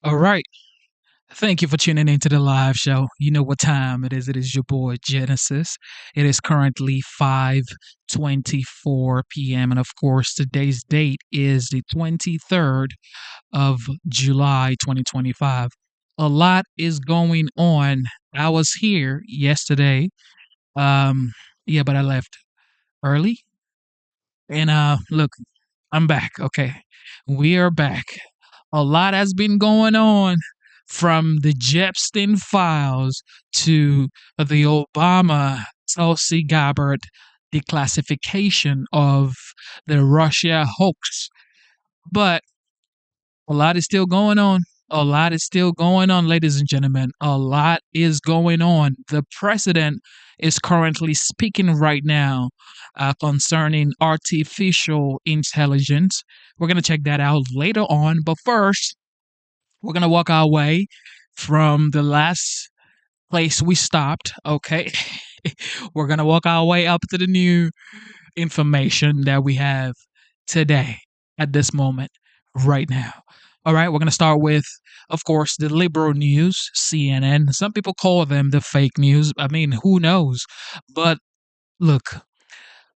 All right. Thank you for tuning into the live show. You know what time it is. It is your boy Genesis. It is currently 5:24 p.m. and of course today's date is the 23rd of July 2025. A lot is going on. I was here yesterday. Um yeah, but I left early and look, I'm back. Okay. We are back. A lot has been going on from the Epstein files to the Obama Tulsi Gabbard declassification of the Russia hoax. But a lot is still going on. A lot is still going on, ladies and gentlemen. A lot is going on. The president is currently speaking right now concerning artificial intelligence. We're going to check that out later on. But first, we're going to walk our way from the last place we stopped. Okay. We're going to walk our way up to the new information that we have today at this moment, right now. All right, we're going to start with, of course, the liberal news, CNN. Some people call them the fake news. I mean, who knows? But look,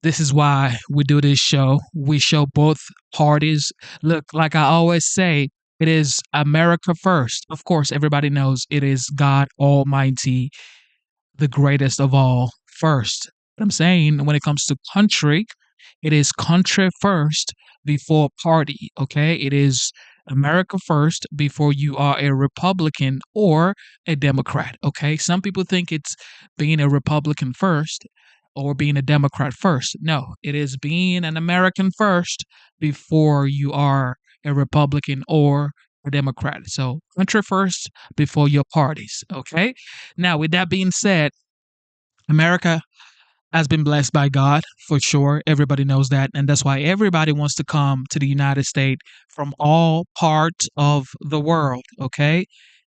this is why we do this show. We show both parties. Look, like I always say, it is America first. Of course, everybody knows it is God Almighty, the greatest of all, first. But I'm saying when it comes to country, it is country first before party, okay? It is America first before you are a Republican or a Democrat, okay? Some people think it's being a Republican first or being a Democrat first. No, it is being an American first before you are a Republican or a Democrat. So, country first before your parties, okay? Now, with that being said, America has been blessed by God for sure. Everybody knows that. And that's why everybody wants to come to the United States from all parts of the world. Okay.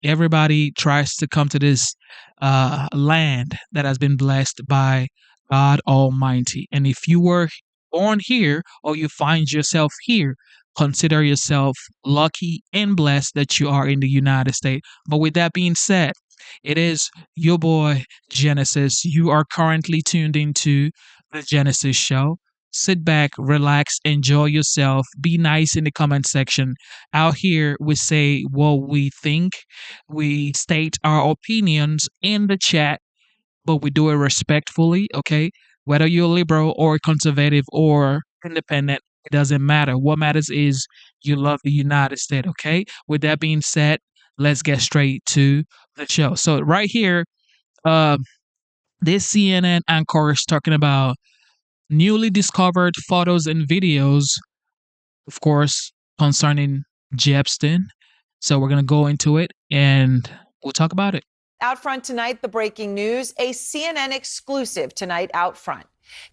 Everybody tries to come to this land that has been blessed by God Almighty. And if you were born here or you find yourself here, consider yourself lucky and blessed that you are in the United States. But with that being said, it is your boy Genesis. You are currently tuned into the Genesis Show. Sit back, relax, enjoy yourself. Be nice in the comment section. Out here, we say what we think. We state our opinions in the chat, but we do it respectfully, okay? Whether you're liberal or conservative or independent, it doesn't matter. What matters is you love the United States, okay? With that being said, let's get straight to the show. So right here, uh, this CNN anchor is talking about newly discovered photos and videos, of course, concerning Epstein. So we're gonna go into it and we'll talk about it. Out front tonight, the breaking news, a CNN exclusive tonight out front.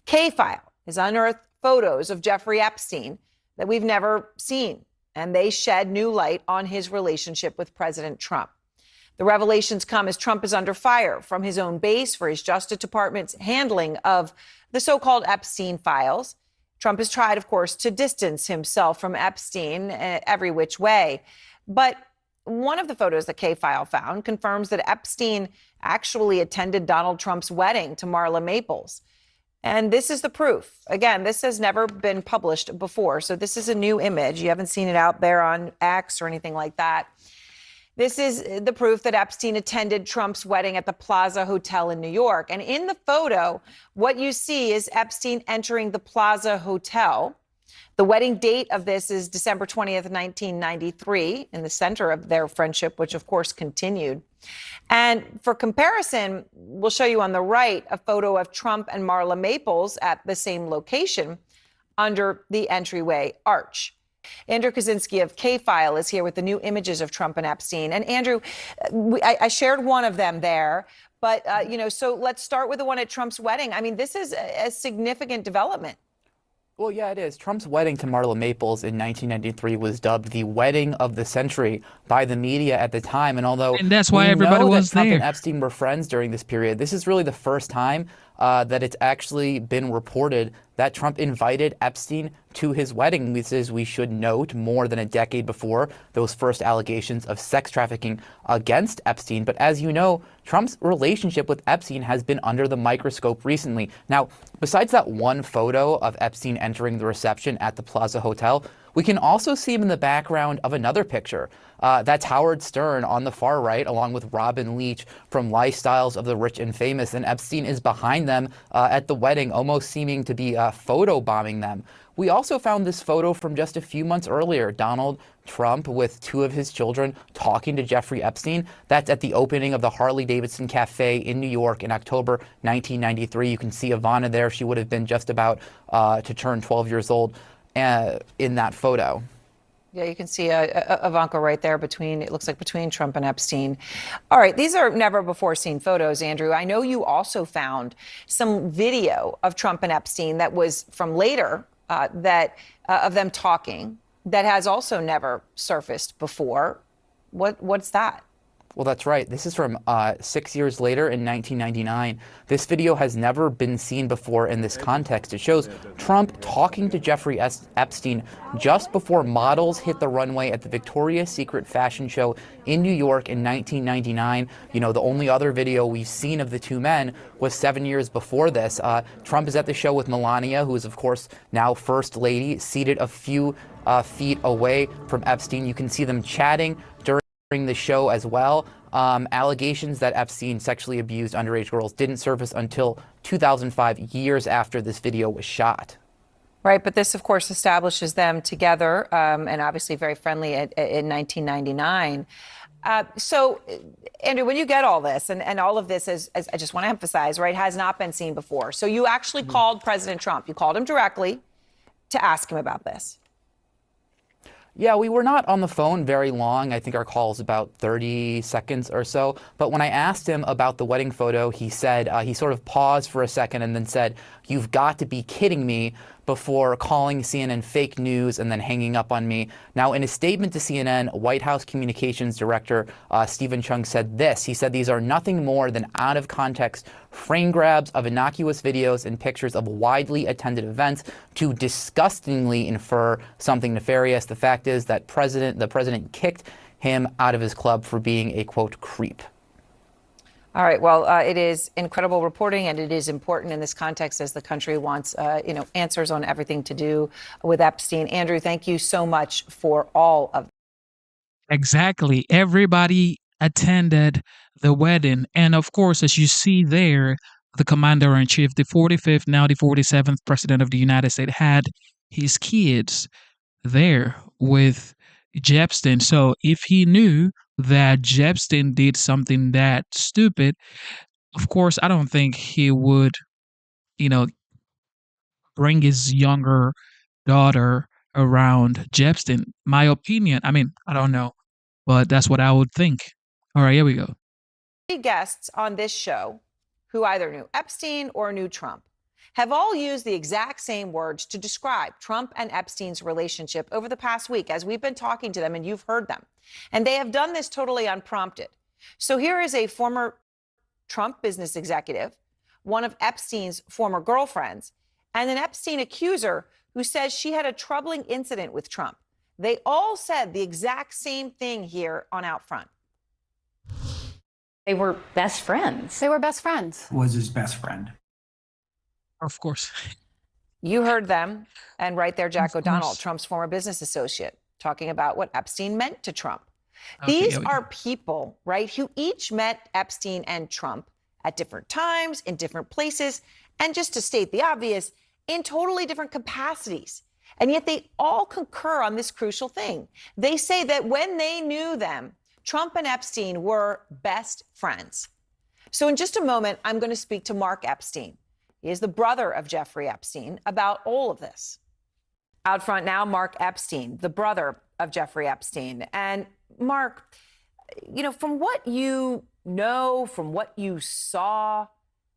K-File has unearthed photos of Jeffrey Epstein that we've never seen, and they shed new light on his relationship with President Trump. The revelations come as Trump is under fire from his own base for his Justice Department's handling of the so-called Epstein files. Trump has tried, of course, to distance himself from Epstein every which way. But one of the photos that K-File found confirms that Epstein actually attended Donald Trump's wedding to Marla Maples. And this is the proof. Again, this has never been published before. So this is a new image. You haven't seen it out there on X or anything like that. This is the proof that Epstein attended Trump's wedding at the Plaza Hotel in New York. And in the photo, what you see is Epstein entering the Plaza Hotel. The wedding date of this is December 20th, 1993, in the center of their friendship, which of course continued. And for comparison, we'll show you on the right a photo of Trump and Marla Maples at the same location under the entryway arch. Andrew Kaczynski of K-File is here with the new images of Trump and Epstein. And Andrew, I shared one of them there, but, so let's start with the one at Trump's wedding. I mean, this is a significant development. Well, yeah, it is. Trump's wedding to Marla Maples in 1993 was dubbed the wedding of the century by the media at the time. And although that's why everybody was Trump there. and Epstein were friends during this period, this is really the first time that it's actually been reported that Trump invited Epstein to his wedding. This is, we should note, more than a decade before those first allegations of sex trafficking against Epstein. But as you know, Trump's relationship with Epstein has been under the microscope recently. Now, besides that one photo of Epstein entering the reception at the Plaza Hotel, we can also see him in the background of another picture. That's Howard Stern on the far right, along with Robin Leach from Lifestyles of the Rich and Famous. And Epstein is behind them at the wedding, almost seeming to be photobombing them. We also found this photo from just a few months earlier. Donald Trump with two of his children talking to Jeffrey Epstein. That's at the opening of the Harley-Davidson Cafe in New York in October 1993. You can see Ivana there. She would have been just about to turn 12 years old in that photo. Yeah, you can see Ivanka right there between, it looks like between Trump and Epstein. All right, these are never before seen photos, Andrew. I know you also found some video of Trump and Epstein that was from later of them talking that has also never surfaced before. What's that? Well, that's right. This is from 6 years later in 1999. This video has never been seen before in this context. It shows Trump talking to Jeffrey Epstein just before models hit the runway at the Victoria's Secret fashion show in New York in 1999. You know, the only other video we've seen of the two men was 7 years before this. Trump is at the show with Melania, who is, of course, now First Lady, seated a few feet away from Epstein. You can see them chatting during the show as well. Allegations that Epstein sexually abused underage girls didn't surface until 2005, years after this video was shot. Right, but this, of course, establishes them together and obviously very friendly in 1999. So, Andrew, when you get all this, and all of this, as I just want to emphasize, right, has not been seen before. So you actually called President Trump. You called him directly to ask him about this. Yeah, we were not on the phone very long. I think our call was about 30 seconds or so. But when I asked him about the wedding photo, he said, he sort of paused for a second and then said, "You've got to be kidding me," before calling CNN fake news and then hanging up on me. Now, in a statement to CNN, White House Communications Director Stephen Chung said this. He said these are nothing more than out of context frame grabs of innocuous videos and pictures of widely attended events to disgustingly infer something nefarious. The fact is that the president kicked him out of his club for being a, quote, creep. All right. Well, it is incredible reporting, and it is important in this context as the country wants, answers on everything to do with Epstein. Andrew, thank you so much for all of that. Exactly. Everybody attended the wedding. And of course, as you see there, the commander-in-chief, the 45th, now the 47th president of the United States, had his kids there with Epstein. So if he knew that Epstein did something that stupid, of course, I don't think he would, bring his younger daughter around Epstein. My opinion, I don't know, but that's what I would think. All right, here we go. 3 guests on this show who either knew Epstein or knew Trump have all used the exact same words to describe Trump and Epstein's relationship over the past week as we've been talking to them, and you've heard them. And they have done this totally unprompted. So here is a former Trump business executive, one of Epstein's former girlfriends, and an Epstein accuser who says she had a troubling incident with Trump. They all said the exact same thing here on Outfront. They were best friends. They were best friends. Was his best friend. Of course. You heard them. And right there, Jack Of O'Donnell, course. Trump's former business associate, talking about what Epstein meant to Trump. Okay, These here we are go. people, right, who each met Epstein and Trump at different times, in different places, and just to state the obvious, in totally different capacities. And yet they all concur on this crucial thing. They say that when they knew them, Trump and Epstein were best friends. So in just a moment, I'm going to speak to Mark Epstein. He is the brother of Jeffrey Epstein, about all of this. Out front now, Mark Epstein, the brother of Jeffrey Epstein. And Mark, from what you know, from what you saw,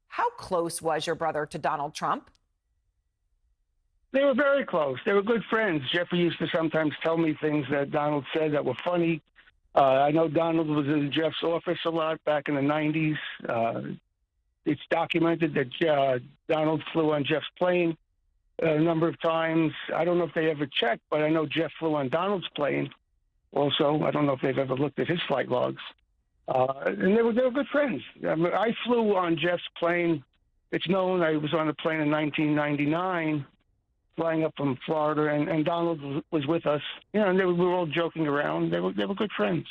how close was your brother to Donald Trump? They were very close. They were good friends. Jeffrey used to sometimes tell me things that Donald said that were funny. I know Donald was in Jeff's office a lot back in the 90s. It's documented that Donald flew on Jeff's plane a number of times. I don't know if they ever checked, but I know Jeff flew on Donald's plane also. I don't know if they've ever looked at his flight logs. And they were good friends. I mean, I flew on Jeff's plane. It's known I was on the plane in 1999, flying up from Florida, and Donald was with us. You know, and we were all joking around. They were good friends.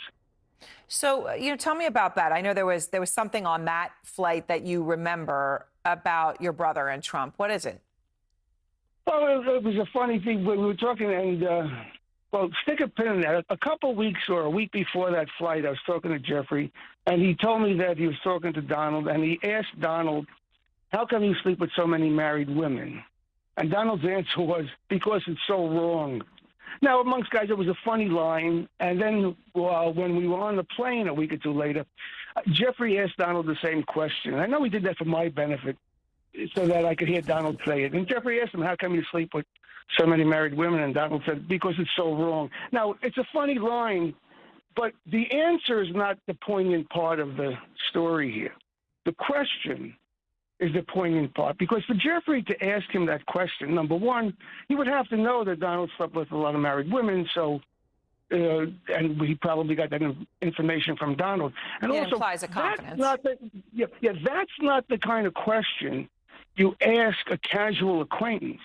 So, tell me about that. I know there was something on that flight that you remember about your brother and Trump. What is it? Well, it was a funny thing. We were talking, and well, stick a pin in that. A couple weeks or a week before that flight, I was talking to Jeffrey, and he told me that he was talking to Donald, and he asked Donald, "How come you sleep with so many married women?" And Donald's answer was, "Because it's so wrong." Now, amongst guys, it was a funny line. And then when we were on the plane a week or two later, Jeffrey asked Donald the same question. I know he did that for my benefit so that I could hear Donald say it. And Jeffrey asked him, "How come you sleep with so many married women?" And Donald said, "Because it's so wrong." Now, it's a funny line, but the answer is not the poignant part of the story here. The question is the poignant part, because for Jeffrey to ask him that question, number one, he would have to know that Donald slept with a lot of married women, so and he probably got that information from Donald. And it also, implies a confidence. That's not the kind of question you ask a casual acquaintance.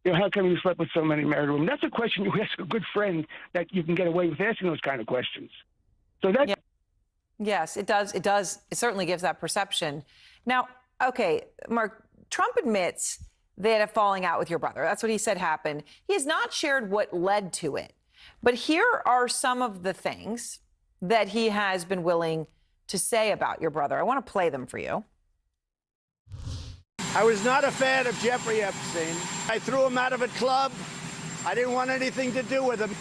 How come you slept with so many married women? That's a question you ask a good friend that you can get away with asking those kind of questions. So that. Yeah. Yes, it does. It does. It certainly gives that perception. Now, okay, Mark, Trump admits they had a falling out with your brother. That's what he said happened. He has not shared what led to it. But here are some of the things that he has been willing to say about your brother. I want to play them for you. I was not a fan of Jeffrey Epstein. I threw him out of a club. I didn't want anything to do with him.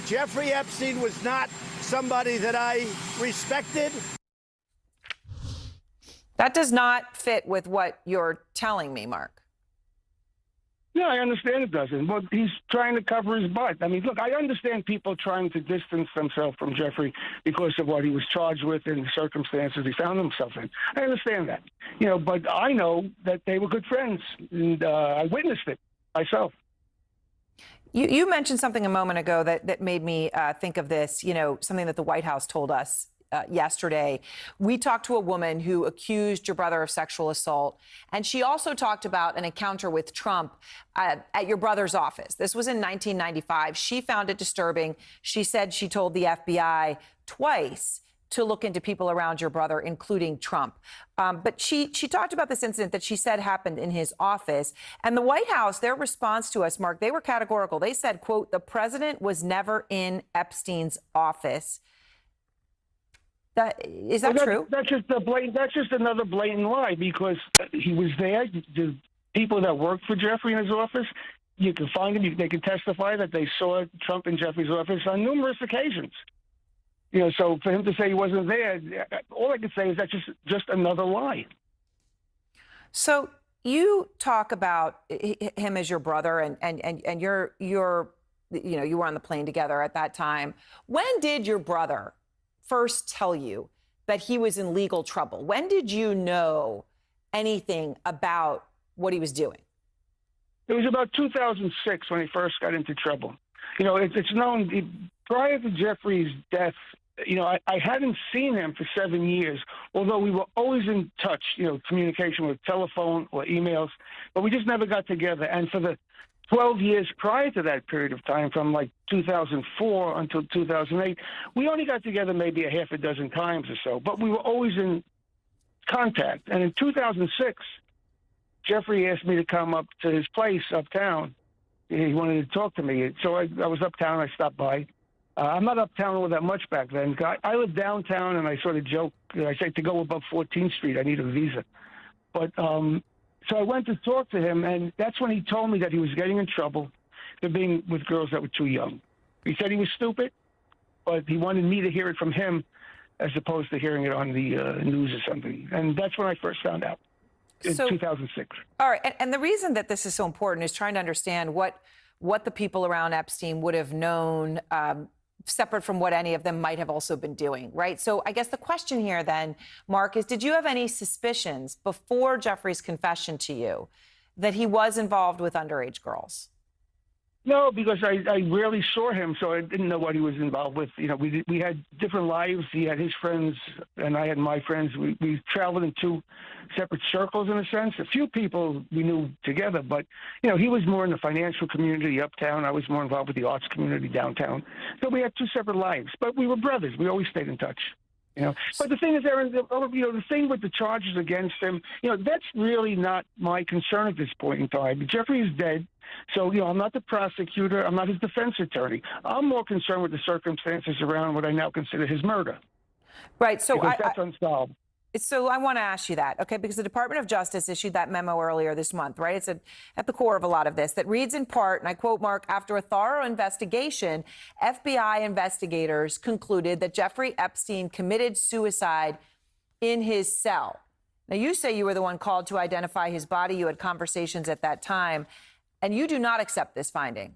Jeffrey Epstein was not somebody that I respected. That does not fit with what you're telling me, Mark. Yeah, I understand it doesn't. But he's trying to cover his butt. I mean, look, I understand people trying to distance themselves from Jeffrey because of what he was charged with and the circumstances he found himself in. I understand that. But I know that they were good friends, and I witnessed it myself. You mentioned something a moment ago that made me think of this, something that the White House told us yesterday. We talked to a woman who accused your brother of sexual assault, and she also talked about an encounter with Trump at your brother's office. This was in 1995. She found it disturbing. She said she told the FBI twice to look into people around your brother, including Trump. But she talked about this incident that she said happened in his office. And the White House, their response to us, Mark, they were categorical. They said, quote, "The president was never in Epstein's office." Is that true? That's just another blatant lie, because he was there. The people that worked for Jeffrey in his office, you can find them. They can testify that they saw Trump in Jeffrey's office on numerous occasions. So for him to say he wasn't there, all I can say is that's just another lie. So you talk about him as your brother, and you were on the plane together at that time. When did your brother first tell you that he was in legal trouble? When did you know anything about what he was doing? It was about 2006 when he first got into trouble. It's known prior to Jeffrey's death. I hadn't seen him for 7 years, although we were always in touch, communication with telephone or emails, but we just never got together. And for the 12 years prior to that period of time, from like 2004 until 2008, we only got together maybe a half a dozen times or so, but we were always in contact. And in 2006, Jeffrey asked me to come up to his place uptown. He wanted to talk to me. So I was uptown. I stopped by. I'm not uptown all that much back then. I live downtown, and I sort of joke. I say to go above 14th Street, I need a visa. But so I went to talk to him, and that's when he told me that he was getting in trouble for being with girls that were too young. He said he was stupid, but he wanted me to hear it from him as opposed to hearing it on the news or something. And that's when I first found out, in 2006. All right, and the reason that this is so important is trying to understand what the people around Epstein would have known separate from what any of them might have also been doing, right? So I guess the question here then, Mark, is did you have any suspicions before Jeffrey's confession to you that he was involved with underage girls? No, because I rarely saw him, so I didn't know what he was involved with. You know, we had different lives. He had his friends, and I had my friends. We traveled in two separate circles, in a sense. A few people we knew together, but, you know, he was more in the financial community uptown. I was more involved with the arts community downtown. So we had two separate lives, but we were brothers. We always stayed in touch. You know, but the thing is, Aaron, the thing with the charges against him, that's really not my concern at this point in time. Jeffrey is dead. So, I'm not the prosecutor. I'm not his defense attorney. I'm more concerned with the circumstances around what I now consider his murder. Right. So that's unsolved. So I want to ask you that, okay, because the Department of Justice issued that memo earlier this month, right? It's at the core of a lot of this that reads in part, and I quote, Mark, after a thorough investigation, FBI investigators concluded that Jeffrey Epstein committed suicide in his cell. Now, you say you were the one called to identify his body. You had conversations at that time, and you do not accept this finding.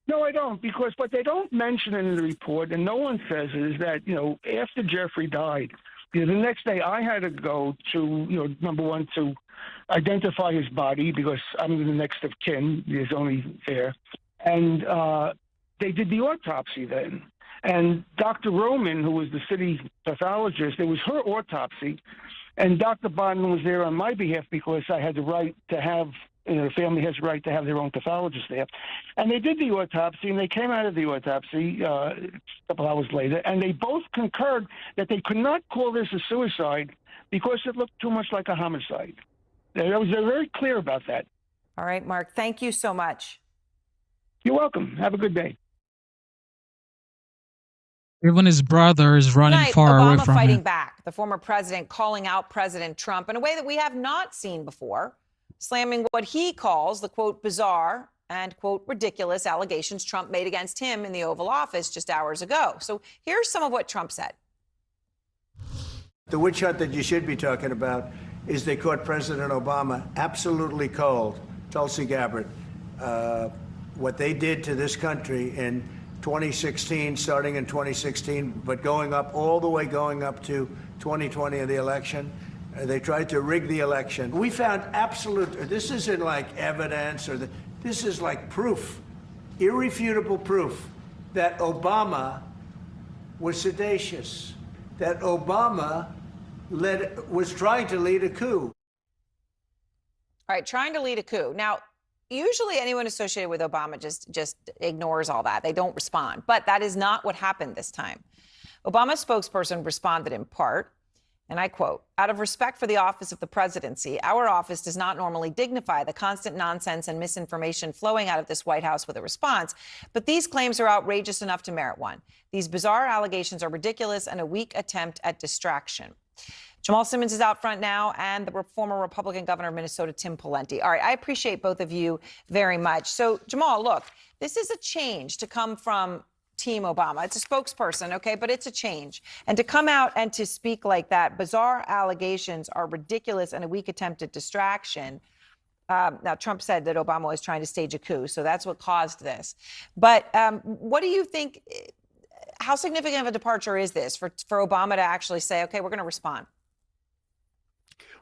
No, I don't, because what they don't mention in the report, and no one says, is that, after Jeffrey died, the next day I had to go to, number one, to identify his body because I'm the next of kin. There's only heir. And they did the autopsy then. And Dr. Roman, who was the city pathologist, it was her autopsy. And Dr. Bondman was there on my behalf because I had the right to have, the family has the right to have their own pathologist there. And they did the autopsy, and they came out of the autopsy a couple hours later, and they both concurred that they could not call this a suicide because it looked too much like a homicide. They're very clear about that. All right, Mark, thank you so much. You're welcome. Have a good day. Even his brother is running Tonight, far away Obama from fighting him. back, the former president calling out President Trump in a way that we have not seen before, slamming what he calls the, quote, bizarre and, quote, ridiculous allegations Trump made against him in the Oval Office just hours ago. So here's some of what Trump said. The witch hunt that you should be talking about is they caught President Obama absolutely cold, Tulsi Gabbard. What they did to this country in 2016, starting in 2016, but going up to 2020 in the election. They tried to rig the election. We found this isn't like evidence this is like proof, irrefutable proof that Obama was seditious, that Obama was trying to lead a coup. All right, trying to lead a coup. Now, usually anyone associated with Obama just ignores all that. They don't respond. But that is not what happened this time. Obama's spokesperson responded in part, and I quote, out of respect for the office of the presidency, our office does not normally dignify the constant nonsense and misinformation flowing out of this White House with a response. But these claims are outrageous enough to merit one. These bizarre allegations are ridiculous and a weak attempt at distraction. Jamal Simmons is out front now, and the former Republican governor of Minnesota, Tim Pawlenty. All right, I appreciate both of you very much. So, Jamal, look, this is a change to come from Team Obama. It's a spokesperson, okay, but it's a change. And to come out and to speak like that, bizarre allegations are ridiculous and a weak attempt at distraction. Now, Trump said that Obama was trying to stage a coup, so that's what caused this. But what do you think, how significant of a departure is this for Obama to actually say, okay, we're going to respond?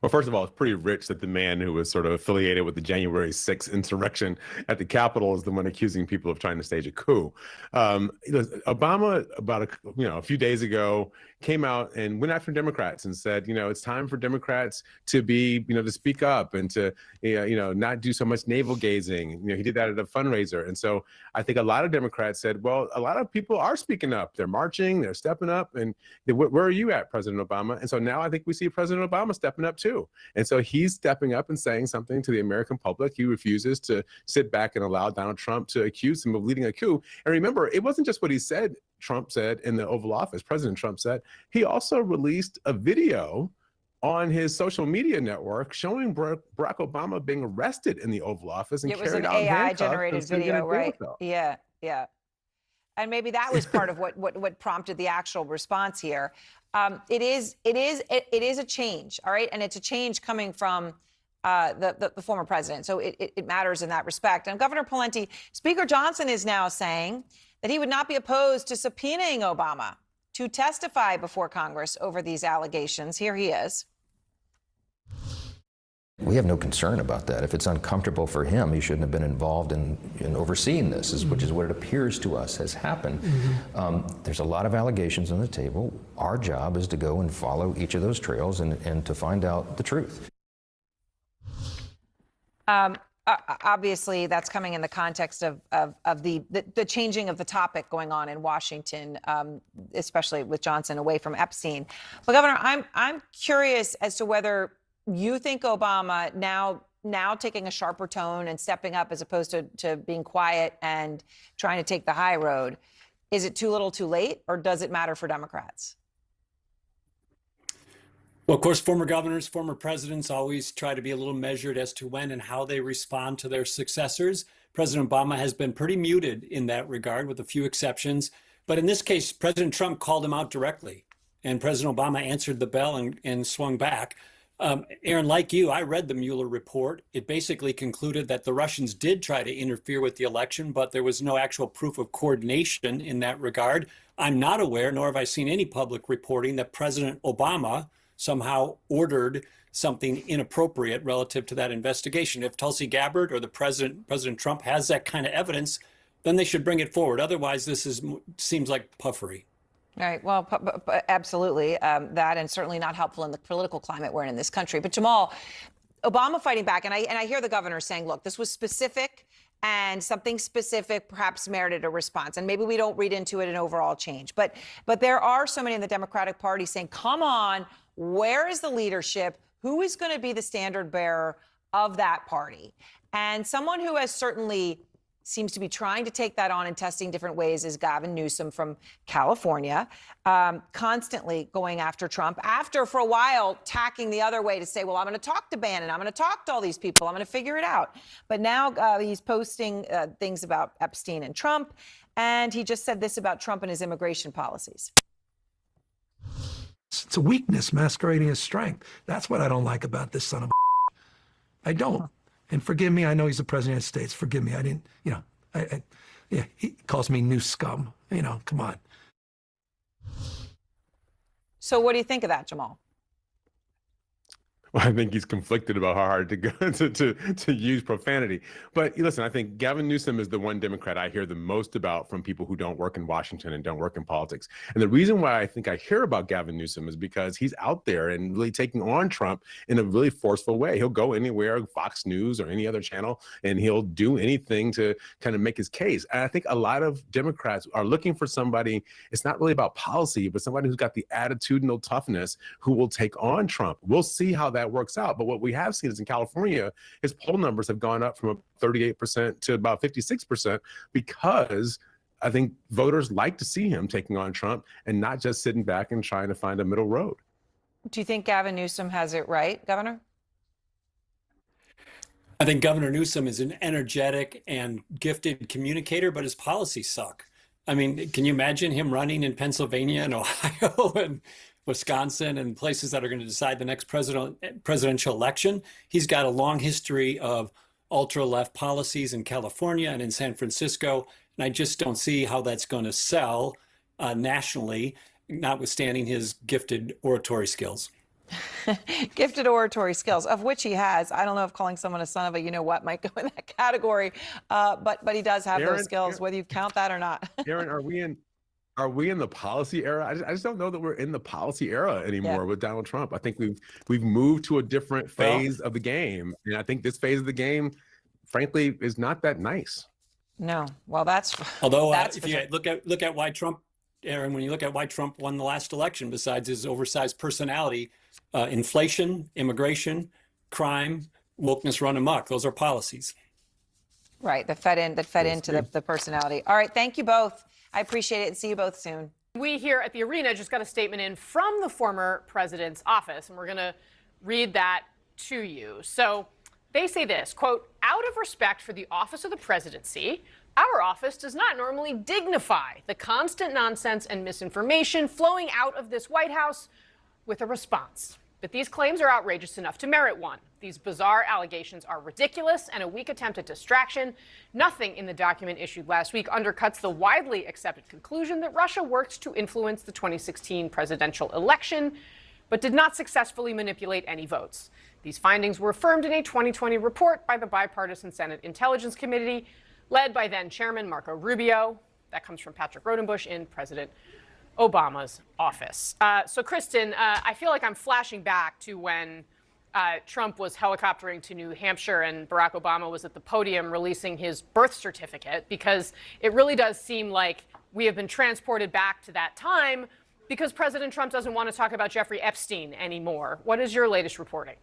Well, first of all, it's pretty rich that the man who was sort of affiliated with the January 6th insurrection at the Capitol is the one accusing people of trying to stage a coup. Obama, about a few days ago, came out and went after Democrats and said, it's time for Democrats to be, to speak up and to, not do so much navel gazing. He did that at a fundraiser. And so I think a lot of Democrats said, well, a lot of people are speaking up. They're marching, they're stepping up. And where are you at, President Obama? And so now I think we see President Obama stepping up too. And so he's stepping up and saying something to the American public. He refuses to sit back and allow Donald Trump to accuse him of leading a coup. And remember, it wasn't just what he said, Trump said in the Oval Office, President Trump said. He also released a video on his social media network showing Barack Obama being arrested in the Oval Office and carried out in handcuffs. It was an AI-generated video, right? Yeah. And maybe that was part of what prompted the actual response here. It is a change, all right? And it's a change coming from the former president. So it matters in that respect. And Governor Pawlenty, Speaker Johnson is now saying that he would not be opposed to subpoenaing Obama to testify before Congress over these allegations. Here he is. We have no concern about that. If it's uncomfortable for him, he shouldn't have been involved in overseeing this, which is what it appears to us has happened. There's a lot of allegations on the table. Our job is to go and follow each of those trails and to find out the truth. Obviously, that's coming in the context of the changing of the topic going on in Washington, especially with Johnson away from Epstein. But Governor, I'm curious as to whether you think Obama now taking a sharper tone and stepping up as opposed to being quiet and trying to take the high road, is it too little too late, or does it matter for Democrats? Well, of course, former governors, former presidents always try to be a little measured as to when and how they respond to their successors. President Obama has been pretty muted in that regard, with a few exceptions. But in this case, President Trump called him out directly, and President Obama answered the bell and swung back. Aaron, like you, I read the Mueller report. It basically concluded that the Russians did try to interfere with the election, but there was no actual proof of coordination in that regard. I'm not aware, nor have I seen any public reporting, that President Obama somehow ordered something inappropriate relative to that investigation. If Tulsi Gabbard or President Trump has that kind of evidence, then they should bring it forward. Otherwise, this seems like puffery. Right. Well, absolutely. That, and certainly not helpful in the political climate we're in this country. But Jamal, Obama fighting back, and I hear the governor saying, look, this was specific, and something specific perhaps merited a response. And maybe we don't read into it an overall change. But there are so many in the Democratic Party saying, come on, where is the leadership? Who is going to be the standard bearer of that party? And someone who has certainly seems to be trying to take that on and testing different ways is Gavin Newsom from California, constantly going after Trump, after for a while tacking the other way to say, well, I'm going to talk to Bannon, I'm going to talk to all these people, I'm going to figure it out. But now he's posting things about Epstein and Trump, and he just said this about Trump and his immigration policies. It's a weakness masquerading as strength. That's what I don't like about this son of a I don't. And forgive me, I know he's the president of the States. Forgive me, I didn't, yeah, he calls me new scum. Come on. So what do you think of that, Jamal? Well, I think he's conflicted about how hard to go to use profanity. But listen, I think Gavin Newsom is the one Democrat I hear the most about from people who don't work in Washington and don't work in politics. And the reason why I think I hear about Gavin Newsom is because he's out there and really taking on Trump in a really forceful way. He'll go anywhere, Fox News or any other channel, and he'll do anything to kind of make his case. And I think a lot of Democrats are looking for somebody, it's not really about policy, but somebody who's got the attitudinal toughness who will take on Trump. We'll see how that works out. But what we have seen is in California, his poll numbers have gone up from 38% to about 56% because I think voters like to see him taking on Trump and not just sitting back and trying to find a middle road. Do you think Gavin Newsom has it right, Governor? I think Governor Newsom is an energetic and gifted communicator, but his policies suck. I mean, can you imagine him running in Pennsylvania and Ohio and Wisconsin and places that are going to decide the next presidential election? He's got a long history of ultra-left policies in California and in San Francisco, and I just don't see how that's going to sell nationally, notwithstanding his gifted oratory skills. Gifted oratory skills, of which he has. I don't know if calling someone a son of a you-know-what might go in that category, but he does have those skills, whether you count that or not. Aaron, are we in the policy era? I just don't know that we're in the policy era anymore with Donald Trump. I think we've moved to a different phase of the game, and I think this phase of the game, frankly, is not that nice. No, well, that's if you look at why Trump, Aaron, when you look at why Trump won the last election, besides his oversized personality, inflation, immigration, crime, wokeness run amok. Those are policies. Right, that fed into the personality. All right, thank you both. I appreciate it, and see you both soon. We here at the arena just got a statement in from the former president's office, and we're going to read that to you. So they say this, quote, out of respect for the office of the presidency, our office does not normally dignify the constant nonsense and misinformation flowing out of this White House with a response. But these claims are outrageous enough to merit one. These bizarre allegations are ridiculous and a weak attempt at distraction. Nothing in the document issued last week undercuts the widely accepted conclusion that Russia worked to influence the 2016 presidential election, but did not successfully manipulate any votes. These findings were affirmed in a 2020 report by the bipartisan Senate Intelligence Committee, led by then Chairman Marco Rubio. That comes from Patrick Rodenbush in President Obama's office. So, Kristen, I feel like I'm flashing back to when Trump was helicoptering to New Hampshire and Barack Obama was at the podium releasing his birth certificate, because it really does seem like we have been transported back to that time because President Trump doesn't want to talk about Jeffrey Epstein anymore. What is your latest reporting?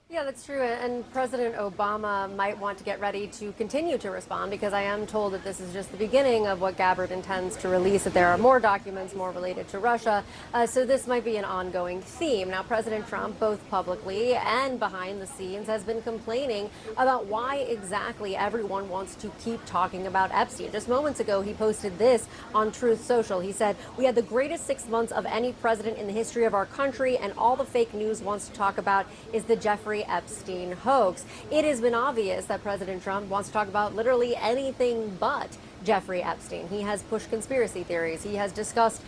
Yeah, that's true. And President Obama might want to get ready to continue to respond, because I am told that this is just the beginning of what Gabbard intends to release, that there are more documents more related to Russia. So this might be an ongoing theme. Now, President Trump, both publicly and behind the scenes, has been complaining about why exactly everyone wants to keep talking about Epstein. Just moments ago, he posted this on Truth Social. He said, "We had the greatest 6 months of any president in the history of our country, and all the fake news wants to talk about is the Jeffrey Epstein hoax." It has been obvious that President Trump wants to talk about literally anything but Jeffrey Epstein. He has pushed conspiracy theories. He has discussed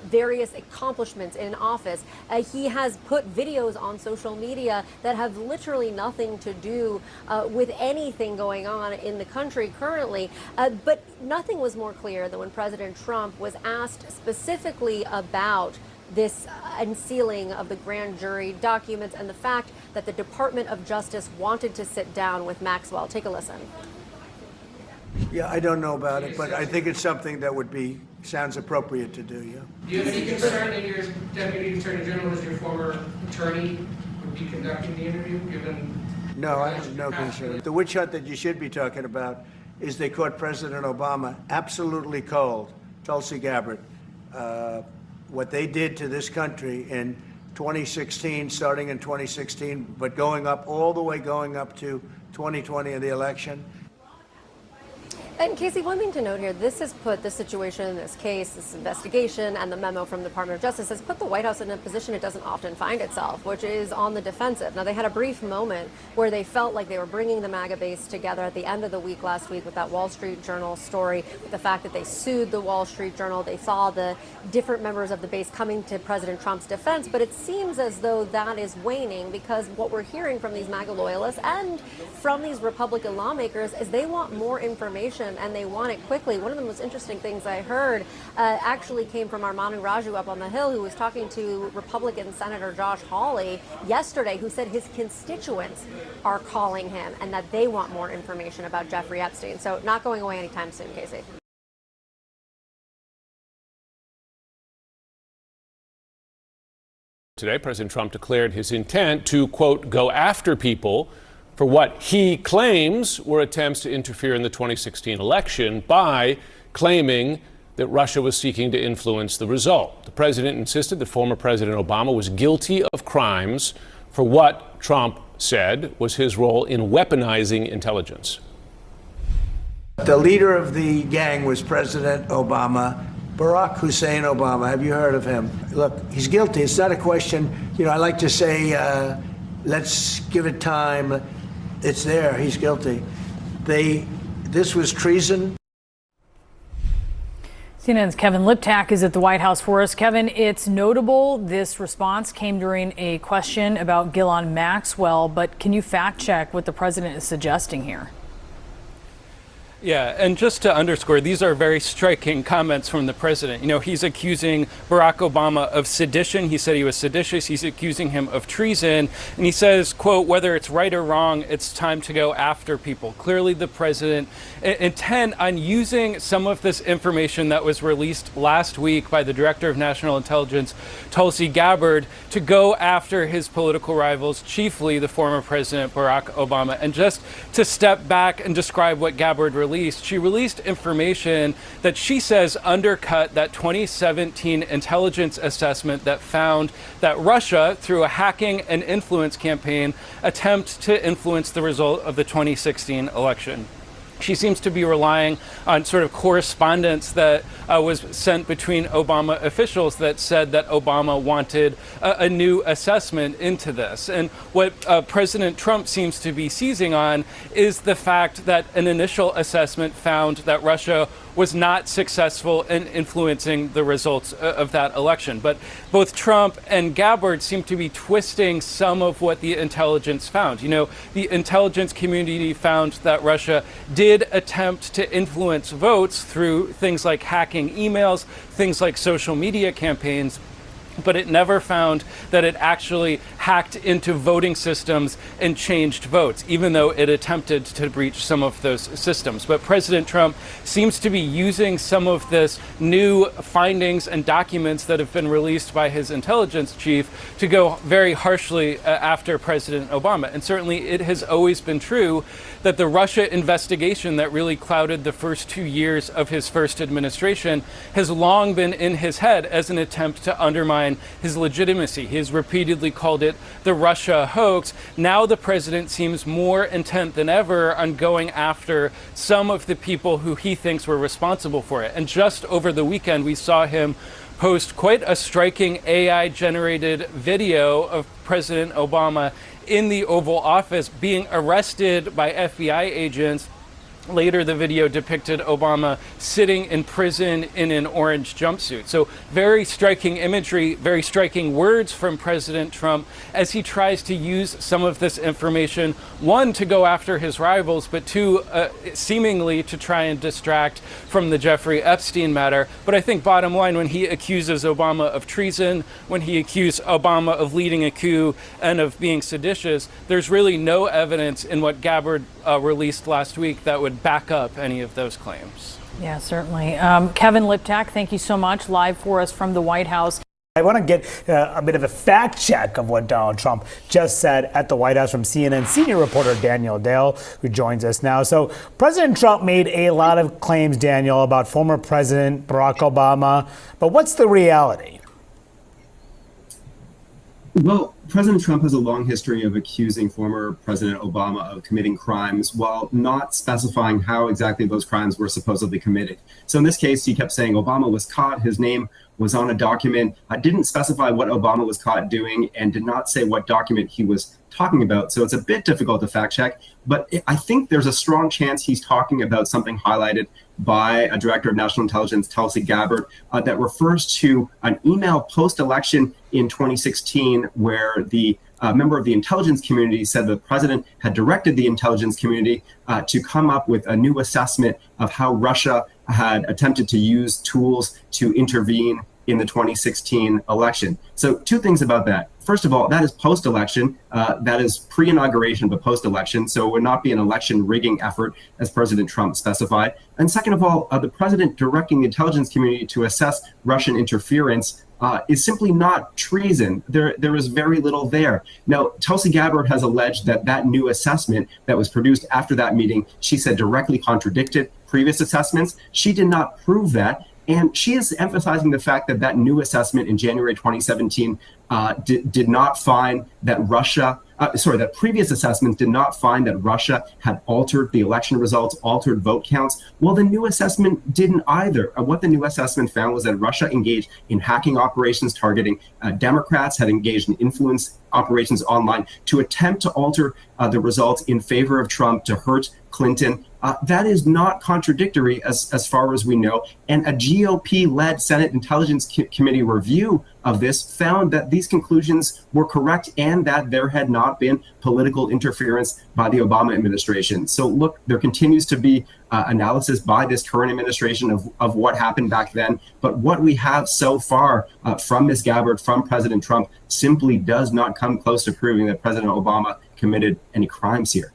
various accomplishments in office. He has put videos on social media that have literally nothing to do with anything going on in the country currently. But nothing was more clear than when President Trump was asked specifically about this unsealing of the grand jury documents and the fact that the Department of Justice wanted to sit down with Maxwell. Take a listen. Yeah, I don't know about it, but I think it's something that sounds appropriate to do, yeah. Do you have any concern that your Deputy Attorney General, as your former attorney, would be conducting the interview, given... No, I have no concern. The witch hunt that you should be talking about is they caught President Obama absolutely cold, Tulsi Gabbard. What they did to this country in 2016, starting in 2016, but going up to 2020 and the election. And Casey, one thing to note here, this has put this situation, this case, this investigation, and the memo from the Department of Justice has put the White House in a position it doesn't often find itself, which is on the defensive. Now, they had a brief moment where they felt like they were bringing the MAGA base together at the end of the week last week with that Wall Street Journal story, with the fact that they sued the Wall Street Journal. They saw the different members of the base coming to President Trump's defense, but it seems as though that is waning, because what we're hearing from these MAGA loyalists and from these Republican lawmakers is they want more information, and they want it quickly. One of the most interesting things I heard actually came from Armanu Raju up on the Hill, who was talking to Republican Senator Josh Hawley yesterday, who said his constituents are calling him and that they want more information about Jeffrey Epstein. So not going away anytime soon, Casey. Today, President Trump declared his intent to, quote, go after people for what he claims were attempts to interfere in the 2016 election by claiming that Russia was seeking to influence the result. The president insisted that former President Obama was guilty of crimes for what Trump said was his role in weaponizing intelligence. The leader of the gang was President Obama, Barack Hussein Obama. Have you heard of him? Look, he's guilty. It's not a question. I like to say, let's give it time. It's there. He's guilty. This was treason. CNN's Kevin Liptak is at the White House for us. Kevin, it's notable this response came during a question about Ghislaine Maxwell, but can you fact check what the president is suggesting here? Yeah, and just to underscore, these are very striking comments from the president. He's accusing Barack Obama of sedition. He said he was seditious. He's accusing him of treason. And he says, quote, whether it's right or wrong, it's time to go after people. Clearly, the president intent on using some of this information that was released last week by the Director of National Intelligence, Tulsi Gabbard, to go after his political rivals, chiefly the former President Barack Obama. And just to step back and describe what Gabbard released, she released information that she says undercut that 2017 intelligence assessment that found that Russia, through a hacking and influence campaign, attempted to influence the result of the 2016 election. She seems to be relying on sort of correspondence that was sent between Obama officials that said that Obama wanted a new assessment into this. And what President Trump seems to be seizing on is the fact that an initial assessment found that Russia was not successful in influencing the results of that election. But both Trump and Gabbard seem to be twisting some of what the intelligence found. You know, the intelligence community found that Russia did attempt to influence votes through things like hacking emails, things like social media campaigns, but it never found that it actually hacked into voting systems and changed votes, even though it attempted to breach some of those systems. But President Trump seems to be using some of this new findings and documents that have been released by his intelligence chief to go very harshly after President Obama. And certainly it has always been true that the Russia investigation that really clouded the first 2 years of his first administration has long been in his head as an attempt to undermine his legitimacy. He has repeatedly called it the Russia hoax. Now the president seems more intent than ever on going after some of the people who he thinks were responsible for it. And just over the weekend, we saw him post quite a striking AI-generated video of President Obama in the Oval Office being arrested by FBI agents. Later, the video depicted Obama sitting in prison in an orange jumpsuit. So very striking imagery, very striking words from President Trump as he tries to use some of this information, one, to go after his rivals, but two, seemingly to try and distract from the Jeffrey Epstein matter. But I think bottom line, when he accuses Obama of treason, when he accused Obama of leading a coup and of being seditious, there's really no evidence in what Gabbard released last week that would back up any of those claims. Yeah, certainly. Kevin Liptak, thank you so much, live for us from the White House. I want to get a bit of a fact check of what Donald Trump just said at the White House from CNN senior reporter Daniel Dale, who joins us now. So President Trump made a lot of claims, Daniel, about former President Barack Obama. But what's the reality? Well, President Trump has a long history of accusing former President Obama of committing crimes while not specifying how exactly those crimes were supposedly committed. So in this case, he kept saying Obama was caught, his name was on a document, didn't specify what Obama was caught doing, and did not say what document he was talking about. So it's a bit difficult to fact check, but I think there's a strong chance he's talking about something highlighted by a director of national intelligence, Tulsi Gabbard, that refers to an email post-election in 2016 where the member of the intelligence community said the president had directed the intelligence community to come up with a new assessment of how Russia had attempted to use tools to intervene in the 2016 election. So two things about that. First of all, that is post-election. That is pre-inauguration, but post-election. So it would not be an election rigging effort, as President Trump specified. And second of all, the president directing the intelligence community to assess Russian interference is simply not treason. There is very little there. Now, Tulsi Gabbard has alleged that that new assessment that was produced after that meeting, she said directly contradicted previous assessments. She did not prove that. And she is emphasizing the fact that that new assessment in January 2017 did not find that that previous assessments did not find that Russia had altered the election results, altered vote counts. Well, the new assessment didn't either. What the new assessment found was that Russia engaged in hacking operations targeting Democrats, had engaged in influence operations online to attempt to alter the results in favor of Trump to hurt Clinton. That is not contradictory as far as we know. And a GOP-led Senate Intelligence Committee review of this found that these conclusions were correct and that there had not been political interference by the Obama administration. So look, there continues to be analysis by this current administration of what happened back then. But what we have so far from Ms. Gabbard, from President Trump, simply does not come close to proving that President Obama committed any crimes here.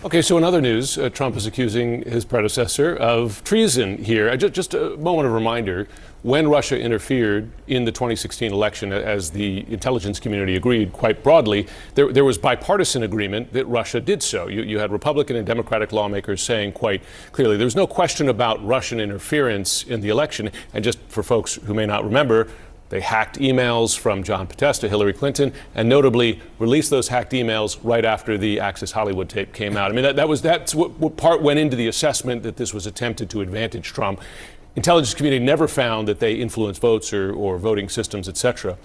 Okay, so in other news, Trump is accusing his predecessor of treason here. Just a moment of reminder, when Russia interfered in the 2016 election, as the intelligence community agreed quite broadly, there was bipartisan agreement that Russia did so. You had Republican and Democratic lawmakers saying quite clearly there's no question about Russian interference in the election. And just for folks who may not remember, They hacked emails from John Podesta, Hillary Clinton, and notably released those hacked emails right after the Access Hollywood tape came out. I mean, that's what part went into the assessment that this was attempted to advantage Trump. Intelligence community never found that they influenced votes or voting systems, et cetera.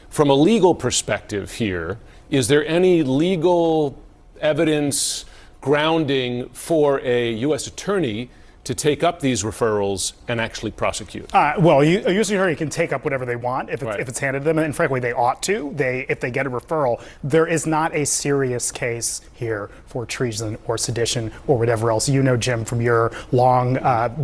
From a legal perspective here, is there any legal evidence grounding for a U.S. attorney to take up these referrals and actually prosecute? Well, a U.S. attorney can take up whatever they want if it's handed to them, and frankly, they ought to. If they get a referral, there is not a serious case here for treason or sedition or whatever else. You know, Jim, from your long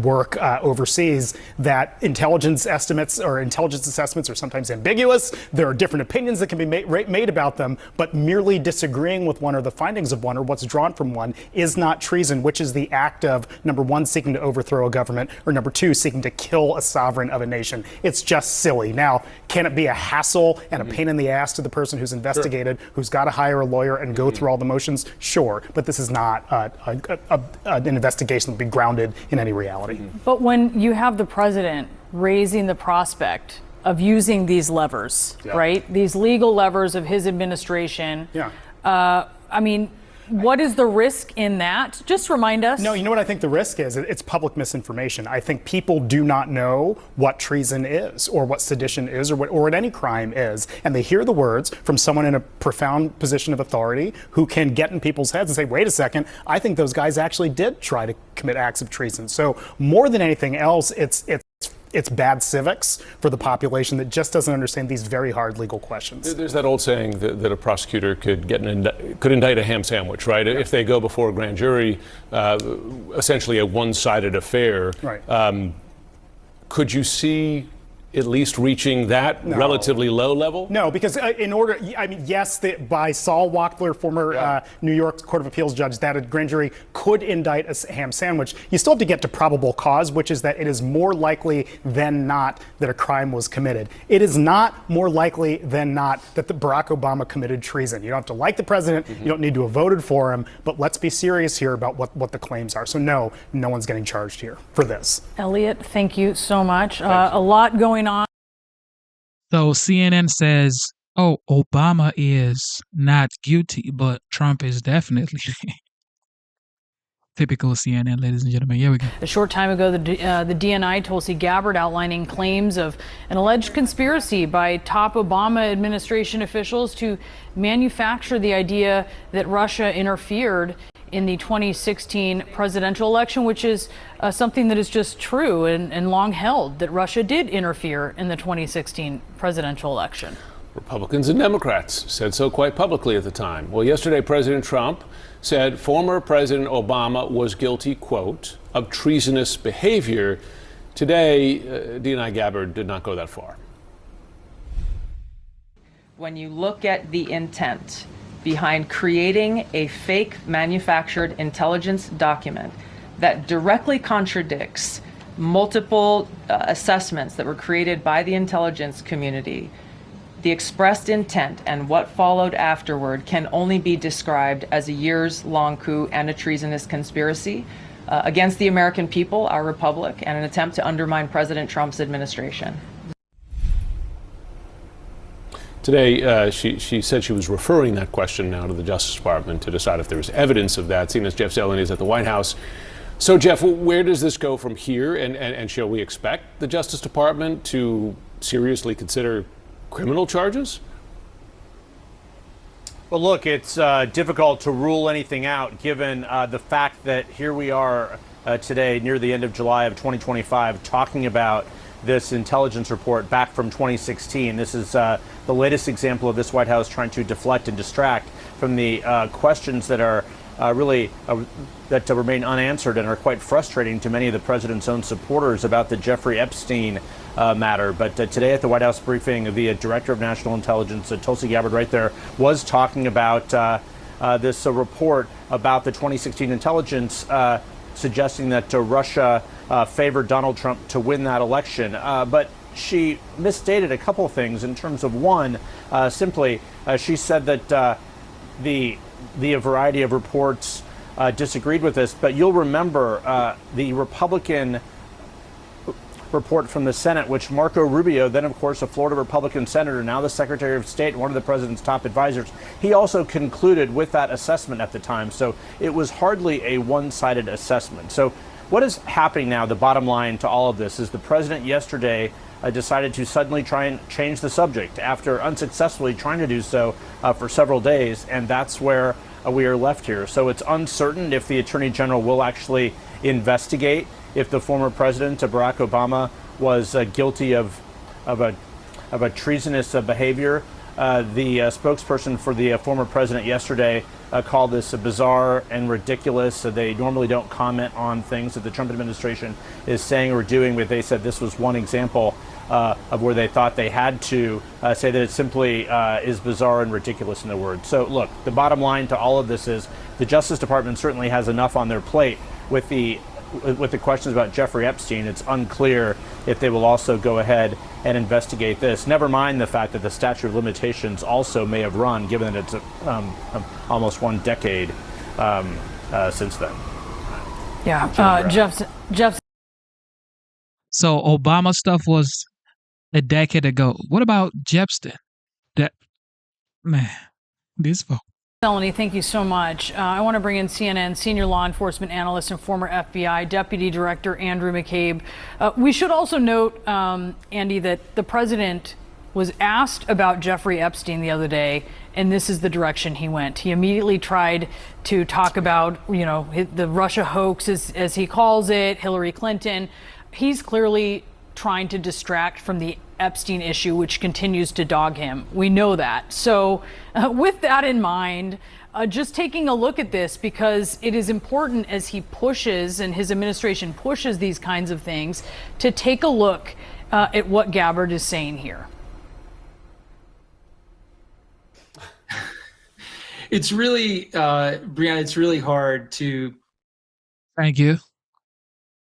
work overseas, that intelligence estimates or intelligence assessments are sometimes ambiguous. There are different opinions that can be made about them, but merely disagreeing with one or the findings of one or what's drawn from one is not treason, which is the act of, number one, seeking to overthrow a government, or number two, seeking to kill a sovereign of a nation. It's just silly. Now, can it be a hassle and a pain in the ass to the person who's investigated, who's got to hire a lawyer and go through all the motions? Sure, but this is not an investigation that would be grounded in any reality. But when you have the president raising the prospect of using these levers, right? These legal levers of his administration. I mean, what is the risk in that? Just remind us. No, you know what I think the risk is? It's public misinformation. I think people do not know what treason is or what sedition is or what any crime is. And they hear the words from someone in a profound position of authority who can get in people's heads and say, wait a second, I think those guys actually did try to commit acts of treason. So more than anything else, it's bad civics for the population that just doesn't understand these very hard legal questions. There's that old saying that a prosecutor could indict a ham sandwich, right? Yeah. If they go before a grand jury, essentially a one-sided affair. Right. Could you see at least reaching that relatively low level? No, because yes, by Saul Wachtler, former New York Court of Appeals judge, that a grand jury could indict a ham sandwich. You still have to get to probable cause, which is that it is more likely than not that a crime was committed. It is not more likely than not that Barack Obama committed treason. You don't have to like the president, you don't need to have voted for him, but let's be serious here about what the claims are. So no one's getting charged here for this. Elliot, thank you so much. A lot going on. So CNN says, oh, Obama is not guilty, but Trump is definitely. Typical CNN, ladies and gentlemen. Here we go. A short time ago, the DNI, Tulsi Gabbard, outlining claims of an alleged conspiracy by top Obama administration officials to manufacture the idea that Russia interfered in the 2016 presidential election, which is something that is just true and long held, that Russia did interfere in the 2016 presidential election. Republicans and Democrats said so quite publicly at the time. Well, yesterday, President Trump said former President Obama was guilty, quote, of treasonous behavior. Today, DNI Gabbard did not go that far. When you look at the intent behind creating a fake manufactured intelligence document that directly contradicts multiple assessments that were created by the intelligence community, the expressed intent and what followed afterward can only be described as a years-long coup and a treasonous conspiracy against the American people, our republic, and an attempt to undermine President Trump's administration. Today, she said she was referring that question now to the Justice Department to decide if there was evidence of that, seeing as Jeff Selin is at the White House. So, Jeff, where does this go from here? And shall we expect the Justice Department to seriously consider criminal charges? Well, look, it's difficult to rule anything out given the fact that here we are today near the end of July of 2025 talking about this intelligence report back from 2016. This is the latest example of this White House trying to deflect and distract from the questions that are that remain unanswered and are quite frustrating to many of the president's own supporters about the Jeffrey Epstein matter. But today at the White House briefing, the Director of National Intelligence, Tulsi Gabbard right there, was talking about this report about the 2016 intelligence suggesting that Russia favored Donald Trump to win that election. But she misstated a couple of things in terms of one, simply she said that the variety of reports disagreed with this, but you'll remember the Republican report from the Senate, which Marco Rubio, then of course a Florida Republican senator, now the Secretary of State and one of the president's top advisors, he also concluded with that assessment at the time. So it was hardly a one-sided assessment. So what is happening now, the bottom line to all of this, is the president yesterday decided to suddenly try and change the subject after unsuccessfully trying to do so for several days, and that's where we are left here. So it's uncertain if the Attorney General will actually investigate if the former president, Barack Obama, was guilty of a treasonous behavior. The spokesperson for the former president yesterday called this bizarre and ridiculous. They normally don't comment on things that the Trump administration is saying or doing, but they said this was one example of where they thought they had to say that it simply is bizarre and ridiculous in their words. So look, the bottom line to all of this is the Justice Department certainly has enough on their plate with the questions about Jeffrey Epstein. It's unclear if they will also go ahead and investigate this. Never mind the fact that the statute of limitations also may have run, given that it's almost 1 decade since then. Yeah, Jeff. So Obama stuff was a decade ago. What about Epstein? These folks. Selin, thank you so much. I want to bring in CNN senior law enforcement analyst and former FBI Deputy Director Andrew McCabe. We should also note, Andy, that the president was asked about Jeffrey Epstein the other day, and this is the direction he went. He immediately tried to talk about, the Russia hoax, as he calls it, Hillary Clinton. He's clearly trying to distract from the Epstein issue, which continues to dog him. We know that. So with that in mind, just taking a look at this, because it is important as he pushes and his administration pushes these kinds of things, to take a look at what Gabbard is saying here. It's really, Brianna, it's really hard to. Thank you.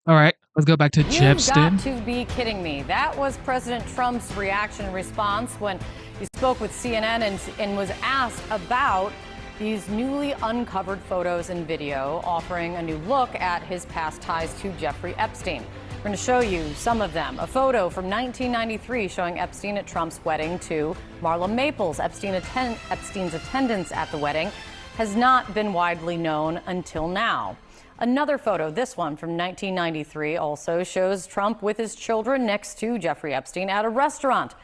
All right, let's go back to Epstein. You've got to be kidding me. That was President Trump's reaction and response when he spoke with CNN and was asked about these newly uncovered photos and video, offering a new look at his past ties to Jeffrey Epstein. We're going to show you some of them. A photo from 1993 showing Epstein at Trump's wedding to Marla Maples. Epstein's attendance at the wedding has not been widely known until now. Another photo, this one from 1993, also shows Trump with his children next to Jeffrey Epstein at a restaurant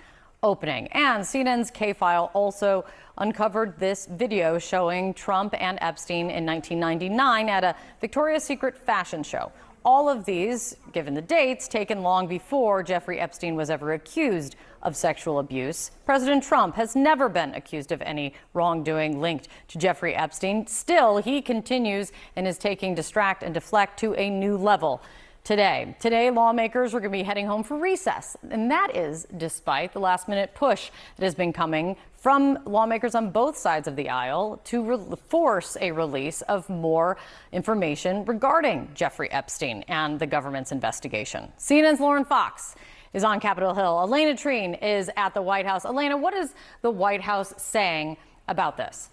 opening. And CNN's K-File also uncovered this video showing Trump and Epstein in 1999 at a Victoria's Secret fashion show. All of these, given the dates, taken long before Jeffrey Epstein was ever accused of sexual abuse. President Trump has never been accused of any wrongdoing linked to Jeffrey Epstein. Still, he continues and is taking distract and deflect to a new level. Today, lawmakers are going to be heading home for recess, and that is despite the last-minute push that has been coming from lawmakers on both sides of the aisle to force a release of more information regarding Jeffrey Epstein and the government's investigation. CNN's Lauren Fox is on Capitol Hill. Elena Treen is at the White House. Elena, what is the White House saying about this?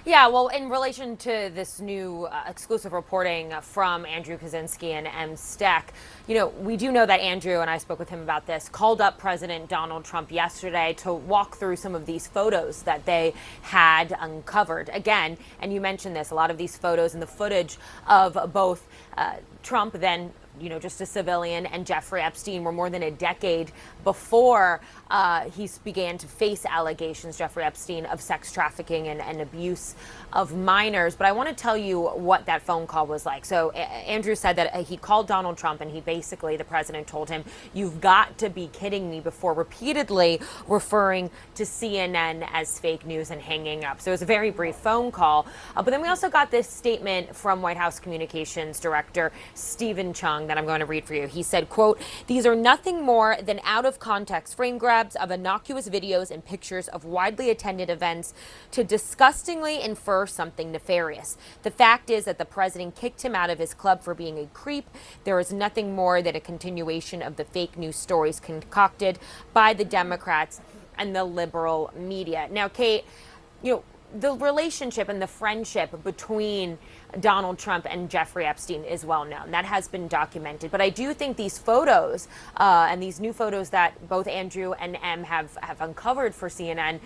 Yeah, well, in relation to this new exclusive reporting from Andrew Kaczynski and MSTEC, we do know that Andrew, and I spoke with him about this, called up President Donald Trump yesterday to walk through some of these photos that they had uncovered. Again, and you mentioned this, a lot of these photos and the footage of both Trump, then just a civilian, and Jeffrey Epstein were more than a decade before he began to face allegations, Jeffrey Epstein, of sex trafficking and abuse of minors. But I want to tell you what that phone call was like. So Andrew said that he called Donald Trump and the president told him, "You've got to be kidding me," before repeatedly referring to CNN as fake news and hanging up. So it was a very brief phone call. But then we also got this statement from White House Communications Director Stephen Chung that I'm going to read for you. He said, quote, "These are nothing more than out of context frame grabs of innocuous videos and pictures of widely attended events to disgustingly infer something nefarious. The fact is that the president kicked him out of his club for being a creep. There is nothing more than a continuation of the fake news stories concocted by the Democrats and the liberal media." Now, Kate, the relationship and the friendship between Donald Trump and Jeffrey Epstein is well known. That has been documented. But I do think these photos and these new photos that both Andrew and Em have uncovered for CNN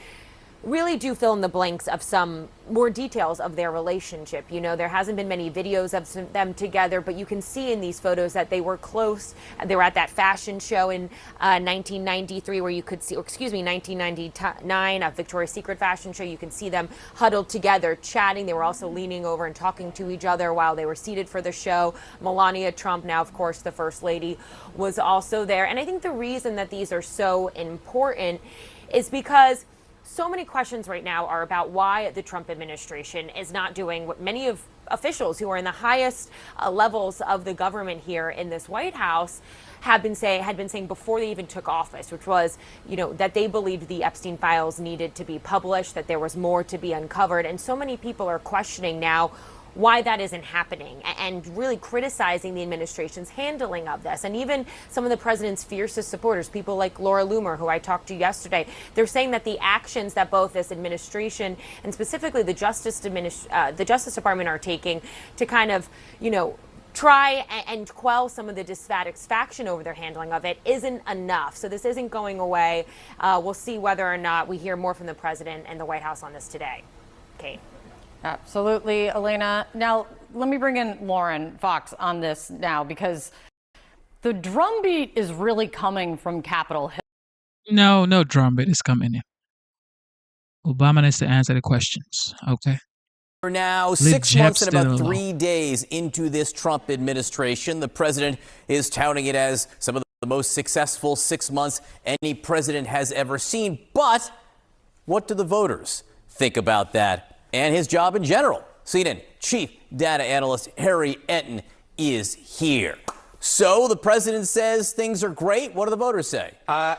really do fill in the blanks of some more details of their relationship. You know, there hasn't been many videos of them together, but you can see in these photos that they were close. They were at that fashion show in 1993 where you could see, 1999, a Victoria's Secret fashion show. You can see them huddled together, chatting. They were also leaning over and talking to each other while they were seated for the show. Melania Trump, now of course the First Lady, was also there. And I think the reason that these are so important is because so many questions right now are about why the Trump administration is not doing what many of officials who are in the highest levels of the government here in this White House had been saying before they even took office, which was, that they believed the Epstein files needed to be published, that there was more to be uncovered. And so many people are questioning now why that isn't happening and really criticizing the administration's handling of this. And even some of the president's fiercest supporters, people like Laura Loomer, who I talked to yesterday, they're saying that the actions that both this administration and specifically the Justice Department are taking to kind of, try and quell some of the dissatisfaction over their handling of it isn't enough. So this isn't going away. We'll see whether or not we hear more from the president and the White House on this today. Kate. Absolutely, Elena. Now, let me bring in Lauren Fox on this now, because the drumbeat is really coming from Capitol Hill. No drumbeat is coming in. Obama needs to answer the questions, okay? We're now Leave 6 Jeb months and still about alone. 3 days into this Trump administration. The president is touting it as some of the most successful 6 months any president has ever seen. But what do the voters think about that and his job in general? CNN chief data analyst Harry Enton is here. So the president says things are great. What do the voters say?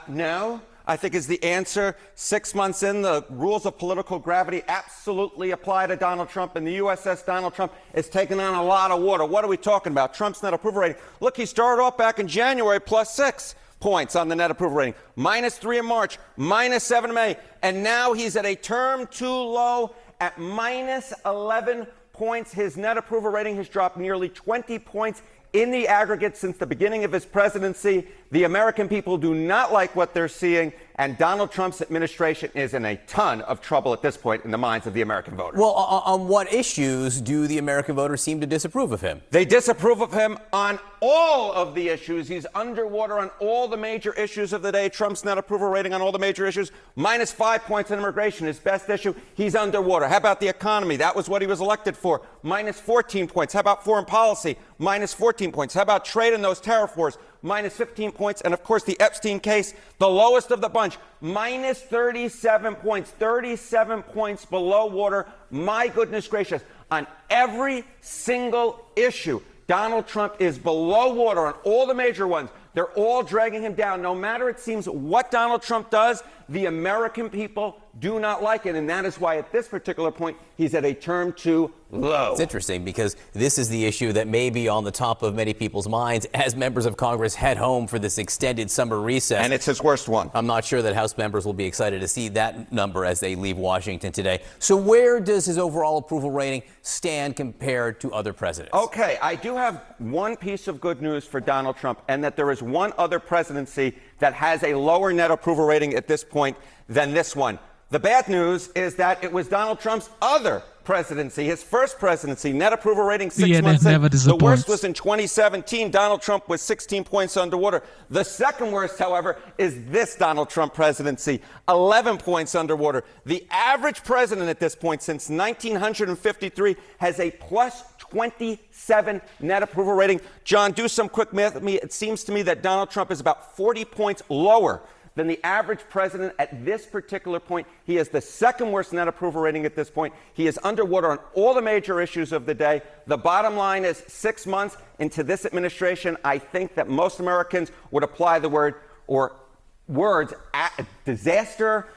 No, I think is the answer. 6 months in, the rules of political gravity absolutely apply to Donald Trump, and the USS Donald Trump is taking on a lot of water. What are we talking about? Trump's net approval rating. Look, he started off back in January +6 points on the net approval rating, -3 in March, -7 in May, and now he's at a term too low at -11 points. His net approval rating has dropped nearly 20 points in the aggregate since the beginning of his presidency. The American people do not like what they're seeing, and Donald Trump's administration is in a ton of trouble at this point in the minds of the American voters. Well, on what issues do the American voters seem to disapprove of him? They disapprove of him on all of the issues. He's underwater on all the major issues of the day. Trump's net approval rating on all the major issues, -5 points on immigration, his best issue. He's underwater. How about the economy? That was what he was elected for. -14 points. How about foreign policy? -14 points. How about trade and those tariff wars? -15 points. And of course, the Epstein case, the lowest of the bunch, -37 points, 37 points below water. My goodness gracious. On every single issue, Donald Trump is below water on all the major ones. They're all dragging him down. No matter, it seems, what Donald Trump does, the American people do not like it. And that is why at this particular point, he's at a term too low. It's interesting because this is the issue that may be on the top of many people's minds as members of Congress head home for this extended summer recess. And it's his worst one. I'm not sure that House members will be excited to see that number as they leave Washington today. So where does his overall approval rating stand compared to other presidents? Okay, I do have one piece of good news for Donald Trump, and that there is one other presidency that has a lower net approval rating at this point than this one. The bad news is that it was Donald Trump's other presidency, his first presidency, net approval rating 6 months in. The worst was in 2017. Donald Trump was 16 points underwater. The second worst, however, is this Donald Trump presidency, 11 points underwater. The average president at this point since 1953 has a +27 net approval rating. John, do some quick math with me. It seems to me that Donald Trump is about 40 points lower than the average president at this particular point. He has the second worst net approval rating at this point. He is underwater on all the major issues of the day. The bottom line is 6 months into this administration, I think that most Americans would apply the word or words disaster,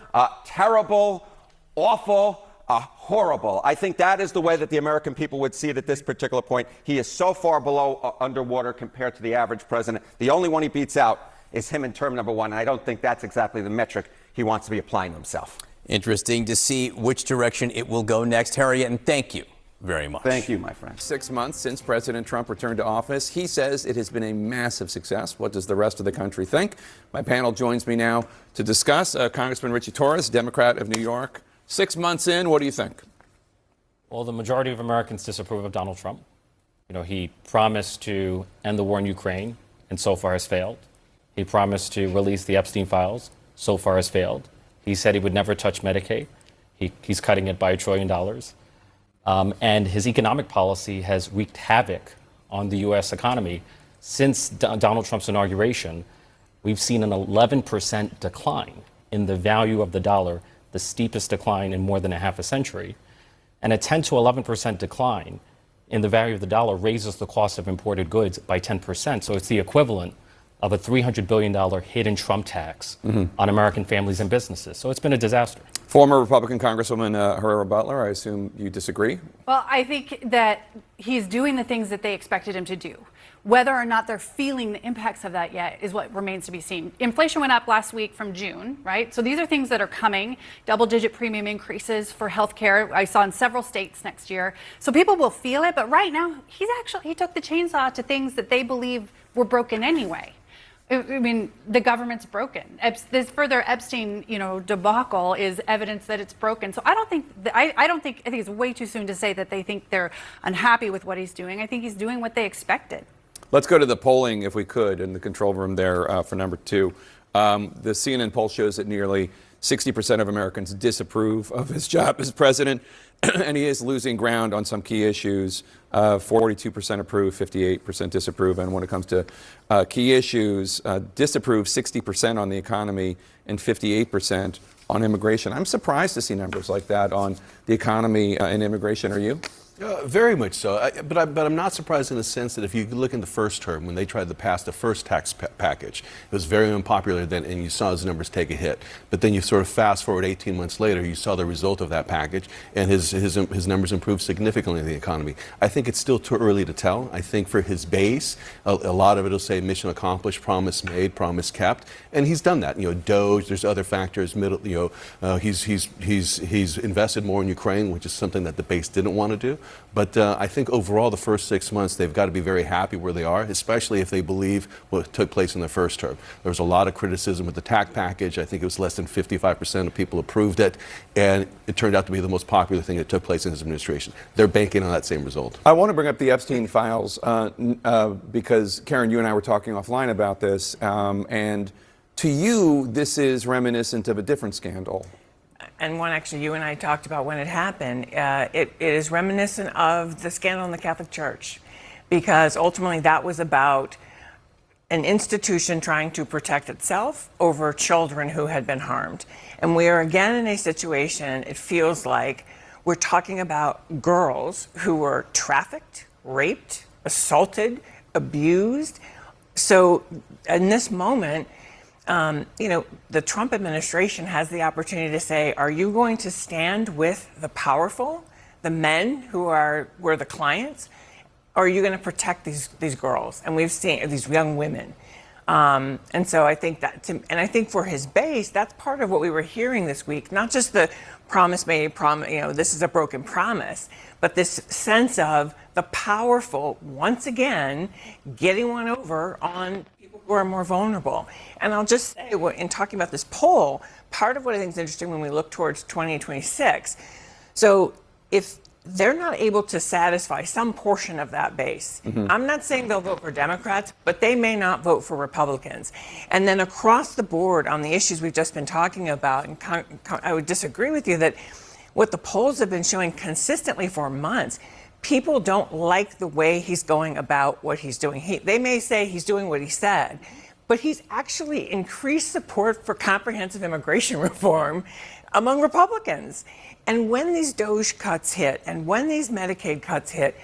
terrible, awful, horrible. I think that is the way that the American people would see it at this particular point. He is so far below underwater compared to the average president. The only one he beats out is him in term number one. And I don't think that's exactly the metric he wants to be applying to himself. Interesting to see which direction it will go next. Harriet, and thank you very much. Thank you, my friend. 6 months since President Trump returned to office, he says it has been a massive success. What does the rest of the country think? My panel joins me now to discuss. Congressman Richie Torres, Democrat of New York. 6 months in, what do you think? Well, the majority of Americans disapprove of Donald Trump. You know, he promised to end the war in Ukraine, and so far has failed. He promised to release the Epstein files, so far has failed. He said he would never touch Medicaid. He's cutting it by $1 trillion. And his economic policy has wreaked havoc on the U.S. economy. Since Donald Trump's inauguration, we've seen an 11% decline in the value of the dollar, the steepest decline in more than a half a century. And a 10 to 11% decline in the value of the dollar raises the cost of imported goods by 10%. So it's the equivalent of a $300 billion hidden Trump tax on American families and businesses. So it's been a disaster. Former Republican Congresswoman Herrera Butler, I assume you disagree? Well, I think that he's doing the things that they expected him to do. Whether or not they're feeling the impacts of that yet is what remains to be seen. Inflation went up last week from June, right? So these are things that are coming. Double-digit premium increases for healthcare I saw in several states next year. So people will feel it, but right now he took the chainsaw to things that they believe were broken anyway. I mean, the government's broken. This further Epstein, debacle is evidence that it's broken. So I think it's way too soon to say that they think they're unhappy with what he's doing. I think he's doing what they expected. Let's go to the polling, if we could, in the control room there for number 2. The CNN poll shows that nearly 60% of Americans disapprove of his job as president, and he is losing ground on some key issues. 42% approve, 58% disapprove. And when it comes to key issues, disapprove 60% on the economy and 58% on immigration. I'm surprised to see numbers like that on the economy and immigration. Are you? Very much so. But I'm not surprised in the sense that if you look in the first term, when they tried to pass the first tax package, it was very unpopular then, and you saw his numbers take a hit. But then you sort of fast forward 18 months later, you saw the result of that package, and his numbers improved significantly in the economy. I think it's still too early to tell. I think for his base, a lot of it will say mission accomplished, promise made, promise kept, and he's done that. DOGE, there's other factors. He's invested more in Ukraine, which is something that the base didn't want to do. But I think overall, the first 6 months, they've got to be very happy where they are, especially if they believe what took place in the first term. There was a lot of criticism with the tax package. I think it was less than 55% of people approved it, and it turned out to be the most popular thing that took place in his administration. They're banking on that same result. I want to bring up the Epstein files because, Karen, you and I were talking offline about this, and to you, this is reminiscent of a different scandal. And one actually you and I talked about when it happened. It is reminiscent of the scandal in the Catholic Church, because ultimately that was about an institution trying to protect itself over children who had been harmed. And we are again in a situation, it feels like we're talking about girls who were trafficked, raped, assaulted, abused. So in this moment, the Trump administration has the opportunity to say, are you going to stand with the powerful, the men who were the clients, or are you going to protect these girls? And we've seen these young women. And so I think and I think for his base, that's part of what we were hearing this week, not just the promise made, this is a broken promise, but this sense of the powerful, once again, getting one over on who are more vulnerable. And I'll just say, in talking about this poll, part of what I think is interesting when we look towards 2026, so if they're not able to satisfy some portion of that base, I'm not saying they'll vote for Democrats, but they may not vote for Republicans. And then across the board on the issues we've just been talking about, and I would disagree with you that what the polls have been showing consistently for months, people don't like the way he's going about what he's doing. They may say he's doing what he said, but he's actually increased support for comprehensive immigration reform among Republicans. And when these DOGE cuts hit and when these Medicaid cuts hit,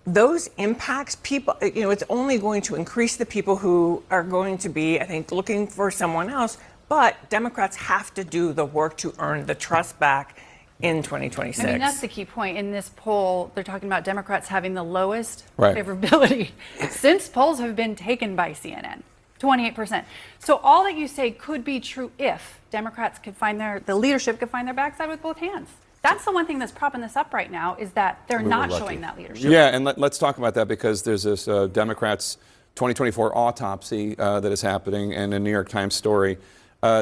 those impacts people, it's only going to increase the people who are going to be, I think, looking for someone else. But Democrats have to do the work to earn the trust back in 2026. I mean, that's the key point. In this poll, they're talking about Democrats having the lowest favorability since polls have been taken by CNN. 28%. So all that you say could be true if Democrats could find the leadership could find their backside with both hands. That's the one thing that's propping this up right now, is that they're not showing that leadership. Yeah, and let's talk about that, because there's this Democrats' 2024 autopsy that is happening, and a New York Times story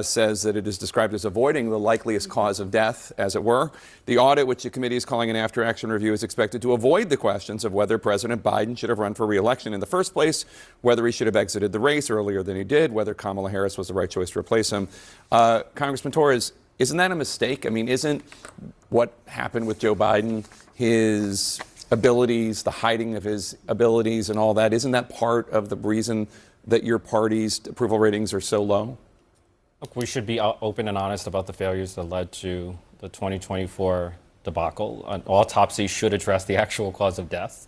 says that it is described as avoiding the likeliest cause of death, as it were. The audit, which the committee is calling an after-action review, is expected to avoid the questions of whether President Biden should have run for re-election in the first place, whether he should have exited the race earlier than he did, whether Kamala Harris was the right choice to replace him. Congressman Torres, isn't that a mistake? I mean, isn't what happened with Joe Biden, his abilities, the hiding of his abilities and all that, isn't that part of the reason that your party's approval ratings are so low? Look, we should be open and honest about the failures that led to the 2024 debacle. An autopsy should address the actual cause of death.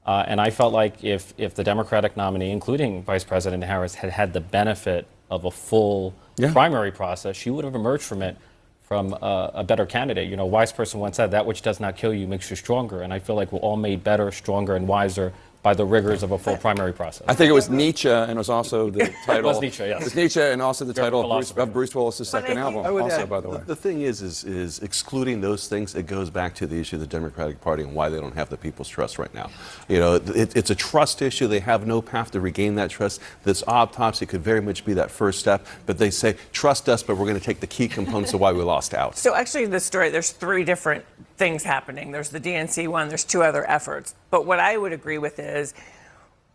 And I felt like if the Democratic nominee, including Vice President Harris, had had the benefit of a full primary process, she would have emerged from it from a better candidate. You know, a wise person once said, that which does not kill you makes you stronger. And I feel like we're all made better, stronger, and wiser by the rigors of a full primary process. I think it was Nietzsche, and it was also the title. It was Nietzsche, yes. It was Nietzsche, and also the title of Bruce Willis's second album, I would also, add, by the way. The thing is excluding those things, it goes back to the issue of the Democratic Party and why they don't have the people's trust right now. You know, it's a trust issue. They have no path to regain that trust. This autopsy could very much be that first step, but they say, trust us, but we're going to take the key components of why we lost out. So actually, the story, there's three different things happening. There's the DNC one, there's two other efforts. But what I would agree with is,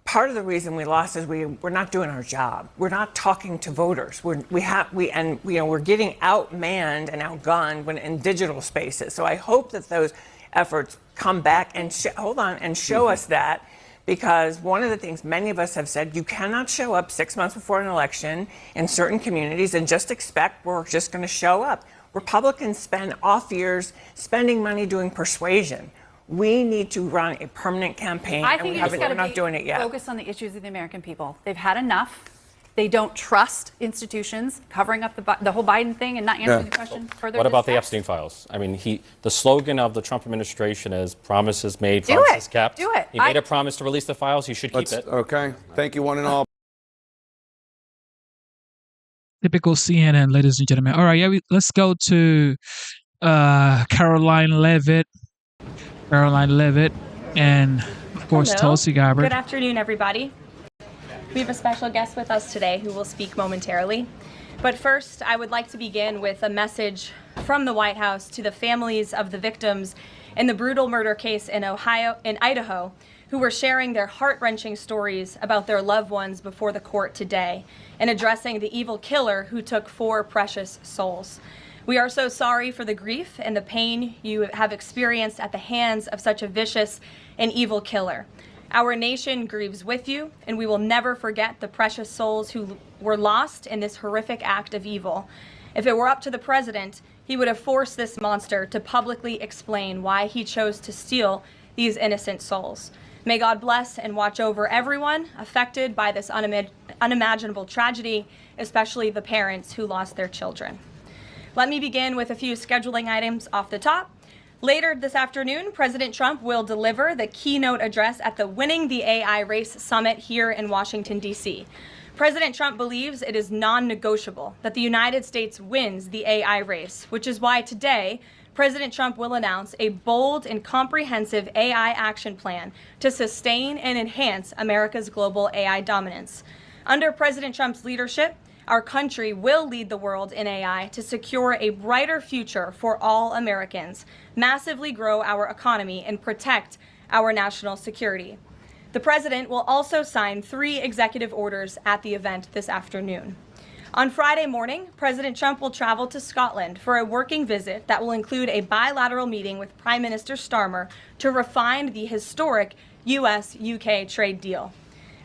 part of the reason we lost is we're not doing our job. We're not talking to voters. We're getting outmanned and outgunned in digital spaces. So I hope that those efforts come back and show us that, because one of the things many of us have said, you cannot show up 6 months before an election in certain communities and just expect we're just going to show up. Republicans spend off years spending money doing persuasion. We need to run a permanent campaign, I think we're not doing it yet. Focus on the issues of the American people. They've had enough. They don't trust institutions, covering up the whole Biden thing and not answering the question further. What about the Epstein files? I mean, the slogan of the Trump administration is promises made, promises kept. Do it. He made a promise to release the files. He should keep it. Okay. Thank you, one and all. Typical CNN, ladies and gentlemen. All right, let's go to Caroline Leavitt, and of course Tulsi Gabbard. Good afternoon, everybody. We have a special guest with us today who will speak momentarily. But first, I would like to begin with a message from the White House to the families of the victims in the brutal murder case in Idaho, who were sharing their heart-wrenching stories about their loved ones before the court today and addressing the evil killer who took 4 precious souls. We are so sorry for the grief and the pain you have experienced at the hands of such a vicious and evil killer. Our nation grieves with you, and we will never forget the precious souls who were lost in this horrific act of evil. If it were up to the president, he would have forced this monster to publicly explain why he chose to steal these innocent souls. May God bless and watch over everyone affected by this unimaginable tragedy, especially the parents who lost their children. Let me begin with a few scheduling items off the top. Later this afternoon, President Trump will deliver the keynote address at the Winning the AI Race Summit here in Washington, D.C. President Trump believes it is non-negotiable that the United States wins the AI race, which is why today, President Trump will announce a bold and comprehensive AI action plan to sustain and enhance America's global AI dominance. Under President Trump's leadership, our country will lead the world in AI to secure a brighter future for all Americans, massively grow our economy, and protect our national security. The president will also sign 3 executive orders at the event this afternoon. On Friday morning, President Trump will travel to Scotland for a working visit that will include a bilateral meeting with Prime Minister Starmer to refine the historic U.S.-UK trade deal.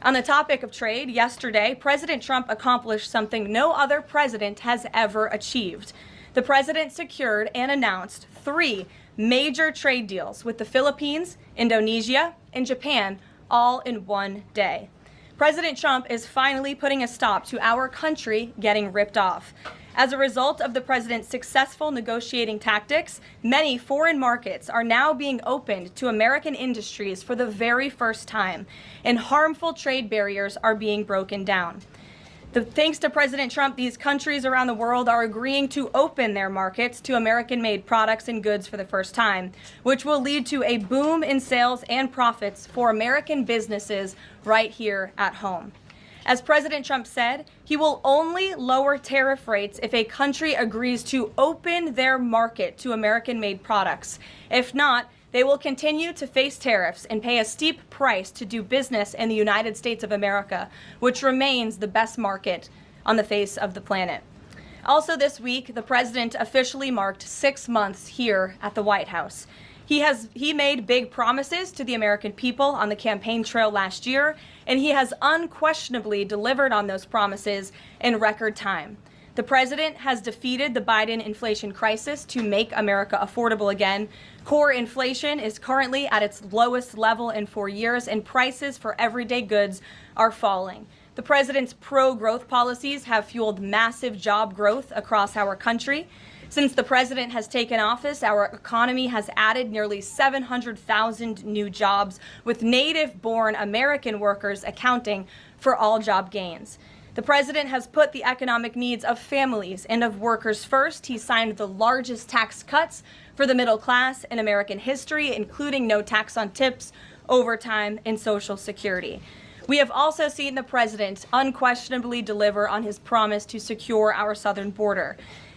On the topic of trade, yesterday, President Trump accomplished something no other president has ever achieved. The president secured and announced 3 major trade deals with the Philippines, Indonesia, and Japan, all in one day. President Trump is finally putting a stop to our country getting ripped off. As a result of the president's successful negotiating tactics, many foreign markets are now being opened to American industries for the very first time, and harmful trade barriers are being broken down. Thanks to President Trump, these countries around the world are agreeing to open their markets to American-made products and goods for the first time, which will lead to a boom in sales and profits for American businesses right here at home. As President Trump said, he will only lower tariff rates if a country agrees to open their market to American-made products. If not, they will continue to face tariffs and pay a steep price to do business in the United States of America, which remains the best market on the face of the planet. Also this week, the president officially marked 6 months here at the White House. He made big promises to the American people on the campaign trail last year, and he has unquestionably delivered on those promises in record time. The president has defeated the Biden inflation crisis to make America affordable again. Core inflation is currently at its lowest level in 4 years, and prices for everyday goods are falling. The president's pro-growth policies have fueled massive job growth across our country. Since the president has taken office, our economy has added nearly 700,000 new jobs, with native-born American workers accounting for all job gains. The president has put the economic needs of families and of workers first. He signed the largest tax cuts for the middle class in American history, including no tax on tips, overtime, and Social Security. We have also seen the president unquestionably deliver on his promise to secure our southern border.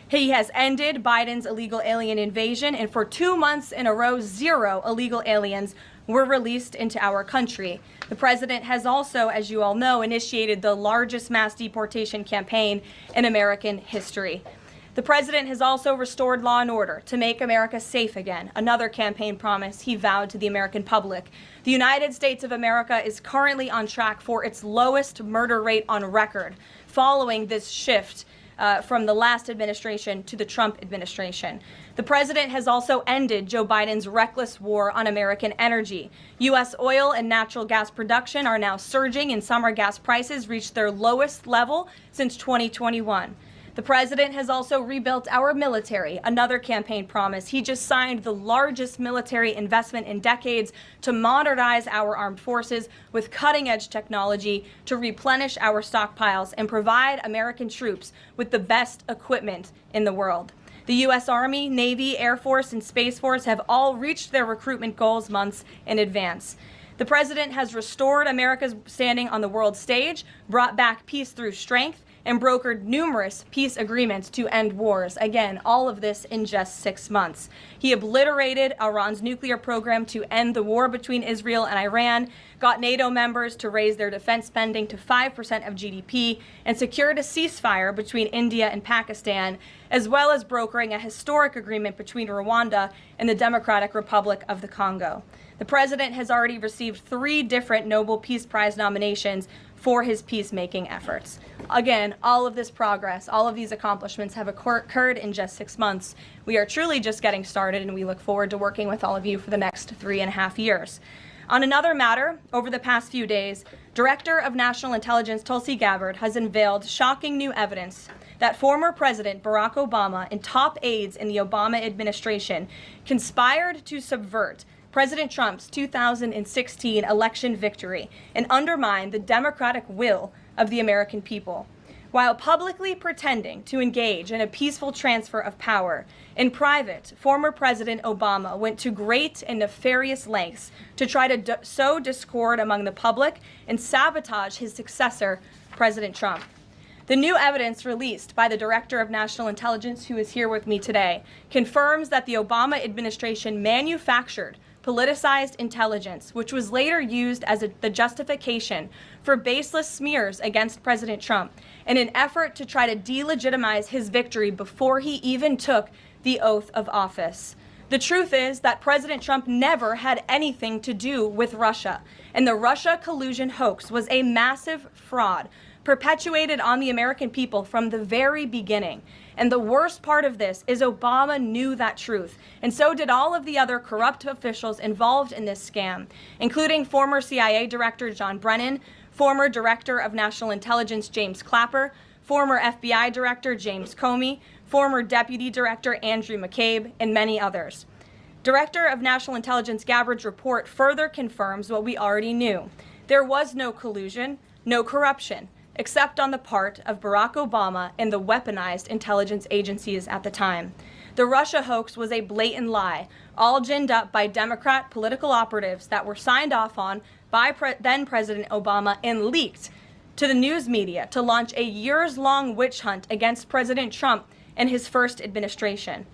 He has ended Biden's illegal alien invasion, and for 2 months in a row, 0 illegal aliens were released into our country. The president has also, as you all know, initiated the largest mass deportation campaign in American history. The president has also restored law and order to make America safe again, another campaign promise he vowed to the American public. The United States of America is currently on track for its lowest murder rate on record, following this shift from the last administration to the Trump administration. The president has also ended Joe Biden's reckless war on American energy. U.S. oil and natural gas production are now surging, and summer gas prices reached their lowest level since 2021. The president has also rebuilt our military, another campaign promise. He just signed the largest military investment in decades to modernize our armed forces with cutting-edge technology to replenish our stockpiles and provide American troops with the best equipment in the world. The U.S. Army, Navy, Air Force, and Space Force have all reached their recruitment goals months in advance. The president has restored America's standing on the world stage, brought back peace through strength, and brokered numerous peace agreements to end wars. Again, all of this in just 6 months. He obliterated Iran's nuclear program to end the war between Israel and Iran, got NATO members to raise their defense spending to 5% of GDP, and secured a ceasefire between India and Pakistan, as well as brokering a historic agreement between Rwanda and the Democratic Republic of the Congo. The president has already received 3 different Nobel Peace Prize nominations for his peacemaking efforts. Again, all of this progress, all of these accomplishments have occurred in just 6 months. We are truly just getting started, and we look forward to working with all of you for the next 3.5 years. On another matter, over the past few days, Director of National Intelligence Tulsi Gabbard has unveiled shocking new evidence that former President Barack Obama and top aides in the Obama administration conspired to subvert President Trump's 2016 election victory and undermine the democratic will of the American people. While publicly pretending to engage in a peaceful transfer of power, in private, former President Obama went to great and nefarious lengths to try to sow discord among the public and sabotage his successor, President Trump. The new evidence released by the Director of National Intelligence, who is here with me today, confirms that the Obama administration manufactured politicized intelligence, which was later used as the justification for baseless smears against President Trump in an effort to try to delegitimize his victory before he even took the oath of office. The truth is that President Trump never had anything to do with Russia, and the Russia collusion hoax was a massive fraud perpetuated on the American people from the very beginning. And the worst part of this is Obama knew that truth, and so did all of the other corrupt officials involved in this scam, including former CIA Director John Brennan, former Director of National Intelligence James Clapper, former FBI Director James Comey, former Deputy Director Andrew McCabe, and many others. Director of National Intelligence Gabbard's report further confirms what we already knew. There was no collusion, no corruption. except on the part of Barack Obama and the weaponized intelligence agencies at the time. The Russia hoax was a blatant lie, all ginned up by Democrat political operatives that were signed off on by then President Obama and leaked to the news media to launch a years-long witch hunt against President Trump and his first administration.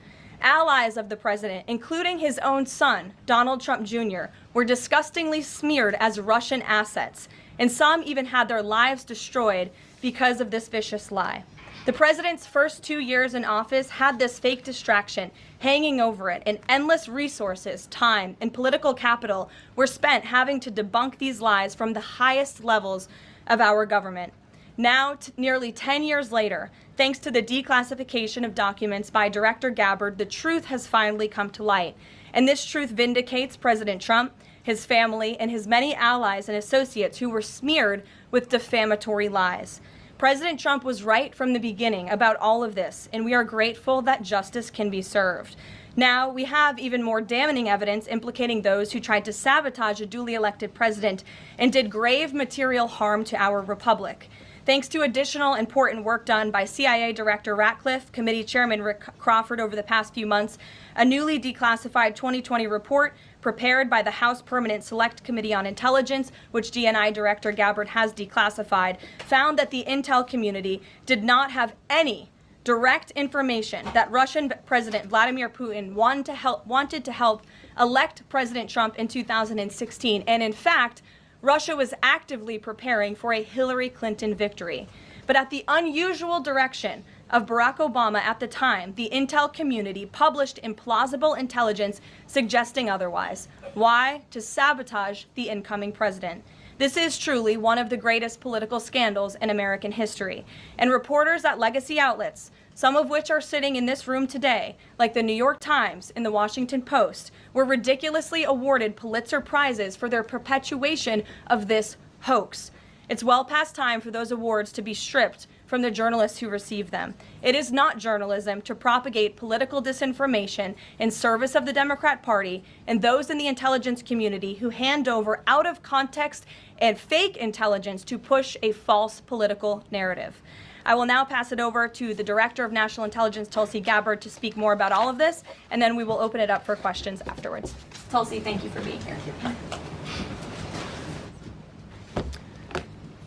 Allies of the president, including his own son, Donald Trump Jr., were disgustingly smeared as Russian assets, and some even had their lives destroyed because of this vicious lie. The president's first 2 years in office had this fake distraction hanging over it, and endless resources, time, and political capital were spent having to debunk these lies from the highest levels of our government. Now, nearly 10 years later, thanks to the declassification of documents by Director Gabbard, the truth has finally come to light. And this truth vindicates President Trump, his family, and his many allies and associates who were smeared with defamatory lies. President Trump was right from the beginning about all of this, and we are grateful that justice can be served. Now, we have even more damning evidence implicating those who tried to sabotage a duly elected president and did grave material harm to our republic. Thanks to additional important work done by CIA Director Ratcliffe, Committee Chairman Rick Crawford over the past few months, a newly declassified 2020 report prepared by the House Permanent Select Committee on Intelligence, which DNI Director Gabbard has declassified, found that the intel community did not have any direct information that Russian President Vladimir Putin wanted to help elect President Trump in 2016. And in fact, Russia was actively preparing for a Hillary Clinton victory. But at the unusual direction of Barack Obama at the time, the intel community published implausible intelligence suggesting otherwise. Why? To sabotage the incoming president. This is truly one of the greatest political scandals in American history. And reporters at legacy outlets, some of which are sitting in this room today, like the New York Times and the Washington Post, were ridiculously awarded Pulitzer Prizes for their perpetuation of this hoax. It's well past time for those awards to be stripped from the journalists who received them. It is not journalism to propagate political disinformation in service of the Democrat Party and those in the intelligence community who hand over out of context and fake intelligence to push a false political narrative. I will now pass it over to the Director of National Intelligence, Tulsi Gabbard, to speak more about all of this, and then we will open it up for questions afterwards. Tulsi, thank you for being here.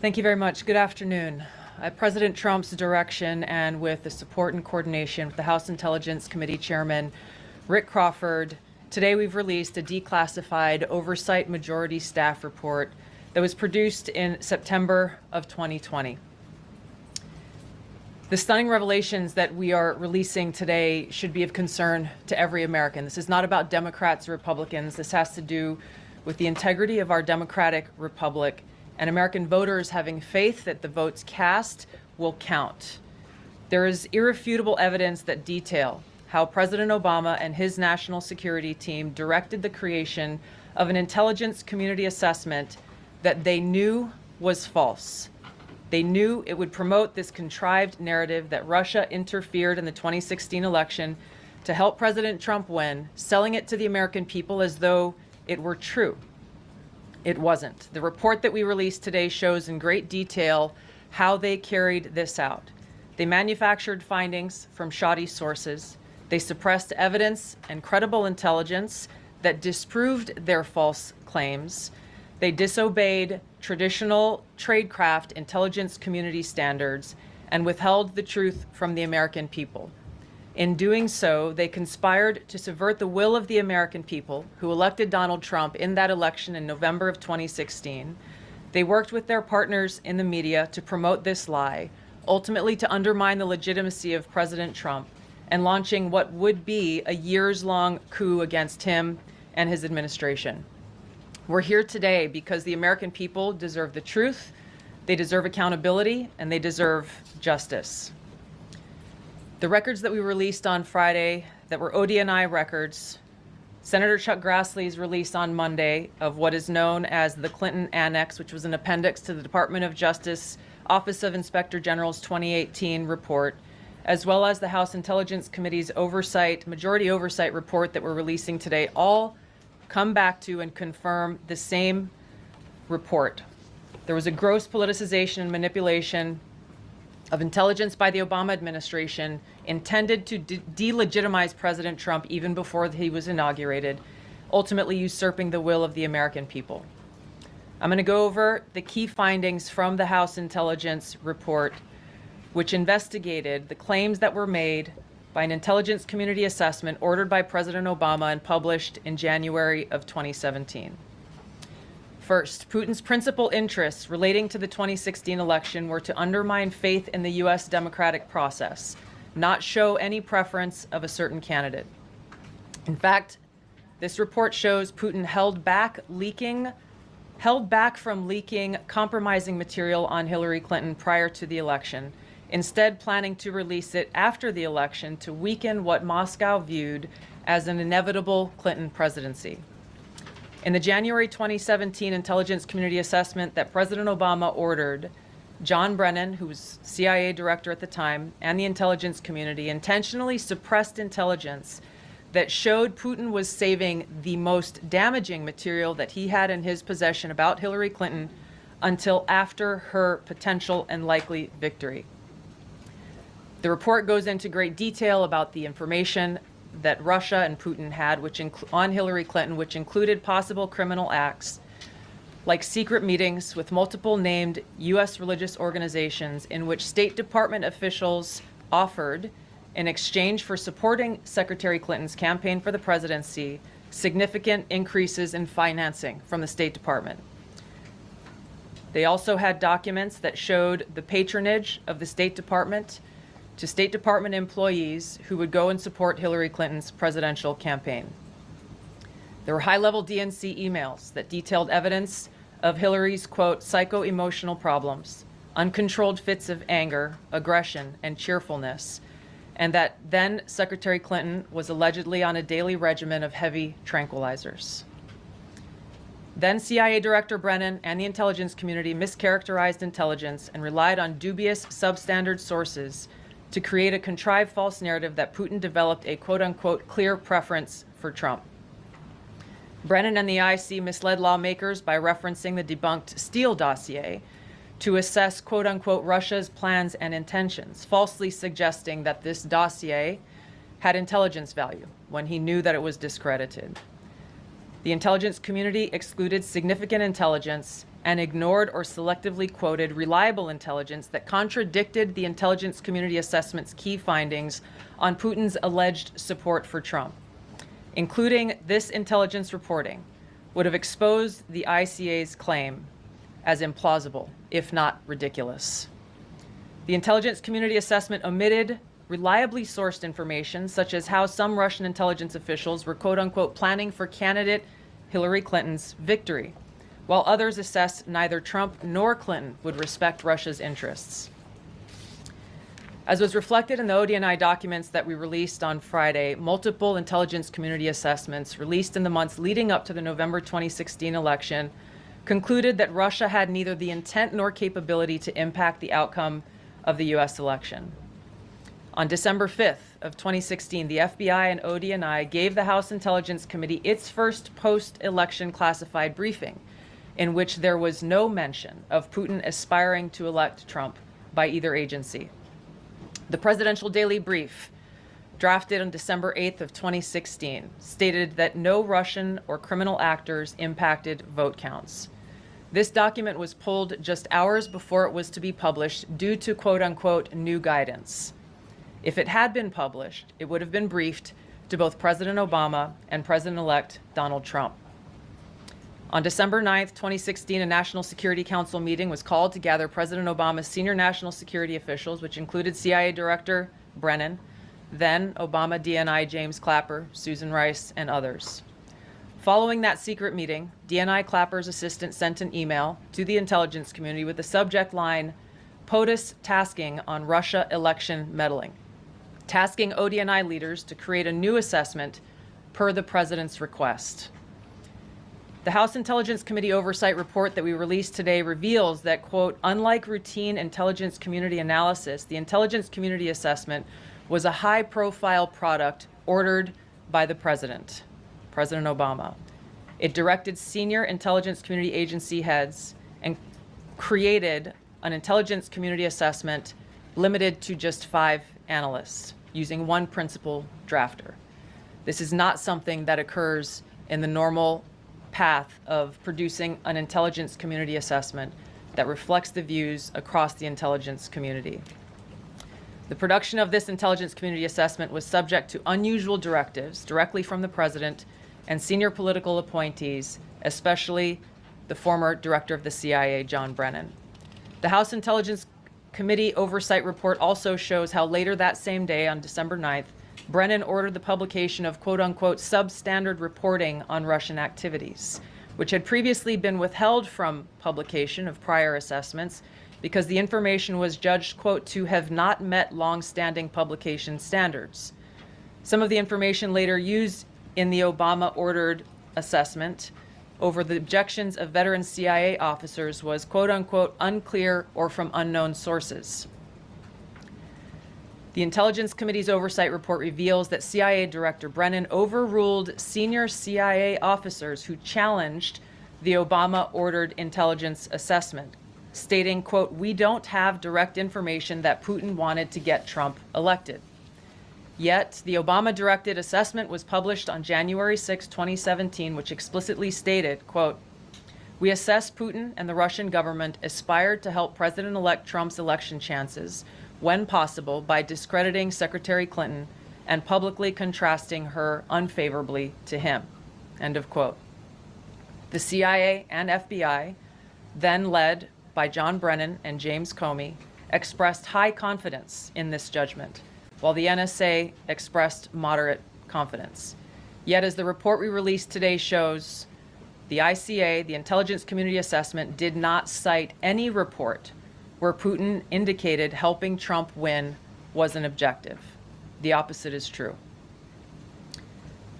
Thank you very much. Good afternoon. At President Trump's direction and with the support and coordination with the House Intelligence Committee Chairman Rick Crawford, today we've released a declassified Oversight Majority Staff report that was produced in September of 2020. The stunning revelations that we are releasing today should be of concern to every American. This is not about Democrats or Republicans. This has to do with the integrity of our democratic republic and American voters having faith that the votes cast will count. There is irrefutable evidence that detail how President Obama and his national security team directed the creation of an intelligence community assessment that they knew was false. They knew it would promote this contrived narrative that Russia interfered in the 2016 election to help President Trump win, selling it to the American people as though it were true. It wasn't. The report that we released today shows in great detail how they carried this out. They manufactured findings from shoddy sources. They suppressed evidence and credible intelligence that disproved their false claims. They disobeyed traditional tradecraft intelligence community standards and withheld the truth from the American people. In doing so, they conspired to subvert the will of the American people who elected Donald Trump in that election in November of 2016. They worked with their partners in the media to promote this lie, ultimately to undermine the legitimacy of President Trump and launching what would be a years-long coup against him and his administration. We're here today because the American people deserve the truth, they deserve accountability, and they deserve justice. The records that we released on Friday that were ODNI records, Senator Chuck Grassley's release on Monday of what is known as the Clinton Annex, which was an appendix to the Department of Justice Office of Inspector General's 2018 report, as well as the House Intelligence Committee's majority oversight report that we're releasing today, all come back to and confirm the same report. There was a gross politicization and manipulation of intelligence by the Obama administration intended to delegitimize President Trump even before he was inaugurated, ultimately usurping the will of the American people. I'm going to go over the key findings from the House Intelligence Report, which investigated the claims that were made by an intelligence community assessment ordered by President Obama and published in January of 2017. First, Putin's principal interests relating to the 2016 election were to undermine faith in the U.S. democratic process, not show any preference of a certain candidate. In fact, this report shows Putin held back from leaking compromising material on Hillary Clinton prior to the election, instead planning to release it after the election to weaken what Moscow viewed as an inevitable Clinton presidency. In the January 2017 intelligence community assessment that President Obama ordered, John Brennan, who was CIA director at the time, and the intelligence community intentionally suppressed intelligence that showed Putin was saving the most damaging material that he had in his possession about Hillary Clinton until after her potential and likely victory. The report goes into great detail about the information that Russia and Putin had on Hillary Clinton, which included possible criminal acts like secret meetings with multiple named U.S. religious organizations in which State Department officials offered, in exchange for supporting Secretary Clinton's campaign for the presidency, significant increases in financing from the State Department. They also had documents that showed the patronage of the State Department to State Department employees who would go and support Hillary Clinton's presidential campaign. There were high-level DNC emails that detailed evidence of Hillary's, quote, psycho-emotional problems, uncontrolled fits of anger, aggression, and cheerfulness, and that then Secretary Clinton was allegedly on a daily regimen of heavy tranquilizers. Then CIA Director Brennan and the intelligence community mischaracterized intelligence and relied on dubious substandard sources to create a contrived false narrative that Putin developed a quote-unquote clear preference for Trump. Brennan and the IC misled lawmakers by referencing the debunked Steele dossier to assess quote-unquote Russia's plans and intentions, falsely suggesting that this dossier had intelligence value when he knew that it was discredited. The intelligence community excluded significant intelligence and ignored or selectively quoted reliable intelligence that contradicted the intelligence community assessment's key findings on Putin's alleged support for Trump. Including this intelligence reporting would have exposed the ICA's claim as implausible, if not ridiculous. The intelligence community assessment omitted reliably sourced information, such as how some Russian intelligence officials were quote-unquote planning for candidate Hillary Clinton's victory, while others assessed neither Trump nor Clinton would respect Russia's interests. As was reflected in the ODNI documents that we released on Friday, multiple intelligence community assessments released in the months leading up to the November 2016 election concluded that Russia had neither the intent nor capability to impact the outcome of the U.S. election. On December 5th of 2016, the FBI and ODNI gave the House Intelligence Committee its first post-election classified briefing, in which there was no mention of Putin aspiring to elect Trump by either agency. The Presidential Daily Brief, drafted on December 8th of 2016, stated that no Russian or criminal actors impacted vote counts. This document was pulled just hours before it was to be published due to quote-unquote new guidance. If it had been published, it would have been briefed to both President Obama and President-elect Donald Trump. On December 9th, 2016, a National Security Council meeting was called to gather President Obama's senior national security officials, which included CIA Director Brennan, then Obama DNI James Clapper, Susan Rice, and others. Following that secret meeting, DNI Clapper's assistant sent an email to the intelligence community with the subject line, POTUS tasking on Russia election meddling, tasking ODNI leaders to create a new assessment per the president's request. The House Intelligence Committee oversight report that we released today reveals that, quote, unlike routine intelligence community analysis, the intelligence community assessment was a high-profile product ordered by the president, President Obama. It directed senior intelligence community agency heads and created an intelligence community assessment limited to just 5 analysts using one principal drafter. This is not something that occurs in the normal path of producing an intelligence community assessment that reflects the views across the intelligence community. The production of this intelligence community assessment was subject to unusual directives directly from the president and senior political appointees, especially the former director of the CIA, John Brennan. The House Intelligence Committee Oversight Report also shows how later that same day, on December 9th, Brennan ordered the publication of quote-unquote substandard reporting on Russian activities, which had previously been withheld from publication of prior assessments because the information was judged, quote, to have not met long-standing publication standards. Some of the information later used in the Obama-ordered assessment over the objections of veteran CIA officers was, quote-unquote, unclear or from unknown sources. The Intelligence Committee's oversight report reveals that CIA Director Brennan overruled senior CIA officers who challenged the Obama-ordered intelligence assessment, stating, quote, we don't have direct information that Putin wanted to get Trump elected. Yet, the Obama-directed assessment was published on January 6, 2017, which explicitly stated, quote, we assess Putin and the Russian government aspired to help President-elect Trump's election chances when possible by discrediting Secretary Clinton and publicly contrasting her unfavorably to him, end of quote. The CIA and FBI, then led by John Brennan and James Comey, expressed high confidence in this judgment, while the NSA expressed moderate confidence. Yet, as the report we released today shows, the ICA, the Intelligence Community Assessment, did not cite any report where Putin indicated helping Trump win was an objective. The opposite is true.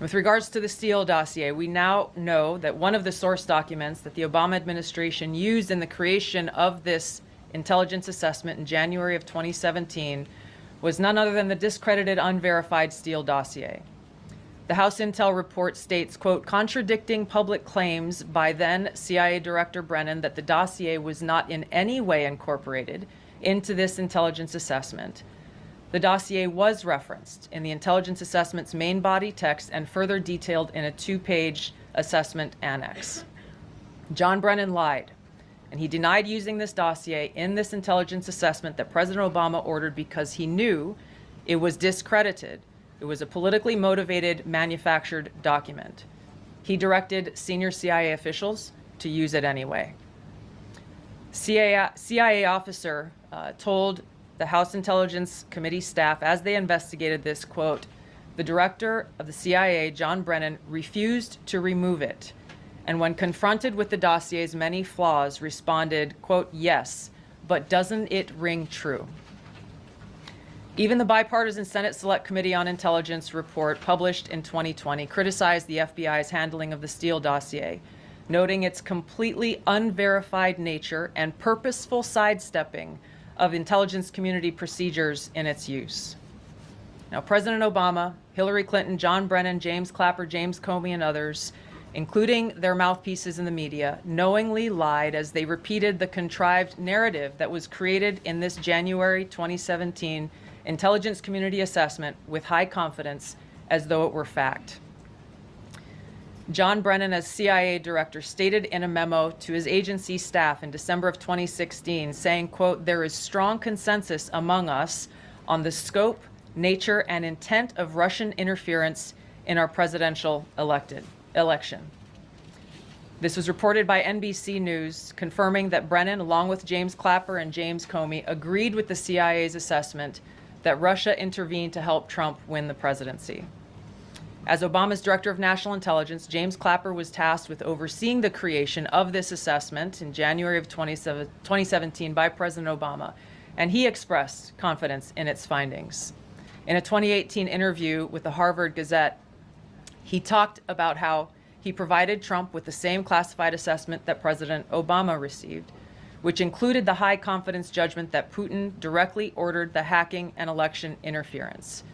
With regards to the Steele dossier, we now know that one of the source documents that the Obama administration used in the creation of this intelligence assessment in January of 2017 was none other than the discredited, unverified Steele dossier. The House Intel report states, quote, contradicting public claims by then CIA Director Brennan that the dossier was not in any way incorporated into this intelligence assessment. The dossier was referenced in the intelligence assessment's main body text and further detailed in a 2-page assessment annex. John Brennan lied, and he denied using this dossier in this intelligence assessment that President Obama ordered because he knew it was discredited. It was a politically motivated, manufactured document. He directed senior CIA officials to use it anyway. CIA officer told the House Intelligence Committee staff as they investigated this, quote, the director of the CIA, John Brennan, refused to remove it, and when confronted with the dossier's many flaws, responded, quote, yes, but doesn't it ring true? Even the bipartisan Senate Select Committee on Intelligence report published in 2020 criticized the FBI's handling of the Steele dossier, noting its completely unverified nature and purposeful sidestepping of intelligence community procedures in its use. Now, President Obama, Hillary Clinton, John Brennan, James Clapper, James Comey, and others, including their mouthpieces in the media, knowingly lied as they repeated the contrived narrative that was created in this January 2017 intelligence community assessment with high confidence as though it were fact. John Brennan, as CIA director, stated in a memo to his agency staff in December of 2016, saying, quote, there is strong consensus among us on the scope, nature, and intent of Russian interference in our presidential election. This was reported by NBC News, confirming that Brennan, along with James Clapper and James Comey, agreed with the CIA's assessment that Russia intervened to help Trump win the presidency. As Obama's Director of National Intelligence, James Clapper was tasked with overseeing the creation of this assessment in January of 2017 by President Obama, and he expressed confidence in its findings. In a 2018 interview with the Harvard Gazette, he talked about how he provided Trump with the same classified assessment that President Obama received, which included the high confidence judgment that Putin directly ordered the hacking and election interference.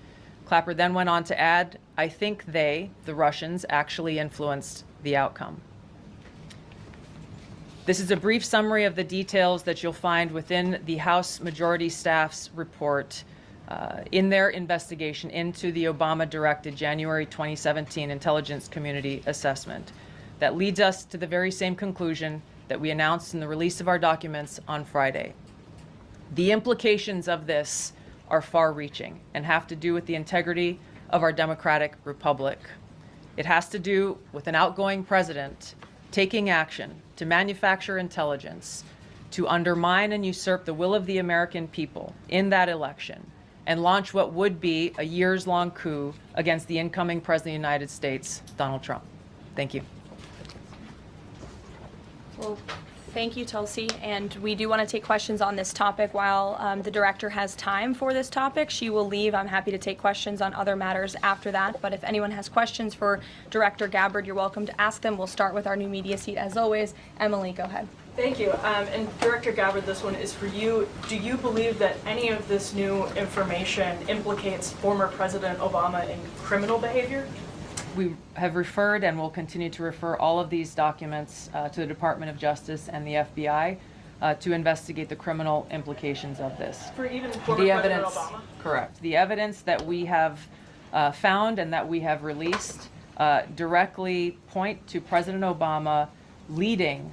Clapper then went on to add, I think they, the Russians, actually influenced the outcome. This is a brief summary of the details that you'll find within the House Majority Staff's report in their investigation into the Obama-directed January 2017 Intelligence Community Assessment that leads us to the very same conclusion that we announced in the release of our documents on Friday. The implications of this are far-reaching and have to do with the integrity of our democratic republic. It has to do with an outgoing president taking action to manufacture intelligence to undermine and usurp the will of the American people in that election and launch what would be a years-long coup against the incoming President of the United States, Donald Trump. Thank you. Well, thank you, Tulsi. And we do want to take questions on this topic while the director has time for this topic. She will leave. I'm happy to take questions on other matters after that. But if anyone has questions for Director Gabbard, you're welcome to ask them. We'll start with our new media seat as always. Emily, go ahead. Thank you. And Director Gabbard, this one is for you. Do you believe that any of this new information implicates former President Obama in criminal behavior? We have referred and will continue to refer all of these documents to the Department of Justice and the FBI to investigate the criminal implications of this. For even former The President evidence, Obama? correct. The evidence that we have found and that we have released directly point to President Obama leading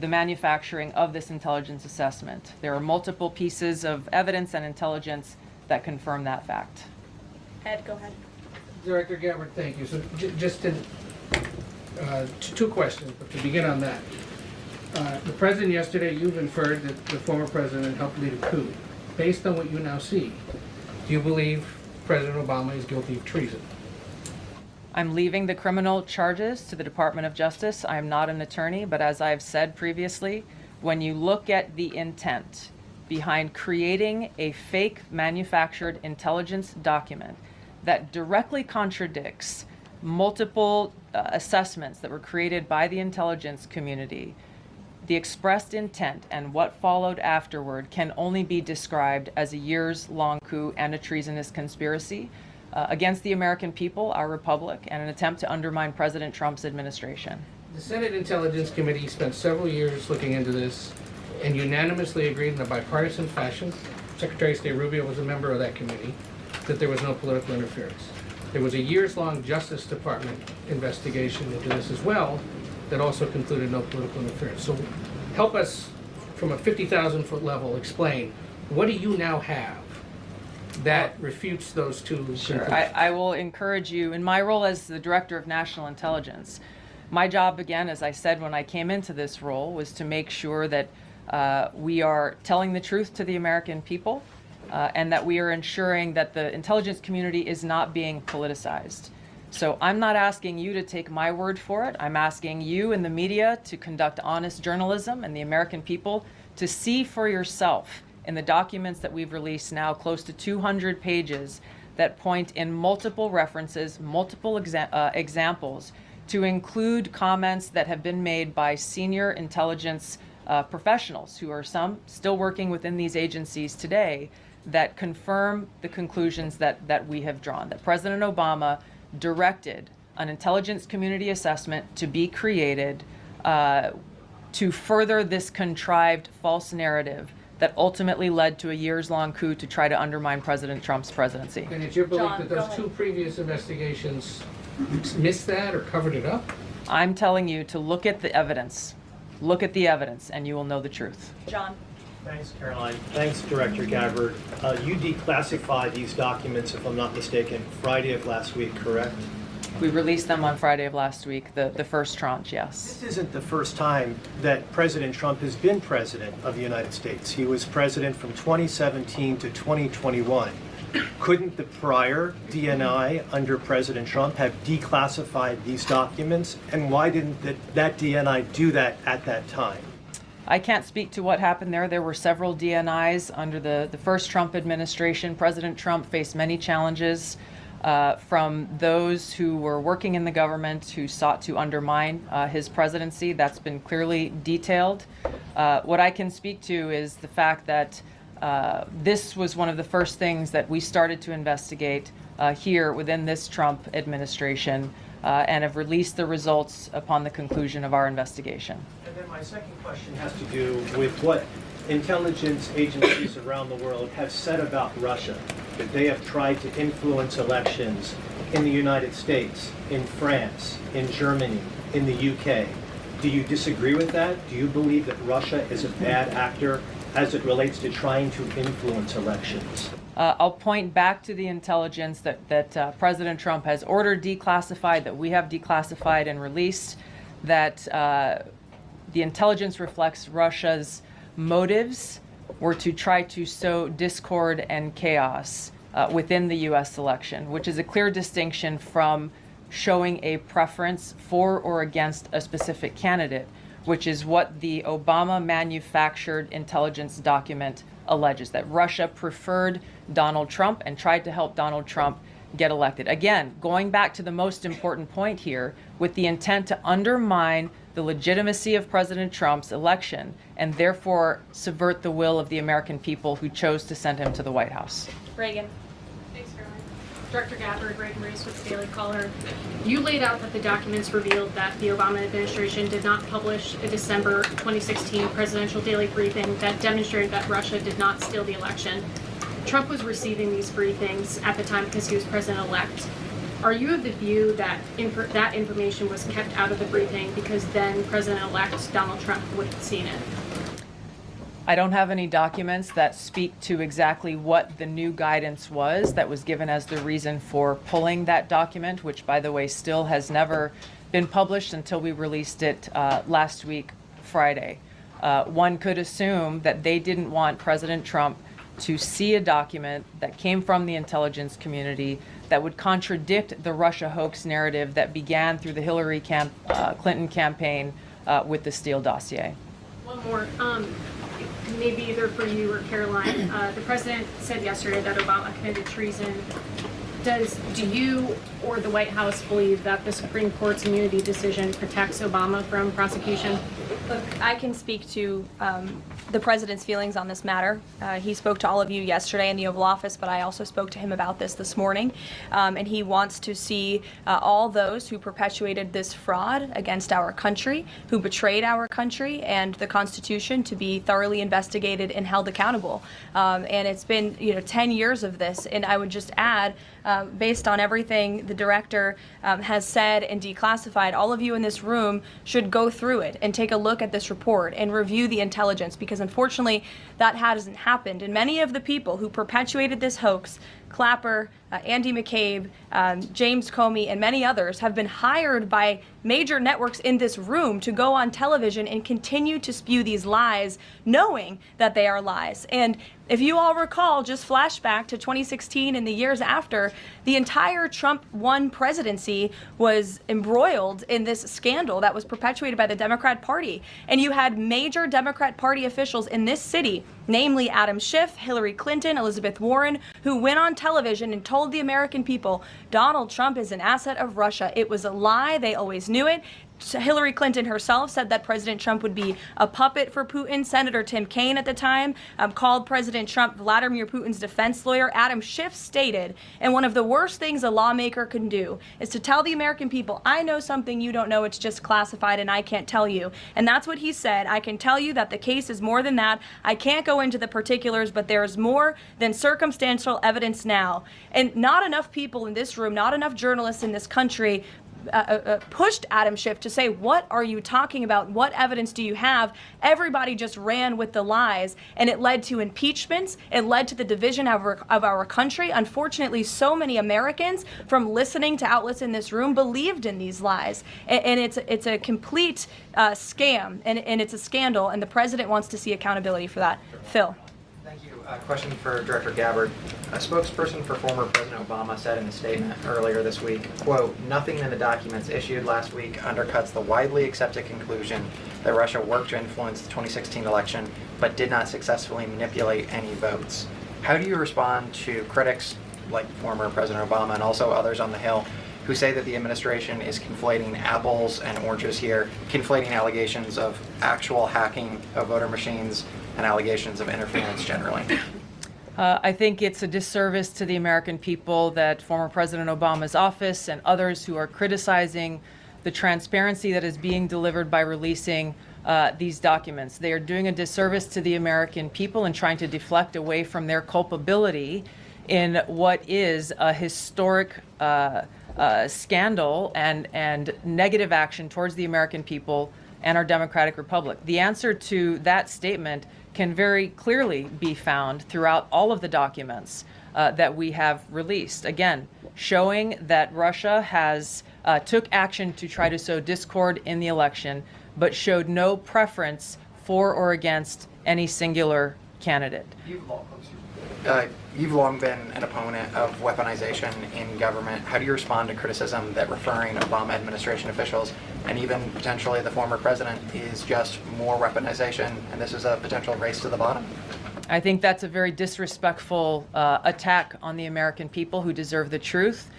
the manufacturing of this intelligence assessment. There are multiple pieces of evidence and intelligence that confirm that fact. Ed, go ahead. Director Gabbard, thank you. So just two questions, but to begin on that. The president yesterday, you've inferred that the former president helped lead a coup. Based on what you now see, do you believe President Obama is guilty of treason? I'm leaving the criminal charges to the Department of Justice. I am not an attorney, but as I've said previously, when you look at the intent behind creating a fake manufactured intelligence document that directly contradicts multiple assessments that were created by the intelligence community, the expressed intent and what followed afterward can only be described as a years-long coup and a treasonous conspiracy against the American people, our republic, and an attempt to undermine President Trump's administration. The Senate Intelligence Committee spent several years looking into this and unanimously agreed in a bipartisan fashion, Secretary of State Rubio was a member of that committee, that there was no political interference. There was a years-long Justice Department investigation into this as well that also concluded no political interference. So help us from a 50,000-foot level explain, what do you now have that refutes those two conclusions? Sure. I will encourage you, in my role as the Director of National Intelligence, my job, again, as I said when I came into this role, was to make sure that we are telling the truth to the American people and that we are ensuring that the intelligence community is not being politicized. So I'm not asking you to take my word for it. I'm asking you in the media to conduct honest journalism and the American people to see for yourself in the documents that we've released now, close to 200 pages, that point in multiple references, multiple examples, to include comments that have been made by senior intelligence professionals, who are some still working within these agencies today, that confirm the conclusions that we have drawn, that President Obama directed an intelligence community assessment to be created to further this contrived false narrative that ultimately led to a years-long coup to try to undermine President Trump's presidency. And it's your belief that those two previous investigations missed that or covered it up? I'm telling you to look at the evidence. Look at the evidence and you will know the truth. John. Thanks, Caroline. Thanks, Director Gabbard. You declassified these documents, if I'm not mistaken, Friday of last week, correct? We released them on Friday of last week, the first tranche, yes. This isn't the first time that President Trump has been president of the United States. He was president from 2017 to 2021. Couldn't the prior DNI under President Trump have declassified these documents? And why didn't that DNI do that at that time? I can't speak to what happened there. There were several DNIs under the first Trump administration. President Trump faced many challenges from those who were working in the government who sought to undermine his presidency. That's been clearly detailed. What I can speak to is the fact that this was one of the first things that we started to investigate here within this Trump administration and have released the results upon the conclusion of our investigation. And then my second question has to do with what intelligence agencies around the world have said about Russia, that they have tried to influence elections in the United States, in France, in Germany, in the UK. Do you disagree with that? Do you believe that Russia is a bad actor as it relates to trying to influence elections? I'll point back to the intelligence that President Trump has ordered declassified, that we have declassified and released, that the intelligence reflects Russia's motives were to try to sow discord and chaos within the U.S. election, which is a clear distinction from showing a preference for or against a specific candidate, which is what the Obama manufactured intelligence document alleges, that Russia preferred Donald Trump and tried to help Donald Trump get elected. Again, going back to the most important point here, with the intent to undermine the legitimacy of President Trump's election and therefore subvert the will of the American people who chose to send him to the White House. Reagan. Thanks, Caroline. Director Gabbard, Reagan Reese with the Daily Caller. You laid out that the documents revealed that the Obama administration did not publish a December 2016 presidential daily briefing that demonstrated that Russia did not steal the election. Trump was receiving these briefings at the time because he was president-elect. Are you of the view that that information was kept out of the briefing because then President-elect Donald Trump would have seen it? I don't have any documents that speak to exactly what the new guidance was that was given as the reason for pulling that document, which, by the way, still has never been published until we released it last week, Friday. One could assume that they didn't want President Trump to see a document that came from the intelligence community that would contradict the Russia hoax narrative that began through the Hillary Clinton campaign with the Steele dossier. One more, maybe either for you or Caroline. The president said yesterday that Obama committed treason. Do you or the White House believe that the Supreme Court's immunity decision protects Obama from prosecution? Look, I can speak to the president's feelings on this matter. He spoke to all of you yesterday in the Oval Office, but I also spoke to him about this morning. And he wants to see all those who perpetuated this fraud against our country, who betrayed our country and the Constitution, to be thoroughly investigated and held accountable. And it's been 10 years of this. And I would just add, based on everything the director has said and declassified, all of you in this room should go through it and take a look at this report and review the intelligence, because unfortunately that hasn't happened. And many of the people who perpetuated this hoax, Clapper, Andy McCabe, James Comey, and many others, have been hired by major networks in this room to go on television and continue to spew these lies, knowing that they are lies. And if you all recall, just flashback to 2016 and the years after, the entire Trump 1 presidency was embroiled in this scandal that was perpetuated by the Democrat Party. And you had major Democrat Party officials in this city, namely Adam Schiff, Hillary Clinton, Elizabeth Warren, who went on television and told the American people Donald Trump is an asset of Russia. It was a lie. They always knew it. Hillary Clinton herself said that President Trump would be a puppet for Putin. Senator Tim Kaine at the time called President Trump Vladimir Putin's defense lawyer. Adam Schiff stated, and one of the worst things a lawmaker can do is to tell the American people, I know something you don't know, it's just classified and I can't tell you. And that's what he said. I can tell you that the case is more than that. I can't go into the particulars, but there's more than circumstantial evidence now. And not enough people in this room, not enough journalists in this country pushed Adam Schiff to say, what are you talking about? What evidence do you have? Everybody just ran with the lies, and it led to impeachments. It led to the division of our country. Unfortunately, so many Americans, from listening to outlets in this room, believed in these lies. And it's a complete scam, and it's a scandal, and the president wants to see accountability for that. Phil. Thank you. Question for Director Gabbard. A spokesperson for former President Obama said in a statement earlier this week, quote, nothing in the documents issued last week undercuts the widely accepted conclusion that Russia worked to influence the 2016 election but did not successfully manipulate any votes. How do you respond to critics like former President Obama and also others on the Hill who say that the administration is conflating apples and oranges here, conflating allegations of actual hacking of voter machines and allegations of interference generally? I think it's a disservice to the American people that former President Obama's office and others who are criticizing the transparency that is being delivered by releasing these documents. They are doing a disservice to the American people and trying to deflect away from their culpability in what is a historic scandal and negative action towards the American people and our democratic republic. The answer to that statement can very clearly be found throughout all of the documents that we have released. Again, showing that Russia has took action to try to sow discord in the election, but showed no preference for or against any singular candidate. You've long been an opponent of weaponization in government. How do you respond to criticism that referring Obama administration officials and even potentially the former president is just more weaponization and this is a potential race to the bottom? I think that's a very disrespectful attack on the American people who deserve the truth.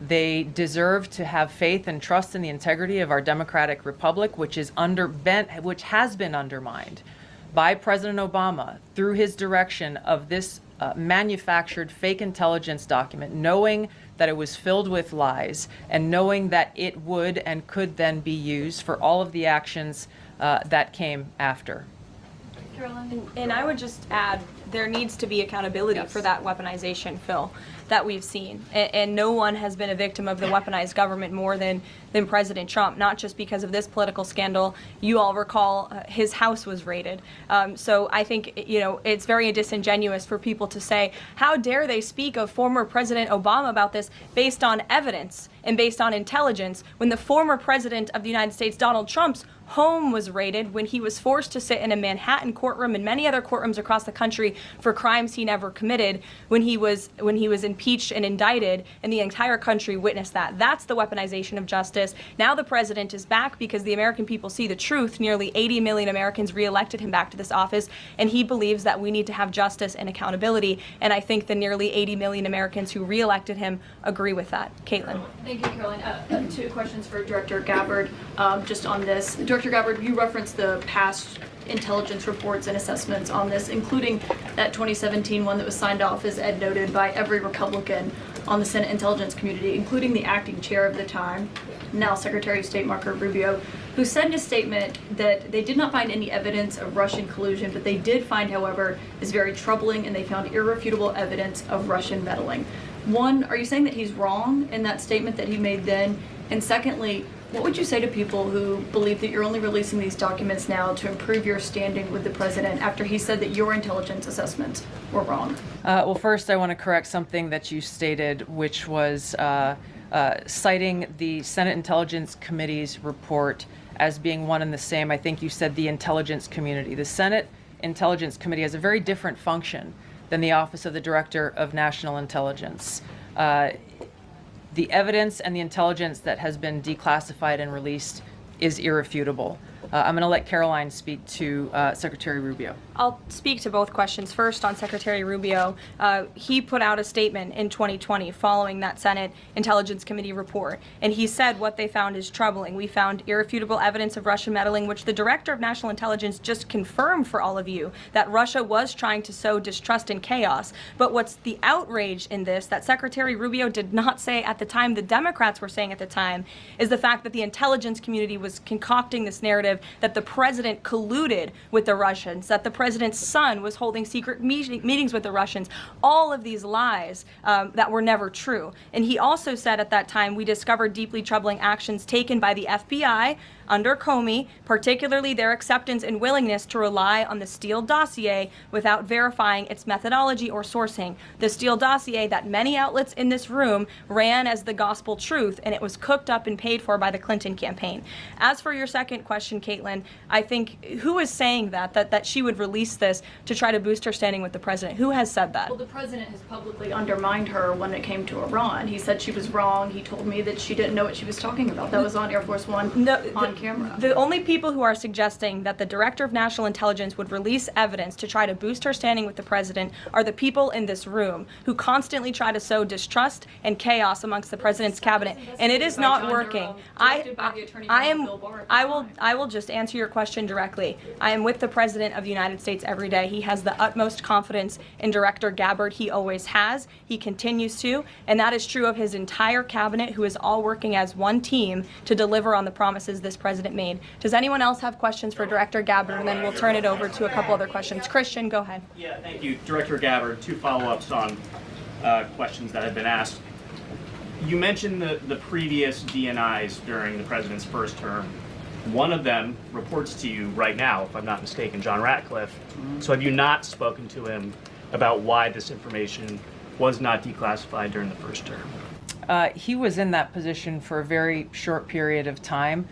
They deserve to have faith and trust in the integrity of our democratic republic, which has been undermined by President Obama through his direction of this manufactured fake intelligence document, knowing that it was filled with lies and knowing that it would and could then be used for all of the actions that came after. And I would just add, there needs to be accountability for that weaponization, Phil, that we've seen. And no one has been a victim of the weaponized government more than President Trump, not just because of this political scandal. You all recall his house was raided. So I think, it's very disingenuous for people to say, how dare they speak of former President Obama about this based on evidence and based on intelligence when the former president of the United States, Donald Trump's home was raided, when he was forced to sit in a Manhattan courtroom and many other courtrooms across the country for crimes he never committed, when he was impeached and indicted, and the entire country witnessed that. That's the weaponization of justice. Now the president is back because the American people see the truth. Nearly 80 million Americans reelected him back to this office, and he believes that we need to have justice and accountability. And I think the nearly 80 million Americans who reelected him agree with that. Caitlin. Thank you, Caroline. Two questions for Director Gabbard just on this. Director Gabbard, you referenced the past intelligence reports and assessments on this, including that 2017 one that was signed off, as Ed noted, by every Republican on the Senate Intelligence Committee, including the acting chair of the time, now Secretary of State Marco Rubio, who said in a statement that they did not find any evidence of Russian collusion, but they did find, however, is very troubling, and they found irrefutable evidence of Russian meddling. One, are you saying that he's wrong in that statement that he made then? And secondly, what would you say to people who believe that you're only releasing these documents now to improve your standing with the president after he said that your intelligence assessments were wrong? Well, first, I want to correct something that you stated, which was citing the Senate Intelligence Committee's report as being one and the same. I think you said the intelligence community. The Senate Intelligence Committee has a very different function than the Office of the Director of National Intelligence. The evidence and the intelligence that has been declassified and released is irrefutable. I'm going to let Caroline speak to Secretary Rubio. I'll speak to both questions. First, on Secretary Rubio, he put out a statement in 2020 following that Senate Intelligence Committee report, and he said what they found is troubling. We found irrefutable evidence of Russian meddling, which the Director of National Intelligence just confirmed for all of you, that Russia was trying to sow distrust and chaos. But what's the outrage in this that Secretary Rubio did not say at the time, the Democrats were saying at the time, is the fact that the intelligence community was concocting this narrative that the president colluded with the Russians, that the president's son was holding secret meetings with the Russians, all of these lies that were never true. And he also said at that time, we discovered deeply troubling actions taken by the FBI under Comey, particularly their acceptance and willingness to rely on the Steele dossier without verifying its methodology or sourcing. The Steele dossier that many outlets in this room ran as the gospel truth, and it was cooked up and paid for by the Clinton campaign. As for your second question, Caitlin, I think who is saying that she would release this to try to boost her standing with the president? Who has said that? Well, the president has publicly undermined her when it came to Iran. He said she was wrong. He told me that she didn't know what she was talking about. That was on Air Force One on camera. The only people who are suggesting that the Director of National Intelligence would release evidence to try to boost her standing with the president are the people in this room who constantly try to sow distrust and chaos amongst the president's cabinet, and it is not working. I will just answer your question directly. I am with the President of the United States every day. He has the utmost confidence in Director Gabbard. He always has. He continues to, and that is true of his entire cabinet, who is all working as one team to deliver on the promises this president president made. Does anyone else have questions for Director Gabbard? And then we'll turn it over to a couple other questions. Christian, go ahead. Yeah, thank you. Director Gabbard, two follow-ups on questions that have been asked. You mentioned the previous DNIs during the president's first term. One of them reports to you right now, if I'm not mistaken, John Ratcliffe. So have you not spoken to him about why this information was not declassified during the first term? He was in that position for a very short period of time.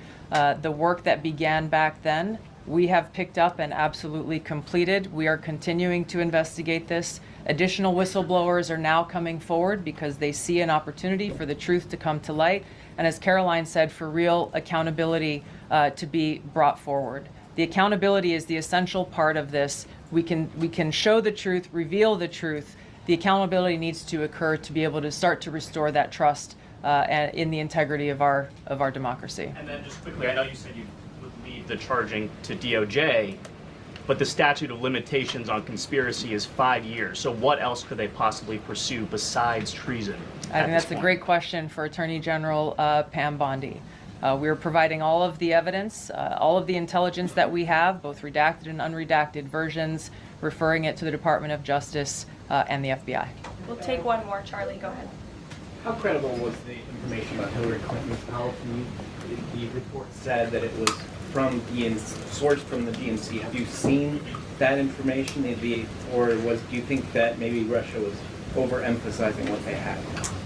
The work that began back then, we have picked up and absolutely completed. We are continuing to investigate this. Additional whistleblowers are now coming forward because they see an opportunity for the truth to come to light. And as Caroline said, for real accountability to be brought forward. The accountability is the essential part of this. We can show the truth, reveal the truth. The accountability needs to occur to be able to start to restore that trust in the integrity of our democracy. And then just quickly, I know you said you would leave the charging to DOJ, but the statute of limitations on conspiracy is 5 years. So what else could they possibly pursue besides treason? I think that's a great question for Attorney General Pam Bondi. We're providing all of the evidence, all of the intelligence that we have, both redacted and unredacted versions, referring it to the Department of Justice and the FBI. We'll take one more. Charlie, go ahead. How credible was the information about Hillary Clinton's health? The report said that it was from sourced from the DNC. Have you seen that information, or do you think that maybe Russia was overemphasizing what they had?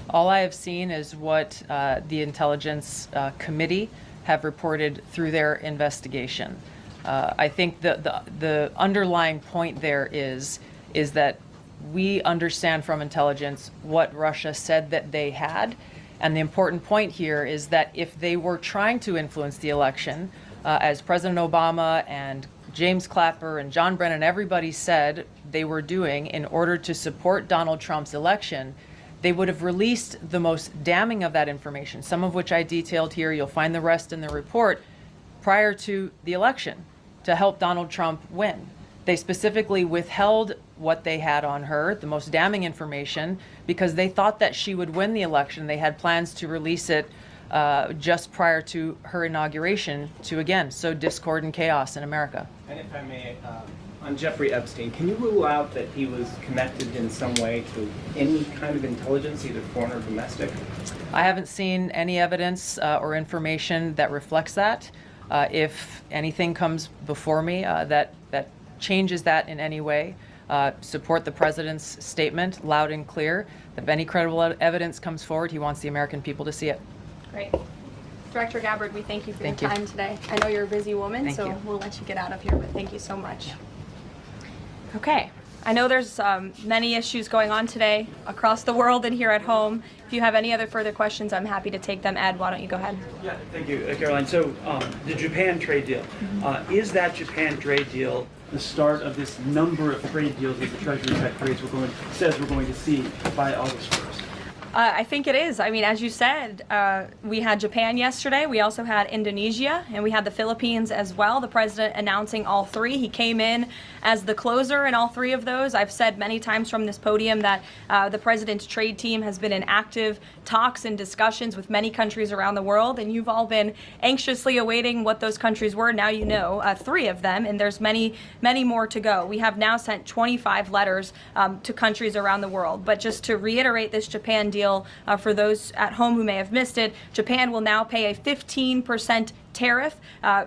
All I have seen is what the Intelligence Committee have reported through their investigation. I think the underlying point there is that we understand from intelligence what Russia said that they had. And the important point here is that if they were trying to influence the election, as President Obama and James Clapper and John Brennan, everybody said they were doing in order to support Donald Trump's election, they would have released the most damning of that information, some of which I detailed here. You'll find the rest in the report, prior to the election to help Donald Trump win. They specifically withheld what they had on her, the most damning information, because they thought that she would win the election. They had plans to release it just prior to her inauguration to, again, sow discord and chaos in America. And if I may, on Jeffrey Epstein, can you rule out that he was connected in some way to any kind of intelligence, either foreign or domestic? I haven't seen any evidence or information that reflects that. If anything comes before me that changes that in any way, support the president's statement loud and clear. If any credible evidence comes forward, he wants the American people to see it. Great. Director Gabbard, we thank you for your time today. I know you're a busy woman, so we'll let you get out of here, but thank you so much. Okay. I know there's many issues going on today across the world and here at home. If you have any other further questions, I'm happy to take them. Ed, why don't you go ahead? Yeah, thank you, Caroline. So the Japan trade deal, is that Japan trade deal the start of this number of trade deals that the Treasury Secretary says we're going to see by August 1st? I think it is. I mean, as you said, we had Japan yesterday. We also had Indonesia, and we had the Philippines as well. The president announcing all three. He came in as the closer in all three of those. I've said many times from this podium that the president's trade team has been in active talks and discussions with many countries around the world, and you've all been anxiously awaiting what those countries were. Now you know three of them, and there's many, many more to go. We have now sent 25 letters to countries around the world. But just to reiterate this Japan deal, for those at home who may have missed it, Japan will now pay a 15% tariff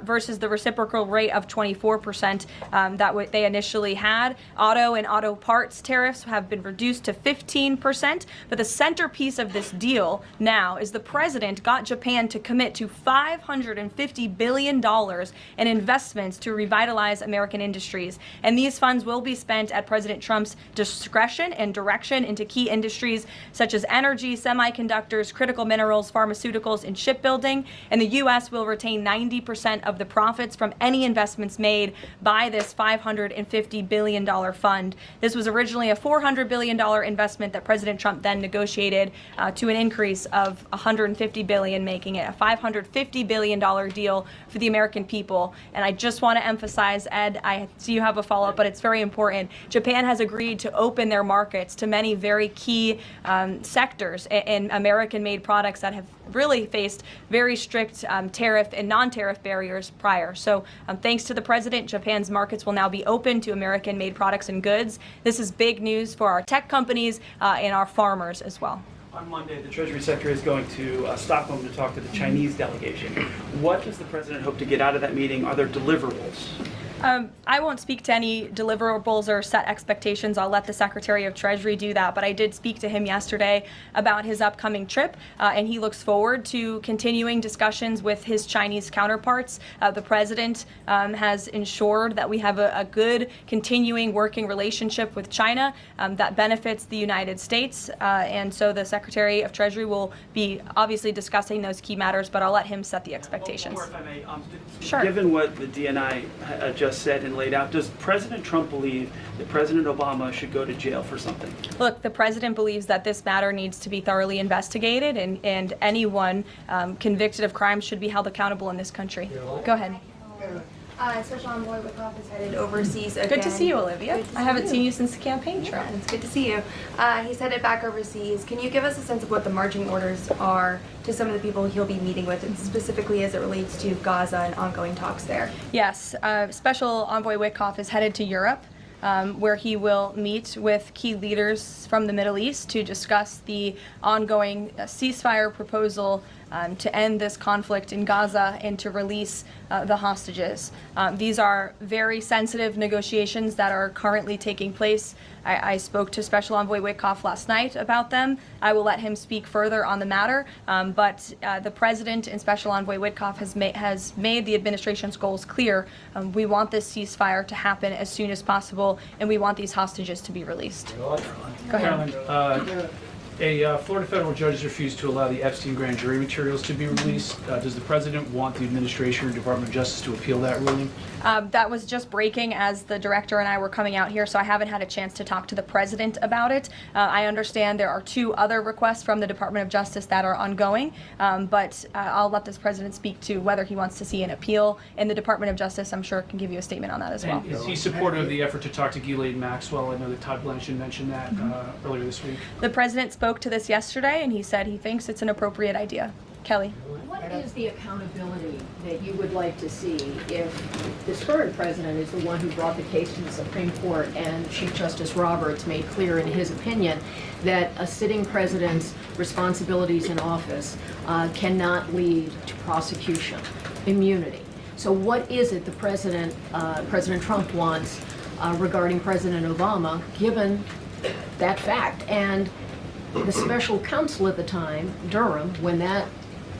versus the reciprocal rate of 24% that they initially had. Auto and auto parts tariffs have been reduced to 15%, but the centerpiece of this deal now is the president got Japan to commit to $550 billion in investments to revitalize American industries. And these funds will be spent at President Trump's discretion and direction into key industries such as energy, semiconductors, critical minerals, pharmaceuticals, and shipbuilding. And the U.S. will retain 90% of the profits from any investments made by this $550 billion fund. This was originally a $400 billion investment that President Trump then negotiated to an increase of $150 billion, making it a $550 billion deal for the American people. And I just want to emphasize, Ed, I see you have a follow-up, but it's very important. Japan has agreed to open their markets to many very key sectors in American-made products that have really faced very strict tariff and and non-tariff barriers prior. So thanks to the president, Japan's markets will now be open to American-made products and goods. This is big news for our tech companies and our farmers as well. On Monday, the Treasury Secretary is going to Stockholm to talk to the Chinese delegation. What does the president hope to get out of that meeting? Are there deliverables? I won't speak to any deliverables or set expectations. I'll let the Secretary of Treasury do that. But I did speak to him yesterday about his upcoming trip, and he looks forward to continuing discussions with his Chinese counterparts. The president has ensured that we have a good continuing working relationship with China that benefits the United States. And so the Secretary of Treasury will be obviously discussing those key matters, but I'll let him set the expectations. One more, if I may. Sure. Given what the DNI just said and laid out, does President Trump believe that President Obama should go to jail for something? Look, the president believes that this matter needs to be thoroughly investigated, and anyone convicted of crime should be held accountable in this country. Go ahead. Special Envoy Wickoff is headed overseas again. Good to see you, Olivia. I haven't seen you since the campaign trail. Yeah, it's good to see you. He's headed back overseas. Can you give us a sense of what the marching orders are to some of the people he'll be meeting with, and specifically as it relates to Gaza and ongoing talks there? Yes, Special Envoy Wickoff is headed to Europe, where he will meet with key leaders from the Middle East to discuss the ongoing ceasefire proposal to end this conflict in Gaza and to release the hostages. These are very sensitive negotiations that are currently taking place. I spoke to Special Envoy Wickoff last night about them. I will let him speak further on the matter, but the President and Special Envoy Wickoff has made the administration's goals clear. We want this ceasefire to happen as soon as possible, and we want these hostages to be released. Go ahead. Carolyn, a Florida federal judge has refused to allow the Epstein grand jury materials to be released. Does the president want the administration or Department of Justice to appeal that ruling? That was just breaking as the director and I were coming out here, so I haven't had a chance to talk to the president about it. I understand there are 2 other requests from the Department of Justice that are ongoing, but I'll let this president speak to whether he wants to see an appeal. And the Department of Justice, I'm sure, can give you a statement on that as well. And is he supportive of the effort to talk to Ghislaine Maxwell? I know that Todd Blanchard mentioned that earlier this week. The president spoke to this yesterday, and he said he thinks it's an appropriate idea. Kelly. What is the accountability that you would like to see if this current president is the one who brought the case to the Supreme Court and Chief Justice Roberts made clear in his opinion that a sitting president's responsibilities in office cannot lead to prosecution, immunity? So what is it the President Trump wants regarding President Obama, given that fact? And the special counsel at the time, Durham, when that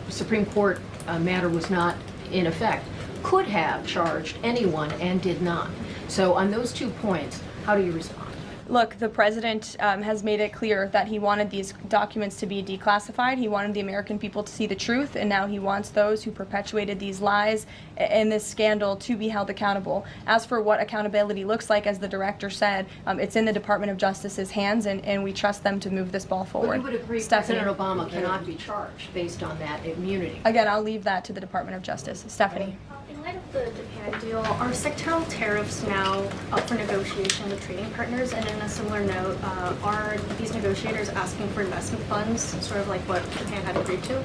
Supreme Court matter was not in effect, could have charged anyone and did not. So on those 2 points, how do you respond? Look, the president has made it clear that he wanted these documents to be declassified. He wanted the American people to see the truth, and now he wants those who perpetuated these lies and this scandal to be held accountable. As for what accountability looks like, as the director said, it's in the Department of Justice's hands, and we trust them to move this ball forward. But you would agree President Obama cannot be charged based on that immunity? Again, I'll leave that to the Department of Justice. Stephanie. In light of the Japan deal, are sectoral tariffs now up for negotiation with trading partners? And in a similar note, are these negotiators asking for investment funds, sort of like what Japan had agreed to?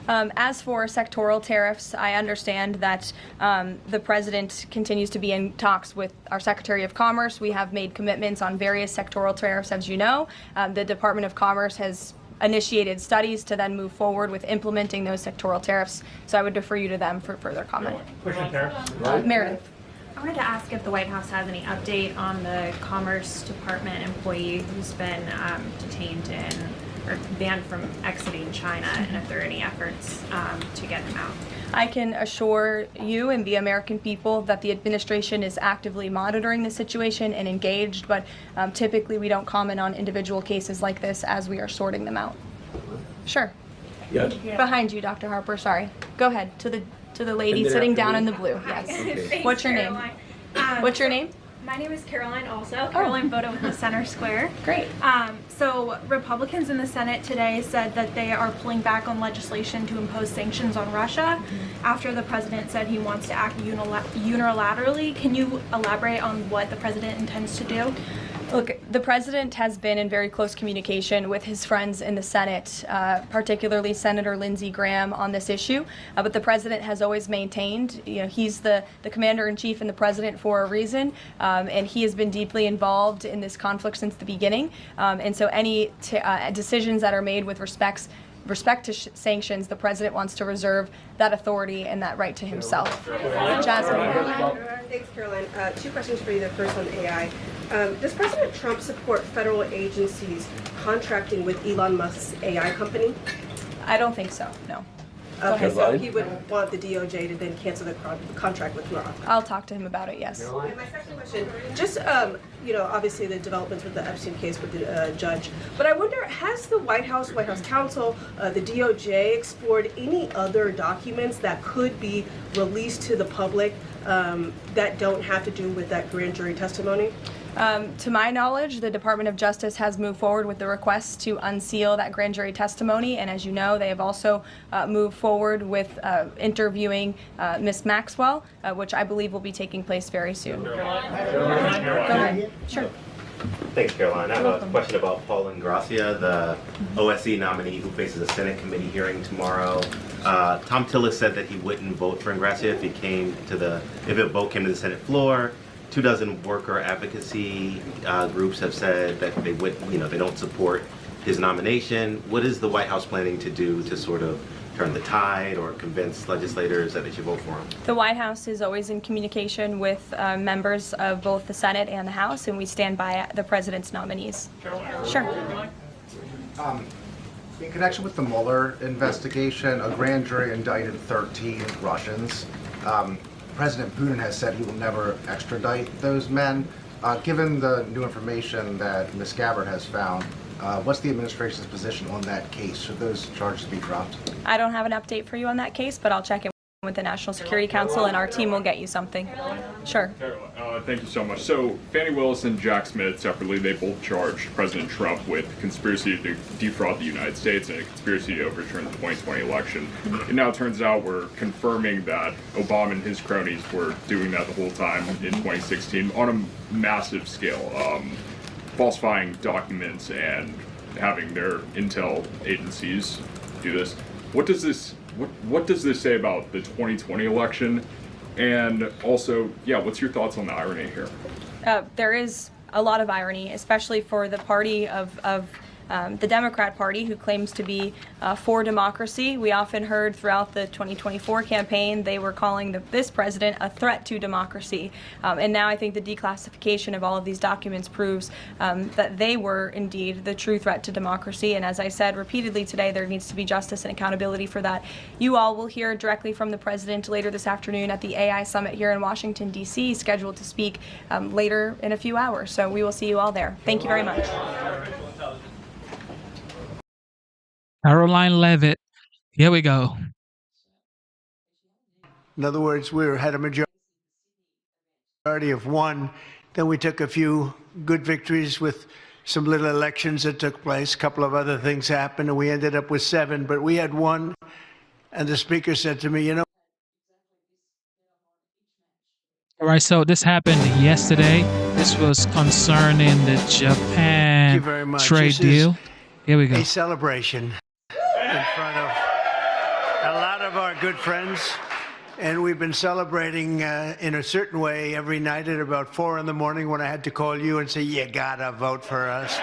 As for sectoral tariffs, I understand that the president continues to be in talks with our Secretary of Commerce. We have made commitments on various sectoral tariffs, as you know. The Department of Commerce has initiated studies to then move forward with implementing those sectoral tariffs. So I would defer you to them for further comment. Meredith. I wanted to ask if the White House has any update on the Commerce Department employee who's been detained or banned from exiting China, and if there are any efforts to get him out. I can assure you and the American people that the administration is actively monitoring the situation and engaged, but typically we don't comment on individual cases like this as we are sorting them out. Sure. Yeah. Behind you, Dr. Harper. Sorry. Go ahead to the lady sitting down in the blue. Yes. Thanks, What's your name? What's your name? My name is Caroline also. Caroline Boda with the Center Square. Great. So Republicans in the Senate today said that they are pulling back on legislation to impose sanctions on Russia after the president said he wants to act unilaterally. Can you elaborate on what the president intends to do? Look, the president has been in very close communication with his friends in the Senate, particularly Senator Lindsey Graham, on this issue. But the president has always maintained, he's the commander-in-chief and the president for a reason, and he has been deeply involved in this conflict since the beginning. And so any decisions that are made with respect to sanctions, the president wants to reserve that authority and that right to himself. Jasmine. Thanks, Caroline. Two questions for you. The first on AI. Does President Trump support federal agencies contracting with Elon Musk's AI company? I don't think so, no. Okay, so he would want the DOJ to then cancel the contract with Musk. I'll talk to him about it, yes. And my second question, just, obviously the developments with the Epstein case with the judge, but I wonder, has the White House counsel, the DOJ explored any other documents that could be released to the public that don't have to do with that grand jury testimony? To my knowledge, the Department of Justice has moved forward with the request to unseal that grand jury testimony, and as you know, they have also moved forward with interviewing Ms. Maxwell, which I believe will be taking place very soon. Go ahead. Sure. Thanks, Caroline. I have a question about Paul Ingrassia, the OSC nominee who faces a Senate committee hearing tomorrow. Tom Tillis said that he wouldn't vote for Ingrassia if a vote came to the Senate floor. 24 worker advocacy groups have said that they don't support his nomination. What is the White House planning to do to sort of turn the tide or convince legislators that they should vote for him? The White House is always in communication with members of both the Senate and the House, and we stand by the president's nominees. Sure. In connection with the Mueller investigation, a grand jury indicted 13 Russians. President Putin has said he will never extradite those men. Given the new information that Ms. Gabbard has found, what's the administration's position on that case? Should those charges be dropped? I don't have an update for you on that case, but I'll check in with the National Security Council, and our team will get you something. Sure. Thank you so much. So Fani Willis and Jack Smith separately, they both charged President Trump with conspiracy to defraud the United States and a conspiracy to overturn the 2020 election. It now turns out we're confirming that Obama and his cronies were doing that the whole time in 2016 on a massive scale, falsifying documents and having their intel agencies do this. What does this say about the 2020 election? And also, what's your thoughts on the irony here? There is a lot of irony, especially for the party of the Democrat Party, who claims to be for democracy. We often heard throughout the 2024 campaign they were calling this president a threat to democracy. And now I think the declassification of all of these documents proves that they were indeed the true threat to democracy. And as I said repeatedly today, there needs to be justice and accountability for that. You all will hear directly from the president later this afternoon at the AI Summit here in Washington, D.C., scheduled to speak later in a few hours. So we will see you all there. Thank you very much. Caroline Levitt. Here we go. In other words, we had a majority of one. Then we took a few good victories with some little elections that took place. A couple of other things happened, and we ended up with 7. But we had one, and the speaker said to me, All right, so this happened yesterday. This was concerning the Japan trade deal. Here we go. A celebration in front of a lot of our good friends. And we've been celebrating in a certain way every night at about 4 in the morning when I had to call you and say, you gotta vote for us.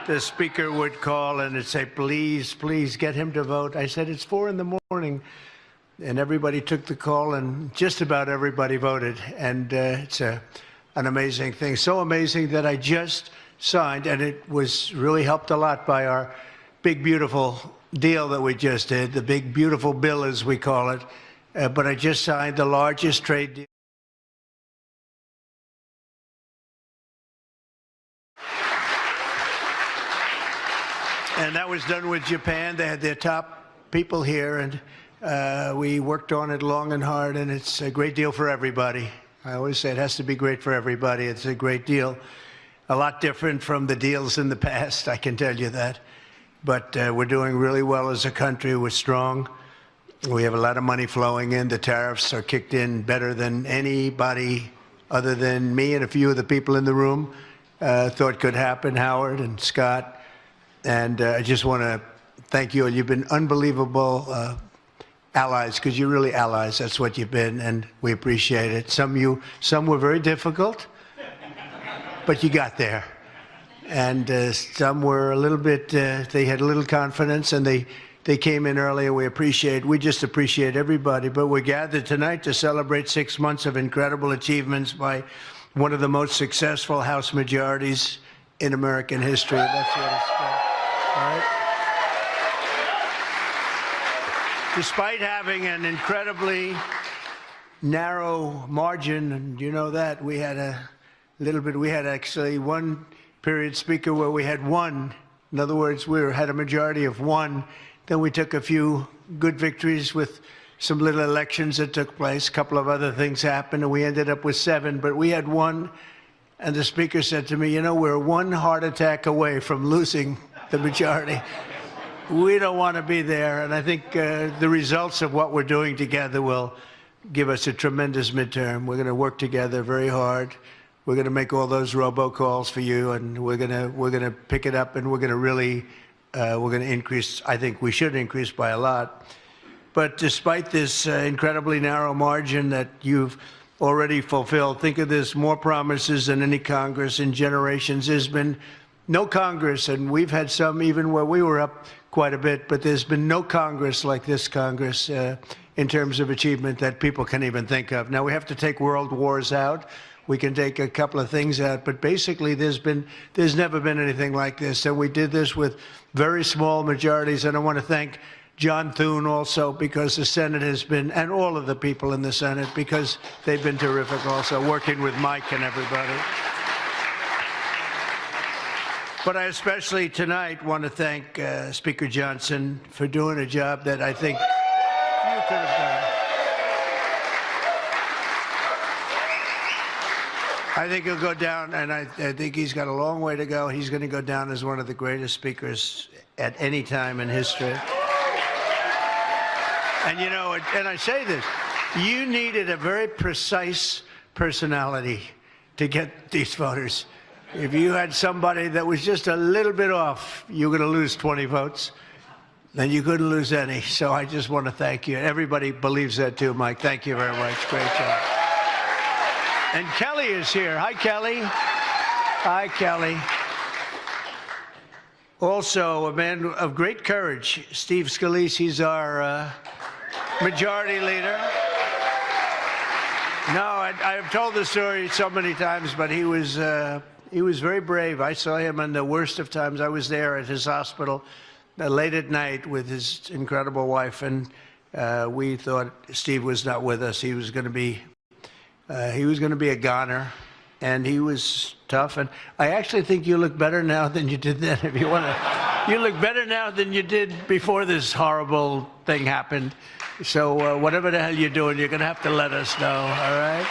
The speaker would call and it'd say, please, please get him to vote. I said, it's 4 in the morning. And everybody took the call, and just about everybody voted. And it's an amazing thing. So amazing that I just signed, and it was really helped a lot by our big, beautiful deal that we just did, the big, beautiful bill, as we call it. But I just signed the largest trade deal. And that was done with Japan. They had their top people here, and we worked on it long and hard, and it's a great deal for everybody. I always say it has to be great for everybody. It's a great deal. A lot different from the deals in the past, I can tell you that. But we're doing really well as a country. We're strong. We have a lot of money flowing in. The tariffs are kicked in better than anybody other than me and a few of the people in the room. thought could happen, Howard and Scott. And I just want to thank you. You've been unbelievable allies, because you're really allies. That's what you've been, and we appreciate it. Some were very difficult, but you got there. And some were a little bit, they had a little confidence, and they came in earlier. We just appreciate everybody. But we're gathered tonight to celebrate 6 months of incredible achievements by one of the most successful House majorities in American history. That's what it's about. All right? Despite having an incredibly narrow margin, and you know that, we had actually one period speaker where we had one. In other words, we had a majority of one. Then we took a few good victories with some little elections that took place. A couple of other things happened, and we ended up with 7. But we had one, and the speaker said to me, you know, we're one heart attack away from losing the majority. We don't want to be there, and I think the results of what we're doing together will give us a tremendous midterm. We're going to work together very hard. We're going to make all those robocalls for you, and we're going to pick it up, and we're going to really we're going to increase. I think we should increase by a lot. But despite this incredibly narrow margin that you've already fulfilled, think of this: more promises than any Congress in generations. There's been no Congress, and we've had some even where we were up quite a bit, but there's been no Congress like this Congress in terms of achievement that people can even think of. Now, we have to take world wars out. We can take a couple of things out, but basically there's never been anything like this. And we did this with very small majorities. And I want to thank John Thune also, because the Senate has been, and all of the people in the Senate, because they've been terrific also, working with Mike and everybody. But I especially tonight want to thank Speaker Johnson for doing a job that I think you could have done. I think he'll go down, and I think he's got a long way to go. He's going to go down as one of the greatest speakers at any time in history. And you know, and I say this, you needed a very precise personality to get these voters. If you had somebody that was just a little bit off, you were going to lose 20 votes. Then you couldn't lose any. So I just want to thank you. Everybody believes that too, Mike. Thank you very much. Great job. And Kelly is here. Hi, Kelly. Hi, Kelly. Also, a man of great courage, Steve Scalise. He's our majority leader. No, I've told the story so many times, but he was very brave. I saw him in the worst of times. I was there at his hospital late at night with his incredible wife, and we thought Steve was not with us. He was going to be a goner, and he was tough. And I actually think you look better now than you did then. If you want to, you look better now than you did before this horrible thing happened. So whatever the hell you're doing, you're going to have to let us know, all right?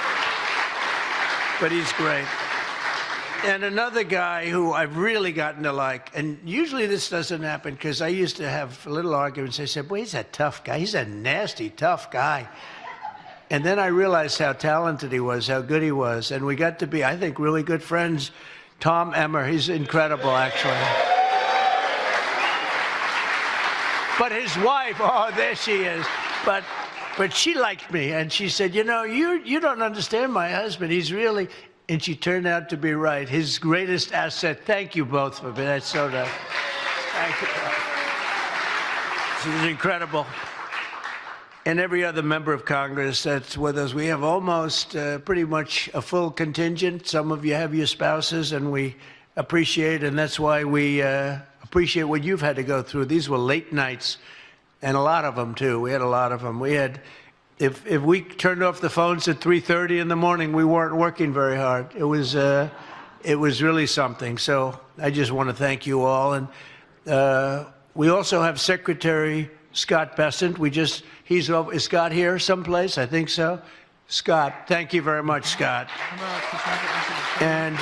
But he's great. And another guy who I've really gotten to like, and usually this doesn't happen because I used to have little arguments. I said, boy, he's a tough guy. He's a nasty, tough guy. And then I realized how talented he was, how good he was. And we got to be, I think, really good friends. Tom Emmer, he's incredible, actually. But his wife, oh, there she is. But she liked me, and she said, you know, you don't understand my husband. He's really, and she turned out to be right. His greatest asset. Thank you both for being, that's so nice. Thank you. This is incredible. And every other member of Congress that's with us. We have almost pretty much a full contingent. Some of you have your spouses, and we appreciate, and that's why we appreciate what you've had to go through. These were late nights, and a lot of them, too. We had a lot of them. We had, if we turned off the phones at 3:30 in the morning, we weren't working very hard. It was really something. So I just want to thank you all. And we also have Secretary Scott Bessent. Is Scott here someplace? I think so. Scott, thank you very much, Scott. And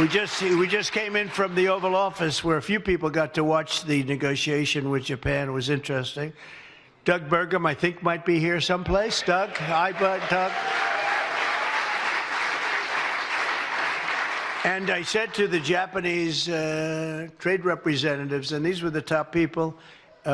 we just came in from the Oval Office where a few people got to watch the negotiation with Japan. It was interesting. Doug Burgum, I think, might be here someplace. Doug, hi, Doug. And I said to the Japanese trade representatives, and these were the top people,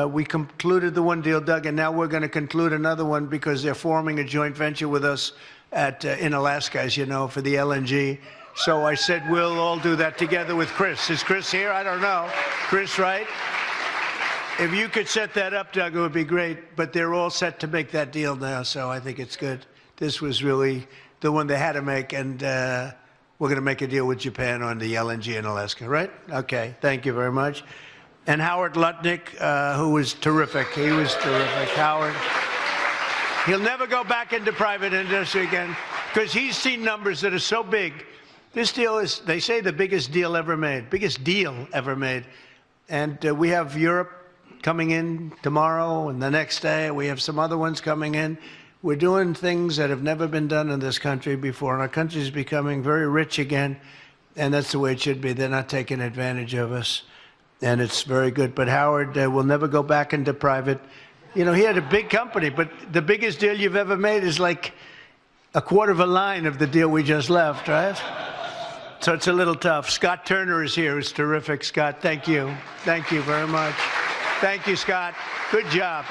we concluded the one deal, Doug, and now we're going to conclude another one because they're forming a joint venture with us in Alaska, as you know, for the LNG. So I said we'll all do that together with Chris. Is Chris here? I don't know. Chris, right? If you could set that up, Doug, it would be great. But they're all set to make that deal now, so I think it's good. This was really the one they had to make, and we're going to make a deal with Japan on the LNG in Alaska, right? Okay, thank you very much. And Howard Lutnick, who was terrific. He was terrific, Howard. He'll never go back into private industry again because he's seen numbers that are so big. This deal is, they say, the biggest deal ever made, biggest deal ever made. And we have Europe coming in tomorrow and the next day. We have some other ones coming in. We're doing things that have never been done in this country before, and our country is becoming very rich again, and that's the way it should be. They're not taking advantage of us, and it's very good. But Howard will never go back into private. You know, he had a big company, but the biggest deal you've ever made is like a quarter of a line of the deal we just left, right? So it's a little tough. Scott Turner is here. It's terrific, Scott. Thank you. Thank you very much. Thank you, Scott. Good job.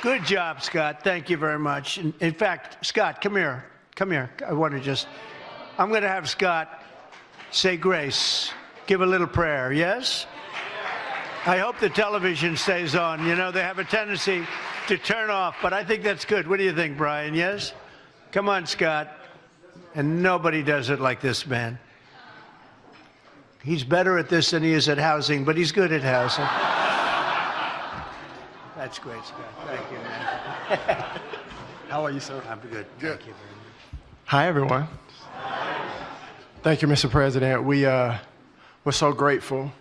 Good job, Scott. Thank you very much. In fact, Scott, come here. Come here. I want to just, I'm going to have Scott say grace, give a little prayer, yes? I hope the television stays on. You know, they have a tendency to turn off, but I think that's good. What do you think, Brian, yes? Come on, Scott. And nobody does it like this man. He's better at this than he is at housing, but he's good at housing. That's great, Scott. Thank you, man. How are you, sir? I'm good. Good. Thank you very much. Hi, everyone. Thank you, Mr. President. We're so grateful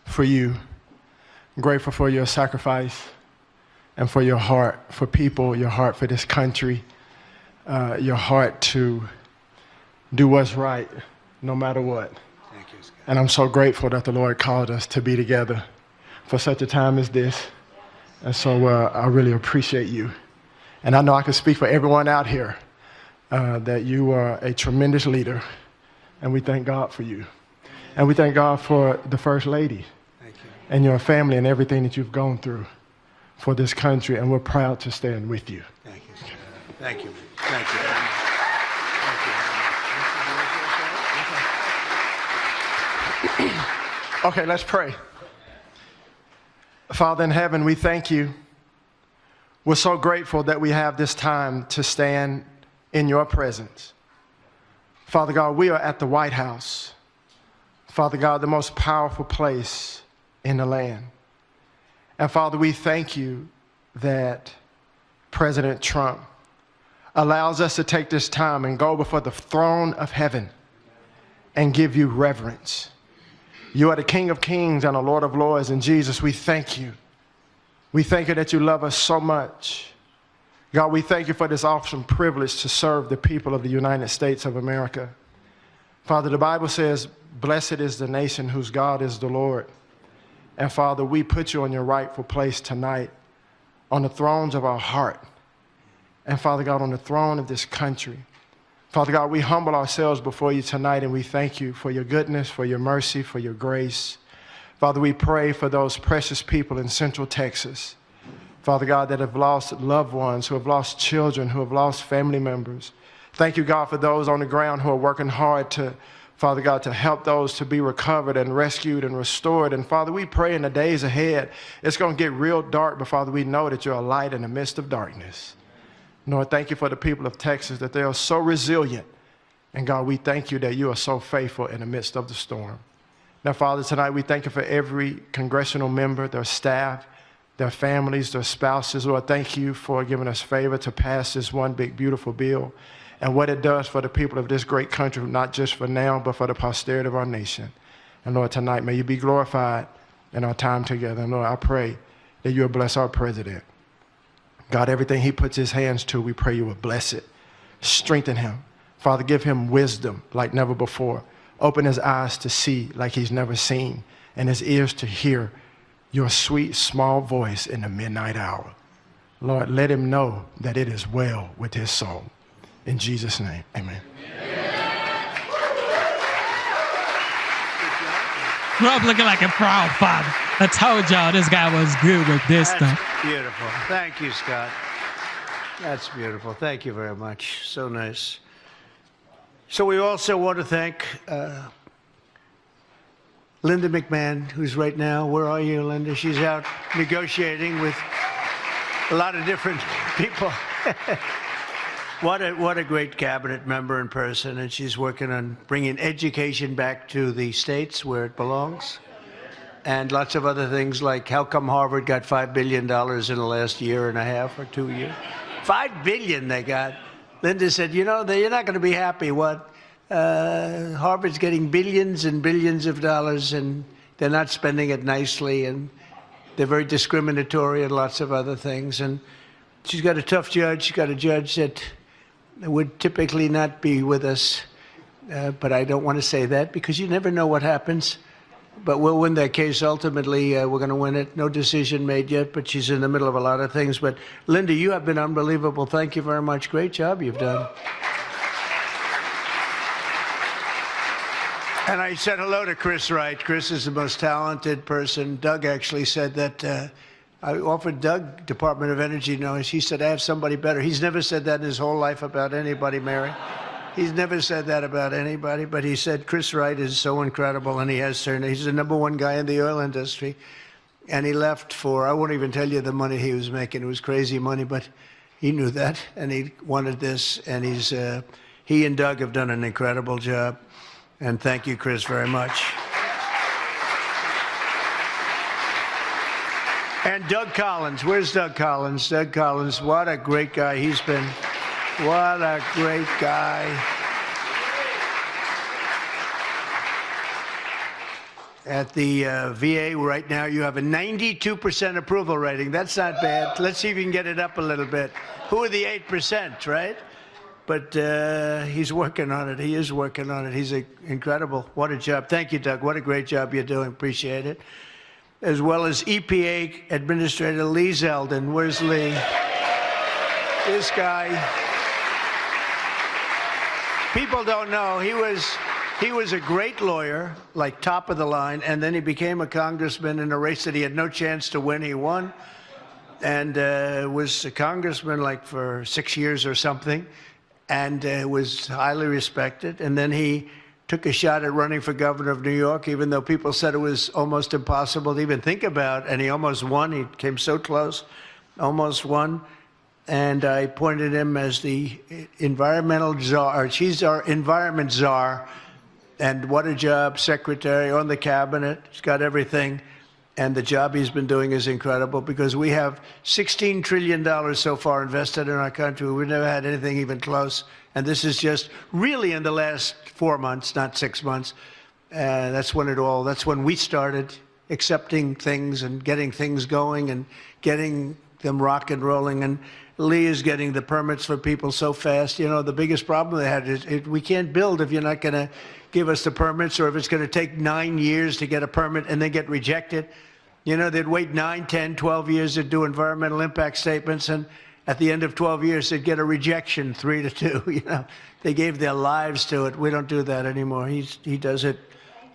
for you. Grateful for your sacrifice and for your heart for people, your heart for this country, your heart to do what's right no matter what. Thank you, Scott. And I'm so grateful that the Lord called us to be together for such a time as this. And so I really appreciate you. And I know I can speak for everyone out here that you are a tremendous leader. And we thank God for you. And we thank God for the First Lady and your family and everything that you've gone through for this country. And we're proud to stand with you. Thank you, Scott. Thank you. Thank you. Okay, let's pray. Father in heaven, we thank you. We're so grateful that we have this time to stand in your presence. Father God, we are at the White House. Father God, the most powerful place in the land. And Father, we thank you that President Trump allows us to take this time and go before the throne of heaven and give you reverence. You are the King of Kings and the Lord of Lords, and Jesus, we thank you. We thank you that you love us so much. God, we thank you for this awesome privilege to serve the people of the United States of America. Father, the Bible says, blessed is the nation whose God is the Lord. And Father, we put you on your rightful place tonight on the thrones of our heart. And Father God, on the throne of this country. Father God, we humble ourselves before you tonight, and we thank you for your goodness, for your mercy, for your grace. Father, we pray for those precious people in Central Texas, Father God, that have lost loved ones, who have lost children, who have lost family members. Thank you, God, for those on the ground who are working hard to, Father God, to help those to be recovered and rescued and restored. And Father, we pray in the days ahead, it's going to get real dark, but Father, we know that you're a light in the midst of darkness. Lord, thank you for the people of Texas, that they are so resilient. And God, we thank you that you are so faithful in the midst of the storm. Now, Father, tonight we thank you for every congressional member, their staff, their families, their spouses. Lord, thank you for giving us favor to pass this one big, beautiful bill and what it does for the people of this great country, not just for now, but for the posterity of our nation. And Lord, tonight, may you be glorified in our time together. And Lord, I pray that you will bless our president. God, everything he puts his hands to, we pray you will bless it. Strengthen him. Father, give him wisdom like never before. Open his eyes to see like he's never seen, and his ears to hear your sweet, small voice in the midnight hour. Lord, let him know that it is well with his soul. In Jesus' name, amen. Rob looking like a proud father. I told y'all this guy was good with this stuff. Beautiful. Thank you, Scott. That's beautiful. Thank you very much. So nice. So we also want to thank Linda McMahon, who's right now, where are you, Linda? She's out negotiating with a lot of different people. What a great cabinet member in person, and she's working on bringing education back to the states where it belongs, and lots of other things like how come Harvard got $5 billion in the last year and a half or 2 years. $5 billion they got. Linda said, you know, you're not going to be happy. What? Harvard's getting billions and billions of dollars, and they're not spending it nicely, and they're very discriminatory and lots of other things. And she's got a tough judge. She's got a judge that would typically not be with us, but I don't want to say that because you never know what happens. But we'll win that case ultimately. We're going to win it. No decision made yet, but she's in the middle of a lot of things. But Linda, you have been unbelievable. Thank you very much. Great job you've done. And I said hello to Chris Wright. Chris is the most talented person. Doug actually said that I offered Doug Department of Energy notice. He said, I have somebody better. He's never said that in his whole life about anybody, Mary. He's never said that about anybody, but he said Chris Wright is so incredible, and he has turned. He's the #1 guy in the oil industry, and he left for, I won't even tell you the money he was making. It was crazy money, but he knew that, and he wanted this, and he and Doug have done an incredible job, and thank you, Chris, very much. And Doug Collins, where's Doug Collins? Doug Collins, what a great guy he's been. What a great guy. At the VA right now, you have a 92% approval rating. That's not bad. Let's see if you can get it up a little bit. Who are the 8%, right? But he's working on it. He is working on it. He's incredible. What a job. Thank you, Doug. What a great job you're doing. Appreciate it. As well as EPA Administrator Lee Zeldin. Where's Lee? This guy. People don't know. He was a great lawyer, like top of the line, and then he became a congressman in a race that he had no chance to win. He won, and was a congressman like for 6 years or something, and was highly respected. And then he took a shot at running for governor of New York, even though people said it was almost impossible to even think about, and he almost won. He came so close, almost won. And I appointed him as the environmental czar. She's our environment czar. And what a job, secretary on the cabinet. He's got everything. And the job he's been doing is incredible because we have $16 trillion so far invested in our country. We've never had anything even close. And this is just really in the last 4 months, not 6 months. That's when we started accepting things and getting things going and getting them rock and rolling. And Lee is getting the permits for people so fast. You know, the biggest problem they had is we can't build if you're not going to give us the permits, or if it's going to take 9 years to get a permit and then get rejected. You know, they'd wait 9, 10, 12 years to do environmental impact statements, and at the end of 12 years, they'd get a rejection, 3-2. You know, they gave their lives to it. We don't do that anymore. He does it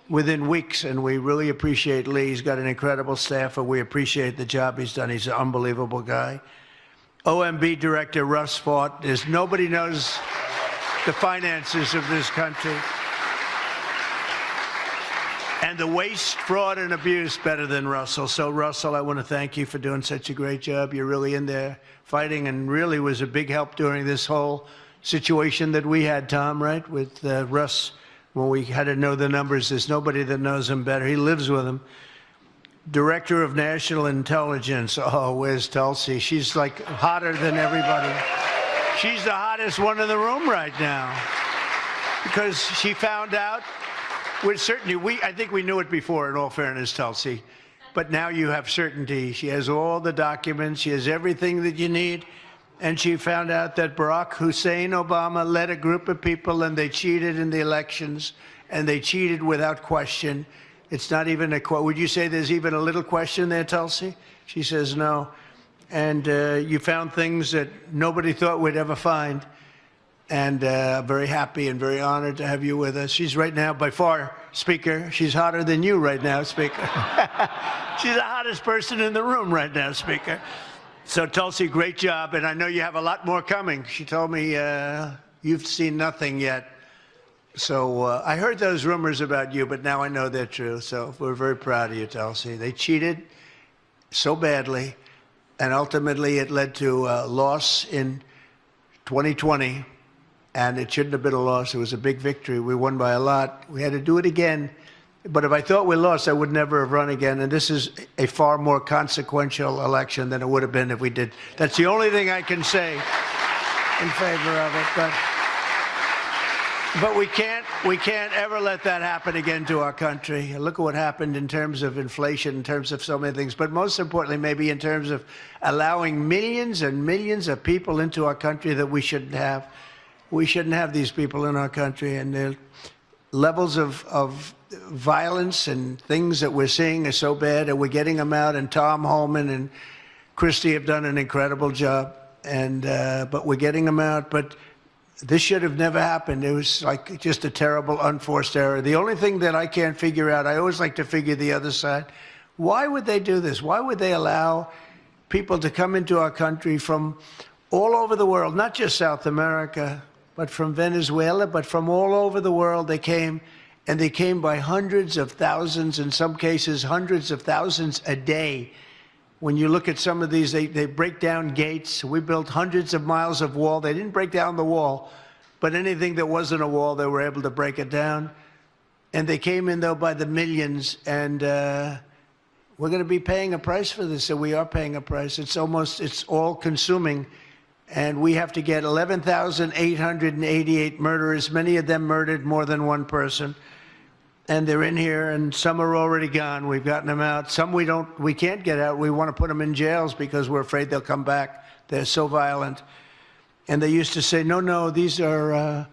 within weeks, and we really appreciate Lee. He's got an incredible staff, and we appreciate the job he's done. He's an unbelievable guy. OMB Director Russ Fought. Nobody knows the finances of this country and the waste, fraud, and abuse better than Russell. So, Russell, I want to thank you for doing such a great job. You're really in there fighting and really was a big help during this whole situation that we had, Tom, right, with Russ, when we had to know the numbers. There's nobody that knows him better. He lives with him. Director of National Intelligence. Oh, where's Tulsi? She's like hotter than everybody. She's the hottest one in the room right now because she found out with certainty. I think we knew it before, in all fairness, Tulsi, but now you have certainty. She has all the documents. She has everything that you need. And she found out that Barack Hussein Obama led a group of people and they cheated in the elections, and they cheated without question. It's not even a quote. Would you say there's even a little question there, Tulsi? She says no. And you found things that nobody thought we'd ever find. And very happy and very honored to have you with us. She's right now, by far, Speaker, she's hotter than you right now, Speaker. She's the hottest person in the room right now, Speaker. So, Tulsi, great job, and I know you have a lot more coming. She told me you've seen nothing yet. So I heard those rumors about you, but now I know they're true. So we're very proud of you, Tulsi. They cheated so badly, and ultimately it led to a loss in 2020, and it shouldn't have been a loss. It was a big victory. We won by a lot. We had to do it again. But if I thought we lost, I would never have run again. And this is a far more consequential election than it would have been if we did. That's the only thing I can say in favor of it. But we can't ever let that happen again to our country. Look at what happened in terms of inflation, in terms of so many things. But most importantly, maybe in terms of allowing millions and millions of people into our country that we shouldn't have. We shouldn't have these people in our country. And the levels of violence and things that we're seeing are so bad, and we're getting them out. And Tom Holman and Christie have done an incredible job. And but we're getting them out. But this should have never happened. It was like just a terrible, unforced error. The only thing that I can't figure out, I always like to figure the other side. Why would they do this? Why would they allow people to come into our country from all over the world, not just South America, but from Venezuela, but from all over the world they came, and they came by hundreds of thousands, in some cases hundreds of thousands a day. When you look at some of these, they break down gates. We built hundreds of miles of wall. They didn't break down the wall, but anything that wasn't a wall, they were able to break it down. And they came in, though, by the millions. And we're going to be paying a price for this, so we are paying a price. It's all-consuming. And we have to get 11,888 murderers, many of them murdered more than one person. And they're in here, and some are already gone. We've gotten them out. Some we can't get out. We want to put them in jails because we're afraid they'll come back. They're so violent. And they used to say, no, these are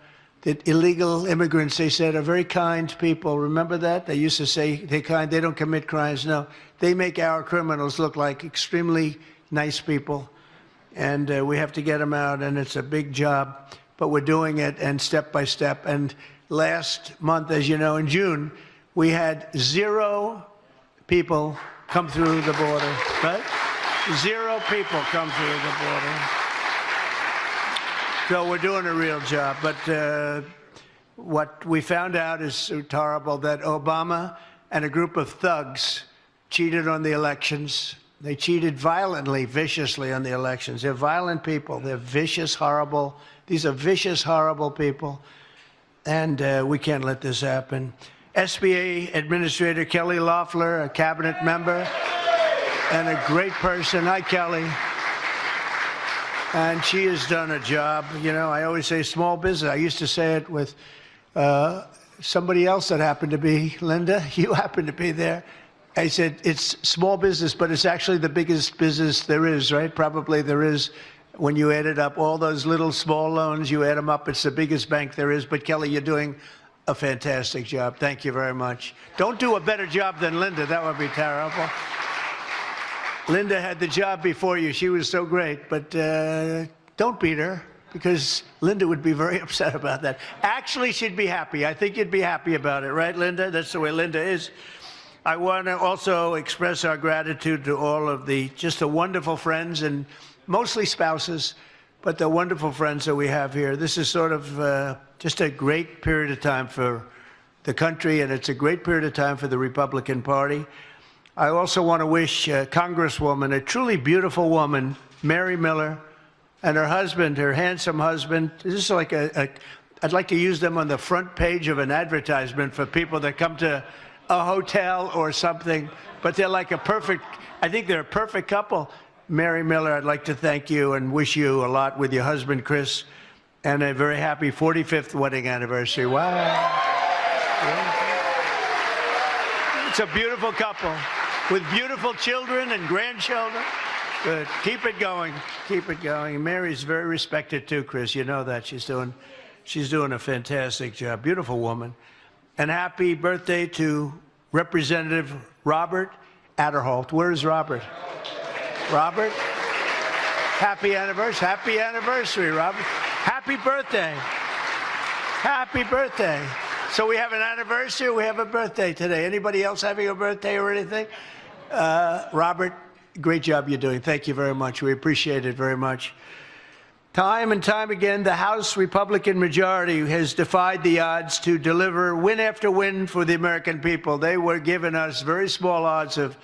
the illegal immigrants, they said, are very kind people. Remember that? They used to say they're kind, they don't commit crimes. No, they make our criminals look like extremely nice people. And we have to get them out, and it's a big job. But we're doing it, and step by step. And last month, as you know, in June, we had 0 people come through the border, right? 0 people come through the border. So we're doing a real job. But what we found out is horrible, that Obama and a group of thugs cheated on the elections. They cheated violently, viciously on the elections. They're violent people. They're vicious, horrible. These are vicious, horrible people. And we can't let this happen. SBA Administrator Kelly Loeffler, a cabinet member, and a great person. Hi, Kelly. And she has done a job. You know, I always say small business. I used to say it with somebody else that happened to be, Linda, you happened to be there. I said, it's small business, but it's actually the biggest business there is, right? Probably there is. When you add it up, all those little small loans, you add them up, it's the biggest bank there is. But Kelly, you're doing a fantastic job. Thank you very much. Don't do a better job than Linda. That would be terrible. Linda had the job before you. She was so great. But don't beat her, because Linda would be very upset about that. Actually, she'd be happy. I think you'd be happy about it, right, Linda? That's the way Linda is. I want to also express our gratitude to all of the wonderful friends, and mostly spouses, but the wonderful friends that we have here. This is sort of just a great period of time for the country, and it's a great period of time for the Republican Party. I also want to wish Congresswoman, a truly beautiful woman, Mary Miller, and her husband, her handsome husband. This is like I'd like to use them on the front page of an advertisement for people that come to a hotel or something, but they're like I think they're a perfect couple. Mary Miller, I'd like to thank you and wish you a lot with your husband, Chris, and a very happy 45th wedding anniversary. Wow. Yeah. It's a beautiful couple with beautiful children and grandchildren. Good. Keep it going. Keep it going. Mary's very respected too, Chris. You know that. She's doing a fantastic job. Beautiful woman. And happy birthday to Representative Robert Adderholt. Where is Robert? Robert, happy anniversary, Robert. Happy birthday. Happy birthday. So we have an anniversary, we have a birthday today. Anybody else having a birthday or anything? Robert, great job you're doing. Thank you very much. We appreciate it very much. Time and time again, the House Republican majority has defied the odds to deliver win after win for the American people. They were giving us very small odds of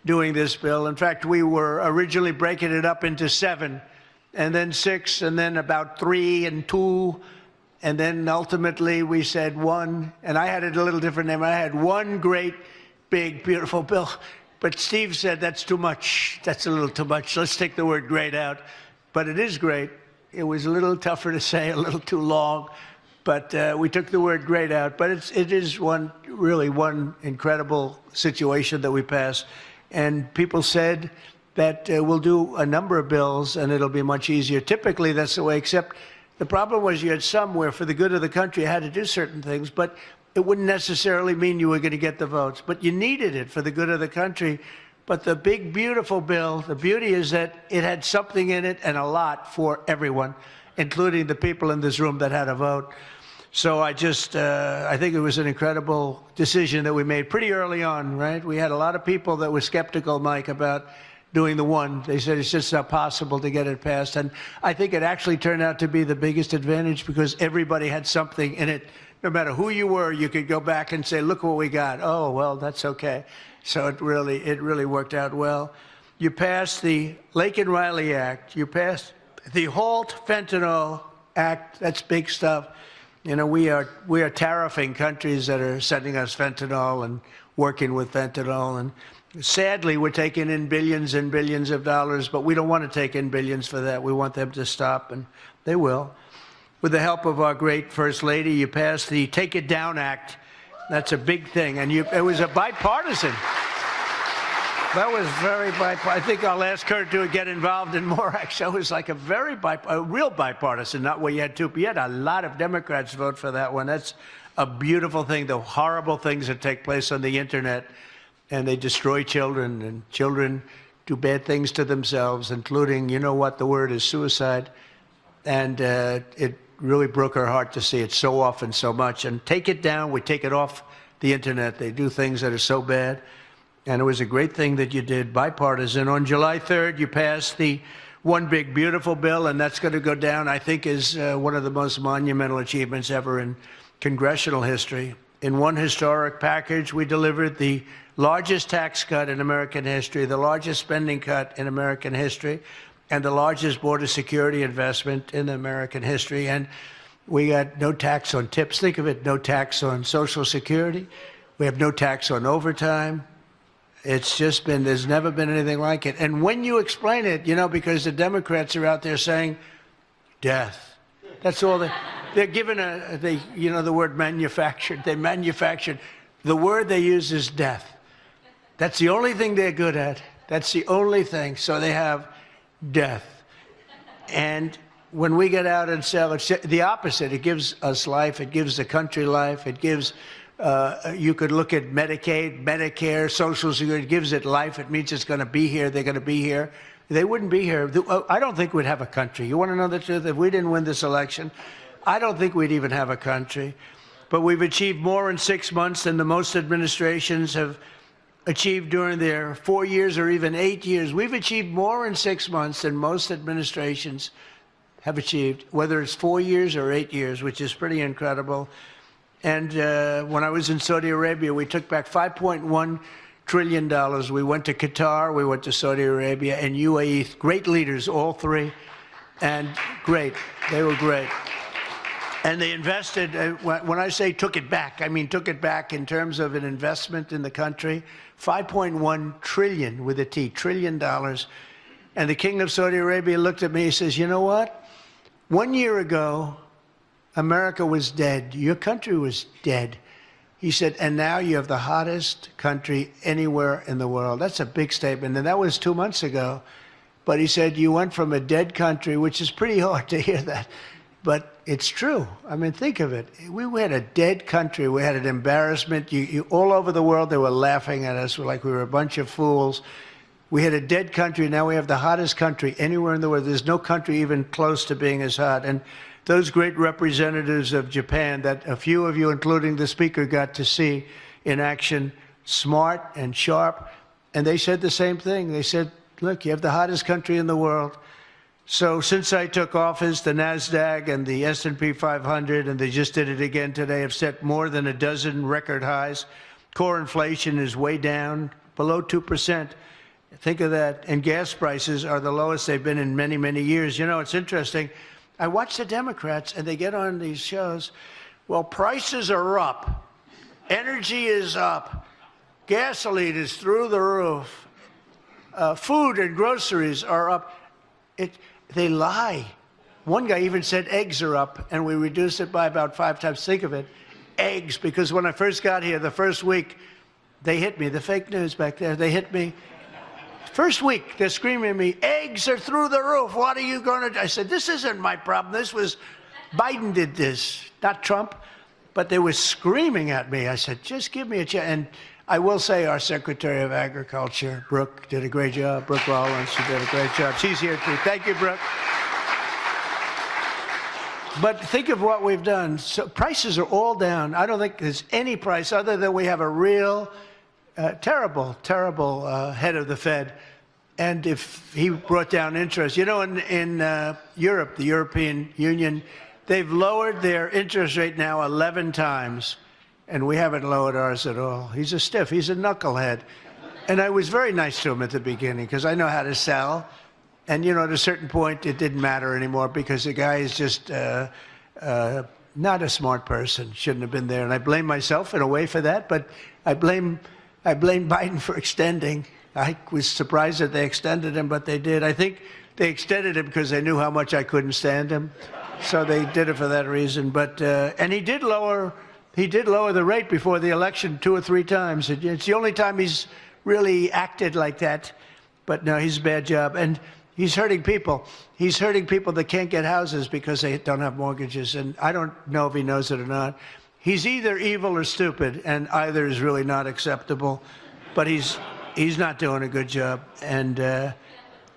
doing this bill. In fact, we were originally breaking it up into 7, and then 6, and then about 3 and 2. And then ultimately we said 1, and I had it a little different name. I had one great, big, beautiful bill. But Steve said that's too much. That's a little too much. Let's take the word great out. But it is great. It was a little tougher to say, a little too long. But we took the word great out. But it is really one incredible situation that we passed. And people said that we'll do a number of bills and it'll be much easier. Typically, that's the way, except the problem was you had some where for the good of the country you had to do certain things, but it wouldn't necessarily mean you were going to get the votes. But you needed it for the good of the country. But the big, beautiful bill, the beauty is that it had something in it and a lot for everyone, including the people in this room that had a vote. So I think it was an incredible decision that we made pretty early on, right? We had a lot of people that were skeptical, Mike, about doing the 1. They said it's just not possible to get it passed. And I think it actually turned out to be the biggest advantage because everybody had something in it. No matter who you were, you could go back and say, look what we got. Oh, well, that's okay. So it really worked out well. You passed the Lake and Riley Act. You passed the Halt Fentanyl Act. That's big stuff. You know, we are tariffing countries that are sending us fentanyl and working with fentanyl. And sadly, we're taking in billions and billions of dollars, but we don't want to take in billions for that. We want them to stop, and they will. With the help of our great First Lady, you passed the Take It Down Act. That's a big thing, and it was a bipartisan. That was very bipartisan. I think I'll ask her to get involved in more action. It was like a real bipartisan, not where you had 2, but you had a lot of Democrats vote for that one. That's a beautiful thing, the horrible things that take place on the internet. And they destroy children, and children do bad things to themselves, including, you know what, the word is suicide. And it really broke our heart to see it so often, so much. And take it down, we take it off the internet. They do things that are so bad. And it was a great thing that you did, bipartisan. On July 3rd, you passed the One Big Beautiful Bill, and that's going to go down, I think, as one of the most monumental achievements ever in congressional history. In one historic package, we delivered the largest tax cut in American history, the largest spending cut in American history, and the largest border security investment in American history. And we got no tax on tips. Think of it, no tax on Social Security. We have no tax on overtime. It's just been, there's never been anything like it. And when you explain it, you know, because the Democrats are out there saying, death. That's all they're given you know, the word manufactured. They manufactured. The word they use is death. That's the only thing they're good at. That's the only thing. So they have death. And when we get out and sell, it's the opposite. It gives us life. It gives the country life. It gives, you could look at Medicaid, Medicare, Social Security. It gives it life. It means it's going to be here. They're going to be here. They wouldn't be here. I don't think we'd have a country. You want to know the truth? If we didn't win this election, I don't think we'd even have a country. But we've achieved more in 6 months than the most administrations have achieved during their 4 years or even 8 years. We've achieved more in 6 months than most administrations have achieved, whether it's 4 years or 8 years, which is pretty incredible. And when I was in Saudi Arabia, we took back $5.1 trillion. We went to Qatar, we went to Saudi Arabia, and UAE. Great leaders, all three, and great. They were great. And they invested, when I say took it back, I mean took it back in terms of an investment in the country, $5.1 trillion, with a T, trillion dollars. And the King of Saudi Arabia looked at me, he says, you know what? 1 year ago, America was dead. Your country was dead. He said, and now you have the hottest country anywhere in the world. That's a big statement, and that was 2 months ago. But he said, you went from a dead country, which is pretty hard to hear that, but it's true. I mean, think of it. We had a dead country. We had an embarrassment. All over the world, they were laughing at us like we were a bunch of fools. We had a dead country. Now we have the hottest country anywhere in the world. There's no country even close to being as hot. And those great representatives of Japan that a few of you, including the speaker, got to see in action, smart and sharp. And they said the same thing. They said, look, you have the hottest country in the world. So since I took office, the NASDAQ and the S&P 500, and they just did it again today, have set more than a dozen record highs. Core inflation is way down, below 2%. Think of that. And gas prices are the lowest they've been in many, many years. You know, it's interesting. I watch the Democrats, and they get on these shows. Well, prices are up. Energy is up. Gasoline is through the roof. Food and groceries are up. They lie. One guy even said eggs are up, and we reduced it by about 5 times. Think of it. Eggs, because when I first got here, the first week, they hit me. The fake news back there, they hit me. First week, they're screaming at me, eggs are through the roof. What are you going to do? I said, this isn't my problem. This was, Biden did this, not Trump. But they were screaming at me. I said, just give me a chance. And I will say our Secretary of Agriculture, Brooke, did a great job. Brooke Rollins, she did a great job. She's here too. Thank you, Brooke. But think of what we've done. So prices are all down. I don't think there's any price other than we have a real terrible head of the Fed. And if he brought down interest, you know, in Europe, the European Union, they've lowered their interest rate now 11 times, and we haven't lowered ours at all. He's a stiff. He's a knucklehead. And I was very nice to him at the beginning because I know how to sell. And, you know, at a certain point, it didn't matter anymore because the guy is just not a smart person. Shouldn't have been there. And I blame myself in a way for that, but I blame Biden for extending. I was surprised that they extended him, but they did. I think they extended him because they knew how much I couldn't stand him. So they did it for that reason. But and he did lower the rate before the election 2 or 3 times. It's the only time he's really acted like that. But no, he's a bad job. And he's hurting people. He's hurting people that can't get houses because they don't have mortgages. And I don't know if he knows it or not. He's either evil or stupid, and either is really not acceptable. But he's not doing a good job. And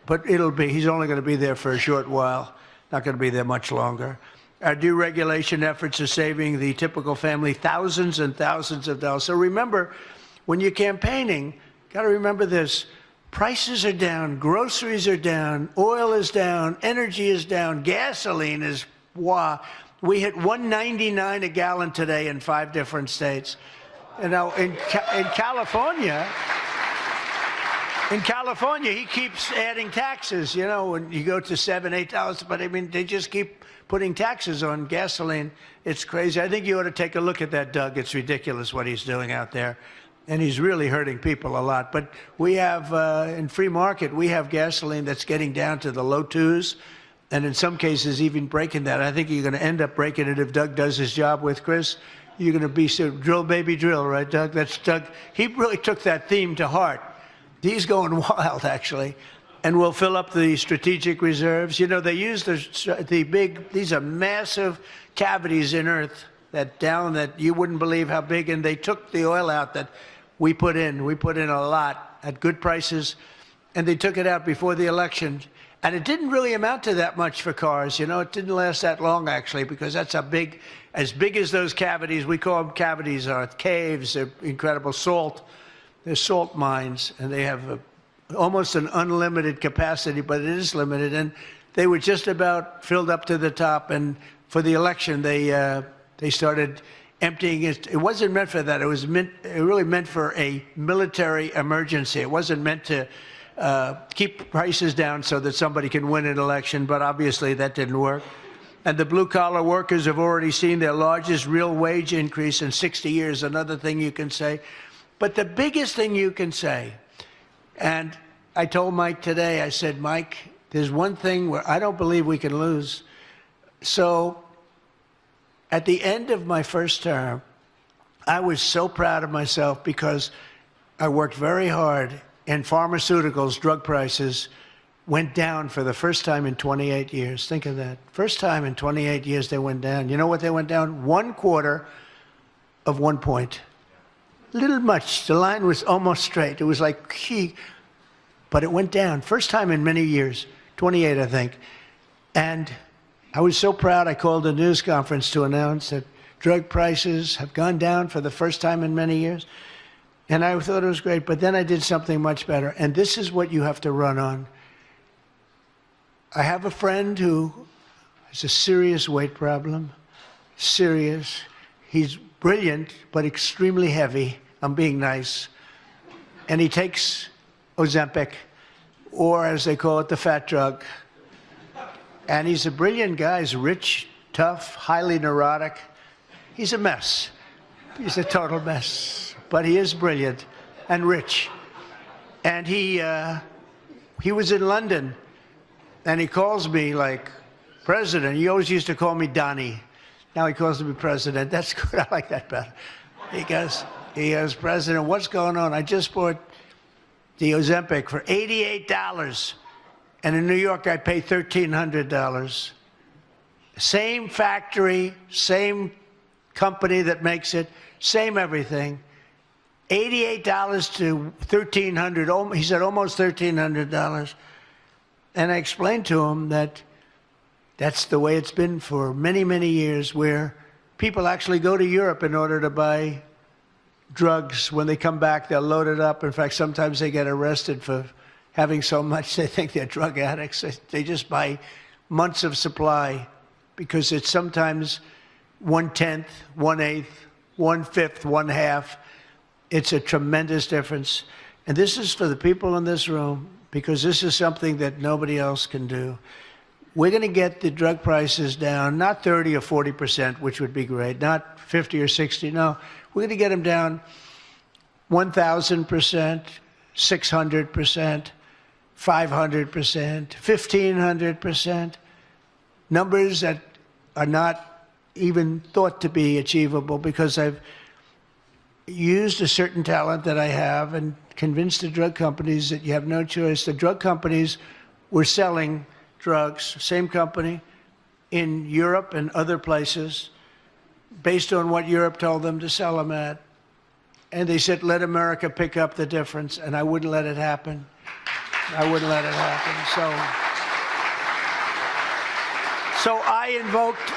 but he's only going to be there for a short while. Not going to be there much longer. Our deregulation efforts are saving the typical family thousands and thousands of dollars. So remember, when you're campaigning, got to remember this. Prices are down, groceries are down, oil is down, energy is down, gasoline is, wow. We hit $1.99 a gallon today in 5 different states. You know, in California, he keeps adding taxes, you know, when you go to $7, $8, but I mean, they just keep putting taxes on gasoline. It's crazy. I think you ought to take a look at that, Doug. It's ridiculous what he's doing out there. And he's really hurting people a lot. But we have, in free market, we have gasoline that's getting down to the low 2s, and in some cases even breaking that. I think you're going to end up breaking it if Doug does his job with Chris. You're going to be drill, baby, drill, right, Doug? That's Doug. He really took that theme to heart. He's going wild, actually. And we'll fill up the strategic reserves. You know, they use these are massive cavities in Earth that you wouldn't believe how big, and they took the oil out that we put in. We put in a lot at good prices, and they took it out before the election. And it didn't really amount to that much for cars. You know, it didn't last that long, actually, because that's as big as those cavities. We call them cavities, are caves. They're incredible salt. They're salt mines, and they have almost an unlimited capacity, but it is limited. And they were just about filled up to the top. And for the election, they started emptying it. It wasn't meant for that. It really meant for a military emergency. It wasn't meant to keep prices down so that somebody can win an election, but obviously that didn't work. And the blue-collar workers have already seen their largest real wage increase in 60 years, another thing you can say. But the biggest thing you can say, and I told Mike today, I said, Mike, there's one thing where I don't believe we can lose. So at the end of my first term, I was so proud of myself because I worked very hard, and pharmaceuticals, drug prices, went down for the first time in 28 years. Think of that. First time in 28 years they went down. You know what they went down? 1/4 of 1 point. Little much. The line was almost straight. It was like, but it went down. First time in many years. 28, I think. And I was so proud I called a news conference to announce that drug prices have gone down for the first time in many years. And I thought it was great, but then I did something much better. And this is what you have to run on. I have a friend who has a serious weight problem. Serious. He's brilliant, but extremely heavy. I'm being nice. And he takes Ozempic, or as they call it, the fat drug. And he's a brilliant guy. He's rich, tough, highly neurotic. He's a mess. He's a total mess. But he is brilliant and rich. And he was in London, and he calls me like, President. He always used to call me Donnie. Now he calls me President. That's good. I like that better. He goes, President, what's going on? I just bought the Ozempic for $88. And in New York, I pay $1,300. Same factory, same company that makes it, same everything. $88 to $1,300. He said almost $1,300. And I explained to him that that's the way it's been for many, many years, where people actually go to Europe in order to buy drugs. When they come back, they'll load it up. In fact, sometimes they get arrested for having so much they think they're drug addicts. They just buy months of supply because it's sometimes 1/10, 1/8, 1/5, 1/2. It's a tremendous difference. And this is for the people in this room, because this is something that nobody else can do. We're going to get the drug prices down, not 30 or 40%, which would be great, not 50 or 60. No, we're going to get them down 1,000%, 600%, 500%, 1,500%, numbers that are not even thought to be achievable, because I've used a certain talent that I have and convinced the drug companies that you have no choice. The drug companies were selling drugs, same company, in Europe and other places, based on what Europe told them to sell them at. And they said, let America pick up the difference, and I wouldn't let it happen. I wouldn't let it happen. So I invoked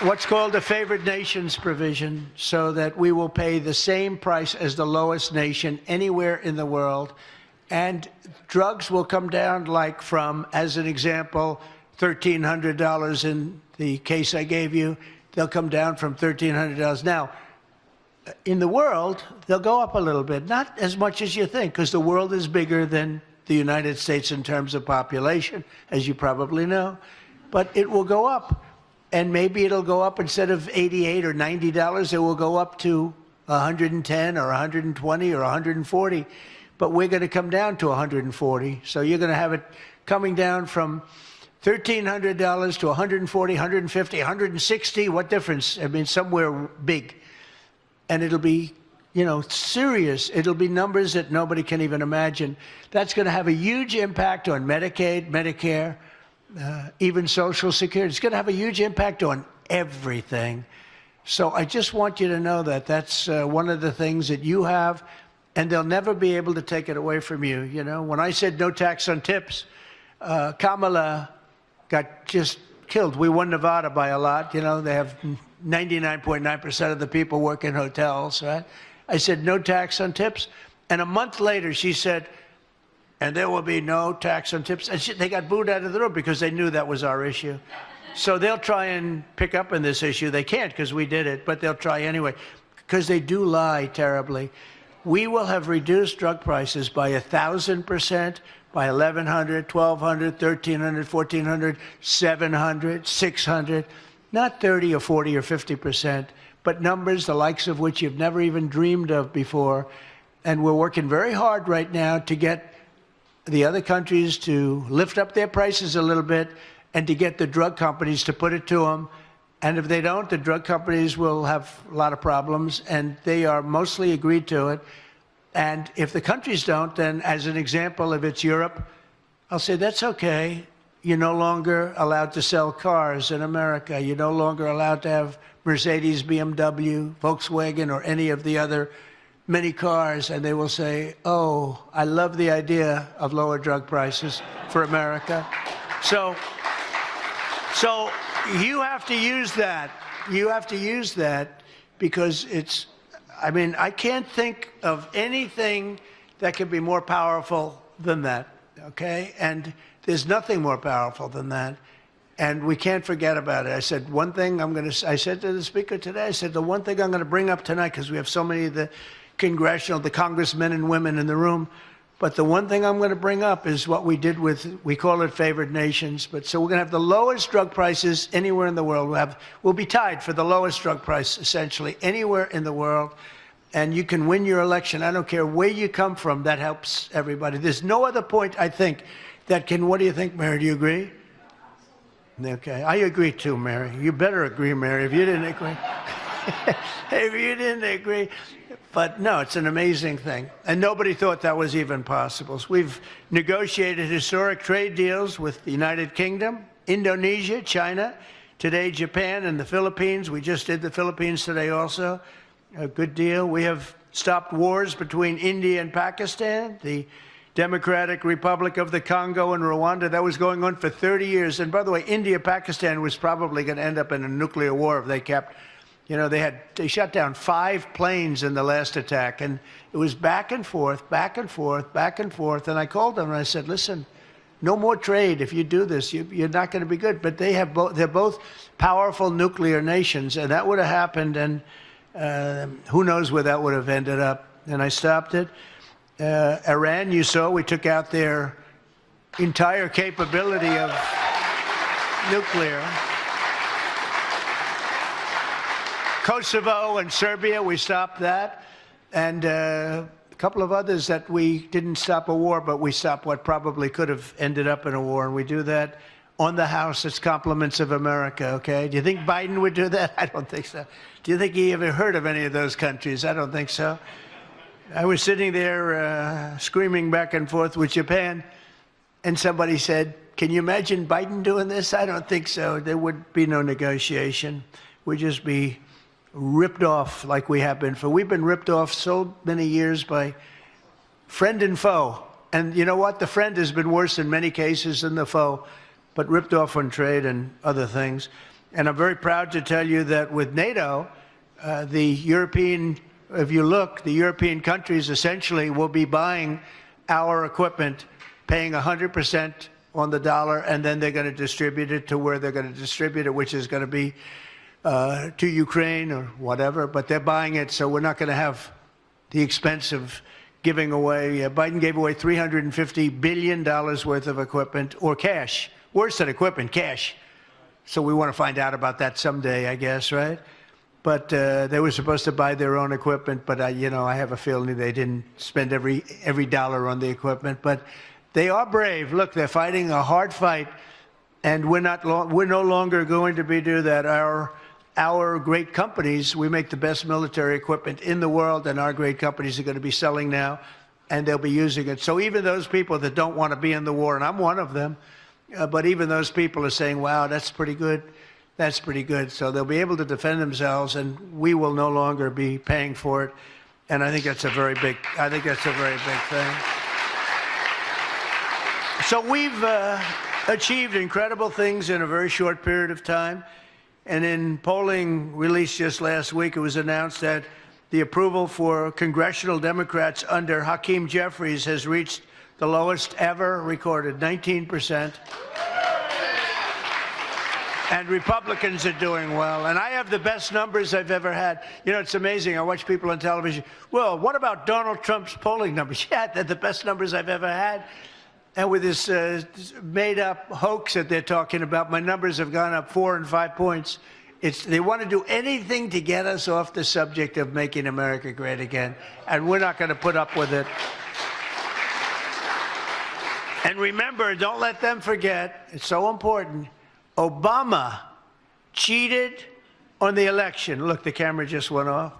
what's called a favored nations provision, so that we will pay the same price as the lowest nation anywhere in the world. And drugs will come down, like from, as an example, $1,300 in the case I gave you. They'll come down from $1,300. Now, in the world, they'll go up a little bit. Not as much as you think, because the world is bigger than the United States in terms of population, as you probably know. But it will go up. And maybe it'll go up, instead of $88 or $90, it will go up to $110 or $120 or $140. But we're going to come down to $140. So you're going to have it coming down from $1,300 to $140, $150, $160. What difference? I mean, somewhere big. And it'll be, serious. It'll be numbers that nobody can even imagine. That's going to have a huge impact on Medicaid, Medicare, even Social Security. It's going to have a huge impact on everything. So I just want you to know that that's one of the things that you have, and they'll never be able to take it away from you. When I said no tax on tips, Kamala got just killed. We won Nevada by a lot. They have 99.9% of the people work in hotels, right? I said no tax on tips. And a month later, she said, and there will be no tax on tips. And they got booed out of the room because they knew that was our issue. So they'll try and pick up on this issue. They can't, because we did it, but they'll try anyway, because they do lie terribly. We will have reduced drug prices by 1,000%, by 1,100, 1,200, 1,300, 1,400, 700, 600, not 30 or 40 or 50%, but numbers the likes of which you've never even dreamed of before. And we're working very hard right now to get the other countries to lift up their prices a little bit, and to get the drug companies to put it to them. And if they don't, the drug companies will have a lot of problems, and they are mostly agreed to it. And if the countries don't, then as an example, if it's Europe, I'll say, that's okay. You're no longer allowed to sell cars in America. You're no longer allowed to have Mercedes, BMW, Volkswagen, or any of the other many cars. And they will say, oh, I love the idea of lower drug prices for America. So You have to use that. You have to use that because it's, I mean, I can't think of anything that could be more powerful than that, okay? And there's nothing more powerful than that. And we can't forget about it. I said, one thing I said to the speaker today, I said, the one thing I'm going to bring up tonight, because we have so many of the congressmen and women in the room, but the one thing I'm going to bring up is what we did with, we call it favored nations, but so we're going to have the lowest drug prices anywhere in the world. We'll be tied for the lowest drug price, essentially, anywhere in the world. And you can win your election. I don't care where you come from. That helps everybody. There's no other point, I think, that can, what do you think, Mary? Do you agree? Okay, I agree too, Mary. You better agree, Mary, if you didn't agree. If you didn't agree. But no, it's an amazing thing. And nobody thought that was even possible. So we've negotiated historic trade deals with the United Kingdom, Indonesia, China, today Japan and the Philippines. We just did the Philippines today also. A good deal. We have stopped wars between India and Pakistan, the Democratic Republic of the Congo and Rwanda. That was going on for 30 years. And by the way, India-Pakistan was probably going to end up in a nuclear war if they kept, you know, they shot down 5 planes in the last attack. And it was back and forth, back and forth, back and forth. And I called them and I said, listen, no more trade. If you do this, you're not going to be good. But they're both powerful nuclear nations. And that would have happened. And who knows where that would have ended up. And I stopped it. Iran, you saw, we took out their entire capability of nuclear. Kosovo and Serbia, we stopped that. And a couple of others that we didn't stop a war, but we stopped what probably could have ended up in a war. And we do that on the House. It's compliments of America, okay? Do you think Biden would do that? I don't think so. Do you think he ever heard of any of those countries? I don't think so. I was sitting there screaming back and forth with Japan, and somebody said, can you imagine Biden doing this? I don't think so. There would be no negotiation. We'd just be ripped off like we have been. We've been ripped off so many years by friend and foe. And you know what? The friend has been worse in many cases than the foe, but ripped off on trade and other things. And I'm very proud to tell you that with NATO, the European, if you look, the European countries essentially will be buying our equipment, paying 100% on the dollar, and then they're going to distribute it to where they're going to distribute it, which is going to be to Ukraine or whatever. But they're buying it, so we're not going to have the expense of giving away. Biden gave away $350 billion worth of equipment, or cash. Worse than equipment, cash. So we want to find out about that someday, I guess, right? But they were supposed to buy their own equipment, but you know, I have a feeling they didn't spend every dollar on the equipment. But they are brave. Look, they're fighting a hard fight, and we're no longer going to do that. Our great companies, we make the best military equipment in the world, and our great companies are going to be selling now, and they'll be using it. So even those people that don't want to be in the war, and I'm one of them, but even those people are saying, wow, that's pretty good. That's pretty good. So they'll be able to defend themselves, and we will no longer be paying for it. And I think that's a very big thing. So we've achieved incredible things in a very short period of time. And in polling released just last week, it was announced that the approval for congressional Democrats under Hakeem Jeffries has reached the lowest ever recorded, 19%. And Republicans are doing well. And I have the best numbers I've ever had. You know, it's amazing. I watch people on television. Well, what about Donald Trump's polling numbers? Yeah, they're the best numbers I've ever had. And with this made-up hoax that they're talking about, my numbers have gone up 4 and 5 points. They want to do anything to get us off the subject of making America great again. And we're not going to put up with it. And remember, don't let them forget, it's so important, Obama cheated on the election. Look, the camera just went off.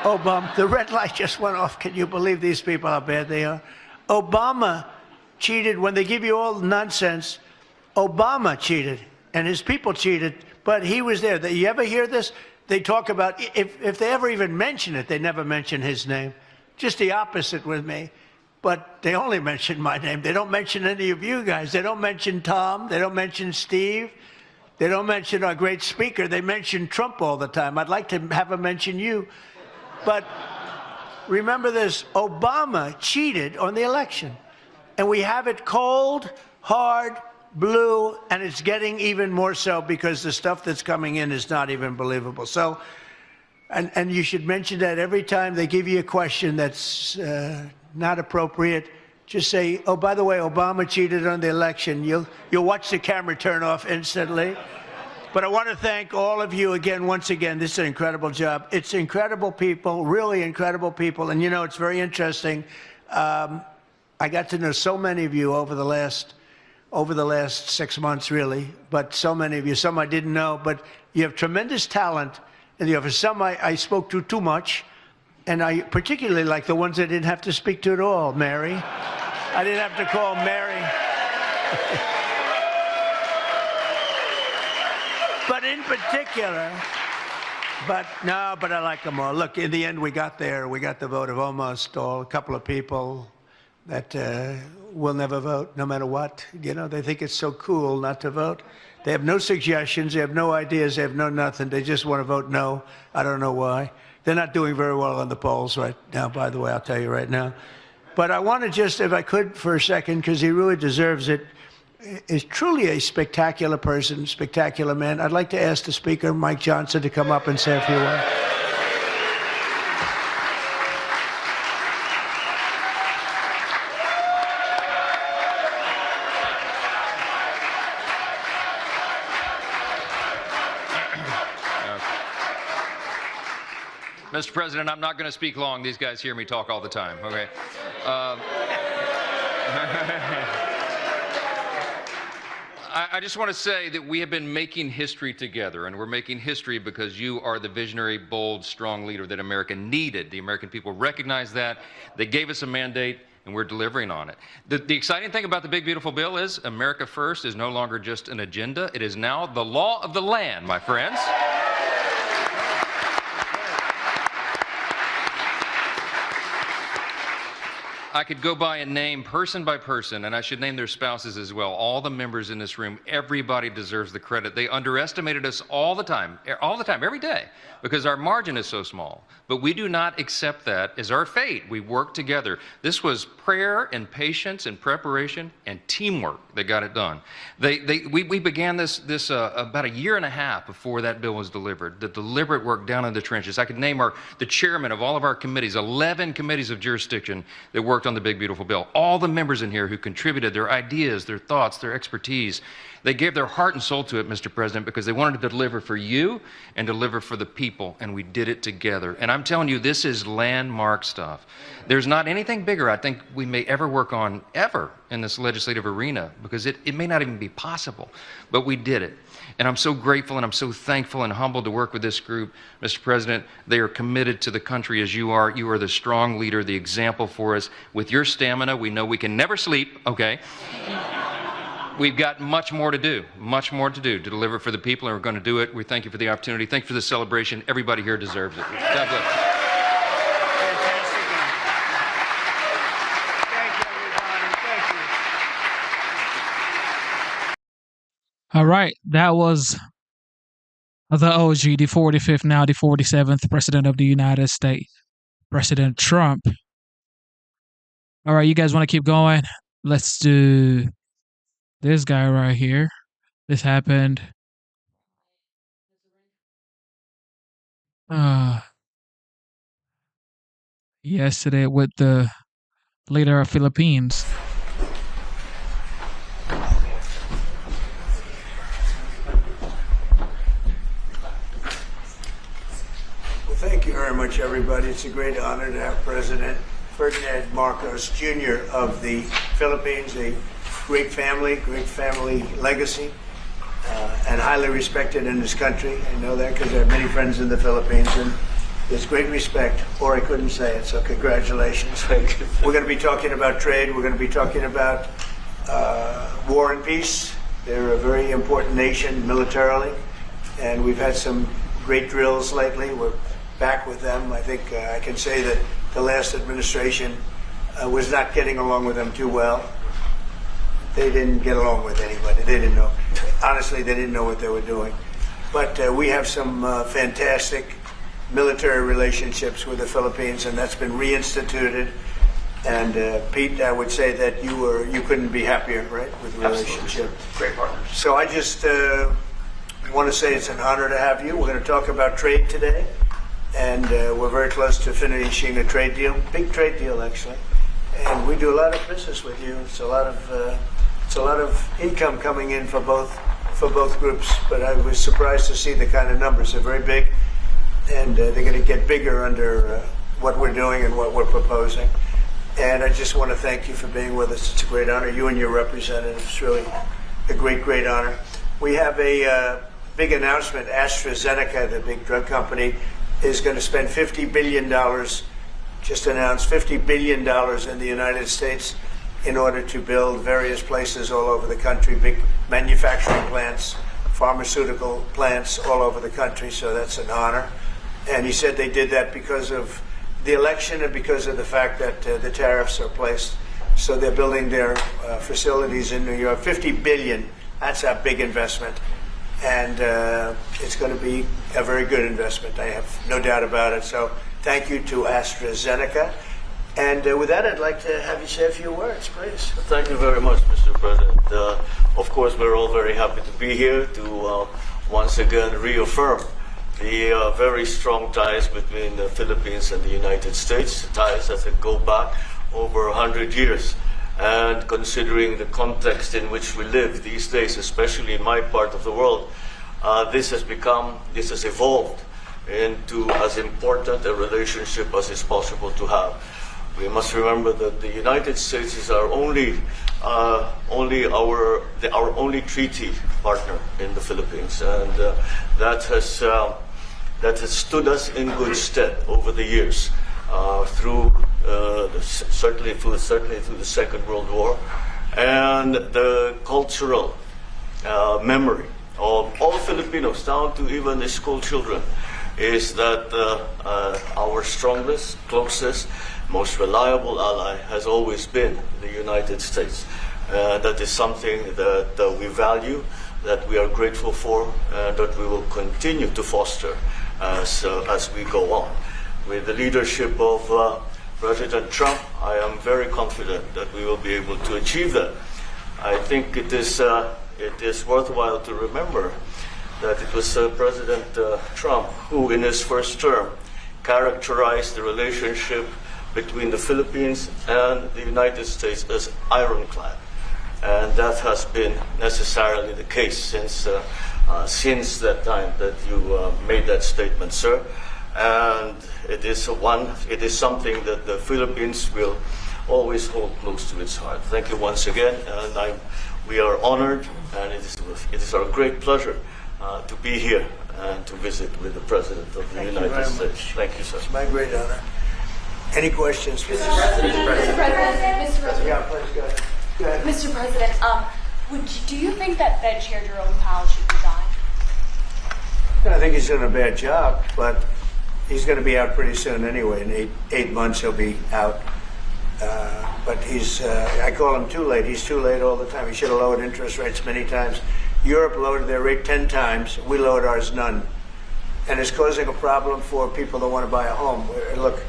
Obama, the red light just went off. Can you believe these people, how bad they are? Obama cheated. When they give you all the nonsense, Obama cheated, and his people cheated, but he was there. You ever hear this? They talk about, if they ever even mention it, they never mention his name. Just the opposite with me. But they only mention my name. They don't mention any of you guys. They don't mention Tom. They don't mention Steve. They don't mention our great speaker. They mention Trump all the time. I'd like to have them mention you. But remember this, Obama cheated on the election. And we have it cold, hard, blue, and it's getting even more so because the stuff that's coming in is not even believable. So, and you should mention that every time they give you a question that's not appropriate. Just say, oh, by the way, Obama cheated on the election. You'll watch the camera turn off instantly. But I want to thank all of you again, once again. This is an incredible job. It's incredible people, really incredible people. And, you know, it's very interesting. I got to know so many of you over the last 6 months, really. But so many of you, some I didn't know. But you have tremendous talent in the office. Some I spoke to too much. And I particularly like the ones I didn't have to speak to at all, Mary. I didn't have to call Mary. But in particular, but I like them all. Look, in the end, we got there. We got the vote of almost all, a couple of people that will never vote, no matter what. You know, they think it's so cool not to vote. They have no suggestions. They have no ideas. They have no nothing. They just want to vote no. I don't know why. They're not doing very well on the polls right now, by the way, I'll tell you right now. But I want to just, if I could for a second, because he really deserves it, is truly a spectacular person, spectacular man. I'd like to ask the Speaker, Mike Johnson, to come up and say a few words. Mr. President, I'm not going to speak long. These guys hear me talk all the time, okay? I just want to say that we have been making history together, and we're making history because you are the visionary, bold, strong leader that America needed. The American people recognize that. They gave us a mandate, and we're delivering on it. The exciting thing about the Big Beautiful Bill is America First is no longer just an agenda. It is now the law of the land, my friends. I could go by and name person by person, and I should name their spouses as well. All the members in this room, everybody deserves the credit. They underestimated us all the time, every day, because our margin is so small. But we do not accept that as our fate. We work together. This was prayer and patience and preparation and teamwork that got it done. We began this about a year and a half before that bill was delivered. The deliberate work down in the trenches. I could name the chairman of all of our committees, 11 committees of jurisdiction that worked on the Big Beautiful Bill. All the members in here who contributed their ideas, their thoughts, their expertise. They gave their heart and soul to it, Mr. President, because they wanted to deliver for you and deliver for the people, and we did it together. And I'm telling you, this is landmark stuff. There's not anything bigger I think we may ever work on, ever, in this legislative arena, because it may not even be possible, but we did it. And I'm so grateful and I'm so thankful and humbled to work with this group. Mr. President, they are committed to the country as you are. You are the strong leader, the example for us. With your stamina, we know we can never sleep, okay? We've got much more to do to deliver for the people, and we're going to do it. We thank you for the opportunity. Thank you for the celebration. Everybody here deserves it. God bless. All right, that was the OG, the 45th, now the 47th President of the United States, President Trump. All right, you guys want to keep going? Let's do this guy right here. This happened yesterday with the leader of Philippines. Thank you very much, everybody. It's a great honor to have President Ferdinand Marcos Jr. of the Philippines, a great family legacy, and highly respected in this country. I know that because I have many friends in the Philippines, and there's great respect, or I couldn't say it, so congratulations. We're going to be talking about trade. We're going to be talking about war and peace. They're a very important nation militarily, and we've had some great drills lately. We're back with them. I think I can say that the last administration was not getting along with them too well. they didn't get along with anybody. They didn't know. Honestly, they didn't know what they were doing. But we have some fantastic military relationships with the Philippines, and that's been reinstituted. And Pete, I would say that you couldn't be happier, right, with the relationship. Great partners. So I just want to say it's an honor to have you. We're going to talk about trade today, and we're very close to finishing a trade deal, big trade deal actually. And we do a lot of business with you. It's a lot of income coming in for both groups. But I was surprised to see the kind of numbers. They're very big, and they're going to get bigger under what we're doing and what we're proposing. And I just want to thank you for being with us. It's a great honor. You and your representative. It's really a great honor. We have a big announcement. AstraZeneca, the big drug company, is going to spend $50 billion, just announced $50 billion in the United States in order to build various places all over the country, big manufacturing plants, pharmaceutical plants all over the country. So that's an honor. And he said they did that because of the election and because of the fact that the tariffs are placed. So they're building their facilities in New York. $50 billion, that's a big investment. And it's going to be a very good investment. I have no doubt about it. So thank you to AstraZeneca. And with that, I'd like to have you say a few words, please. Thank you very much, Mr. President. Of course, we're all very happy to be here to once again reaffirm the very strong ties between the Philippines and the United States, ties that go back over 100 years. And considering the context in which we live these days, especially in my part of the world, this has evolved into as important a relationship as is possible to have. We must remember that the United States is our only treaty partner in the Philippines, and that has stood us in good stead over the years, certainly through the Second World War, and the cultural memory of all Filipinos, down to even the school children, is that our strongest, closest, most reliable ally has always been the United States. That is something that we value, that we are grateful for, and that we will continue to foster as we go on. With the leadership of President Trump, I am very confident that we will be able to achieve that. I think it is worthwhile to remember that it was President Trump who, in his first term, characterized the relationship between the Philippines and the United States as ironclad. And that has been necessarily the case since that time that you made that statement, sir. And it is something that the Philippines will always hold close to its heart. Thank you once again, and we are honored, and it is our great pleasure to be here and to visit with the President of the United States. Thank you, sir. It's my great honor. Any questions? Mr. President. Yeah, please go ahead. Go ahead. Mr. President, do you think that Chair Jerome Powell should resign? I think he's doing a bad job, but he's going to be out pretty soon anyway. In eight months, he'll be out. But I call him too late. He's too late all the time. He should have lowered interest rates many times. Europe lowered their rate 10 times. We lowered ours none. And it's causing a problem for people that want to buy a home. Look,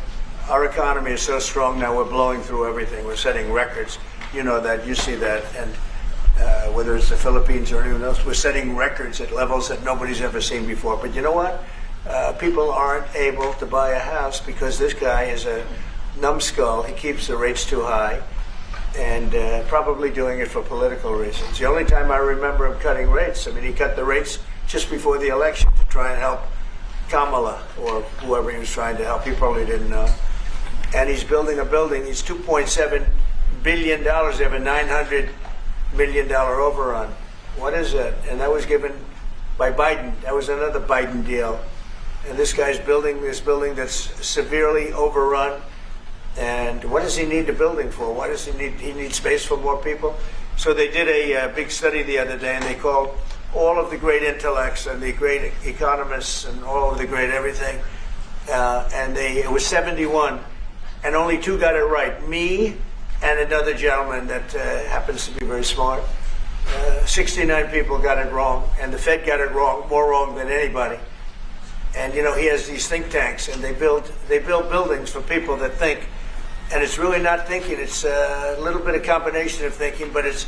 our economy is so strong now, we're blowing through everything. We're setting records. You know that, you see that. And whether it's the Philippines or anyone else, we're setting records at levels that nobody's ever seen before. But you know what? People aren't able to buy a house because this guy is a numbskull. He keeps the rates too high, and probably doing it for political reasons. The only time I remember him cutting rates, he cut the rates just before the election to try and help Kamala or whoever he was trying to help. He probably didn't know. And he's building a building. He's $2.7 billion. They have a $900 million overrun. What is that? And that was given by Biden. That was another Biden deal. And this guy's building this building that's severely overrun. And what does he need the building for? What does he need? He needs space for more people. So they did a big study the other day, and they called all of the great intellects and the great economists and all of the great everything. And it was 71, and only 2 got it right: me and another gentleman that happens to be very smart. 69 people got it wrong, and the Fed got it wrong, more wrong than anybody. And he has these think tanks, and they build buildings for people that think, and it's really not thinking. It's a little bit of combination of thinking, but it's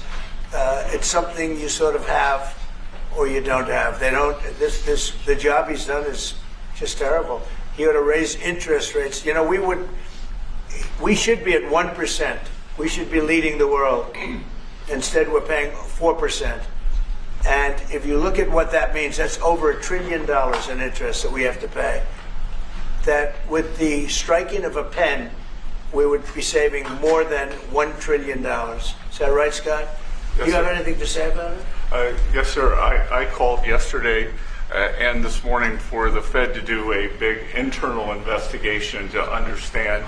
something you sort of have or you don't have. They don't. The job he's done is just terrible. He ought to raise interest rates. We should be at 1%. We should be leading the world. Instead, we're paying 4%. And if you look at what that means, that's over $1 trillion in interest that we have to pay. That with the striking of a pen, we would be saving more than $1 trillion. Is that right, Scott? Yes, Do you have sir. anything to say about it? Yes, sir. I called yesterday and this morning for the Fed to do a big internal investigation to understand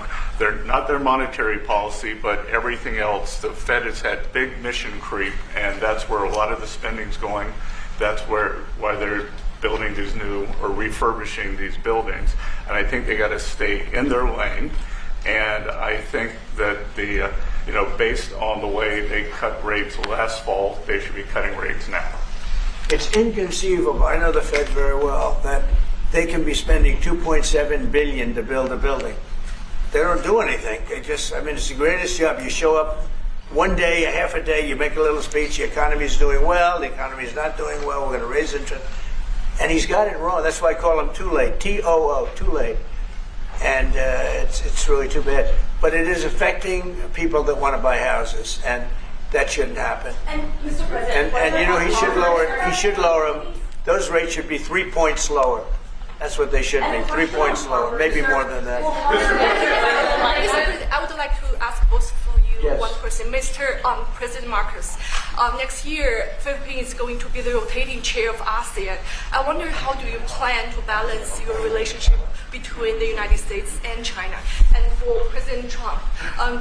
not their monetary policy, but everything else. The Fed has had big mission creep, and that's where a lot of the spending's going. That's why they're building these new or refurbishing these buildings. And I think they got to stay in their lane. And I think that based on the way they cut rates last fall, they should be cutting rates now. It's inconceivable. I know the Fed very well, that they can be spending $2.7 billion to build a building. They don't do anything. It's the greatest job. You show up one day, a half a day, you make a little speech, the economy's doing well, the economy's not doing well, we're going to raise interest. And he's got it wrong. That's why I call him too late, T-O-O, too late. And it's really too bad. But it is affecting people that want to buy houses, and that shouldn't happen. And Mr. President, And he should lower them. Those rates should be 3 points lower. That's what they should be, 3 points lower, maybe more than that. Mr. President, I would like to ask both of you Yes. one question. Mr. President Marcos, next year, Philippines is going to be the rotating chair of ASEAN. I wonder how do you plan to balance your relationship between the United States and China? And for President Trump,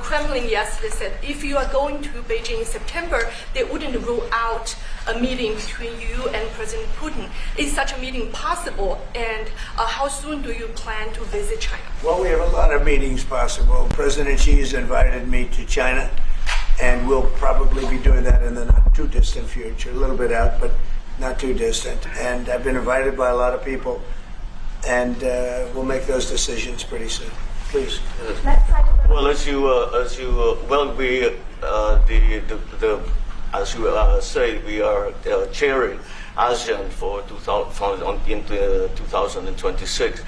Kremlin yesterday said if you are going to Beijing in September, they wouldn't rule out a meeting between you and President Putin. Is such a meeting possible? And how soon do you plan to visit China? Well, we have a lot of meetings possible. President Xi has invited me to China, and we'll probably be doing that in the not too distant future. A little bit out, but not too distant. And I've been invited by a lot of people, and we'll make those decisions pretty soon. Please. Well, as you say, we are chairing ASEAN for 2026.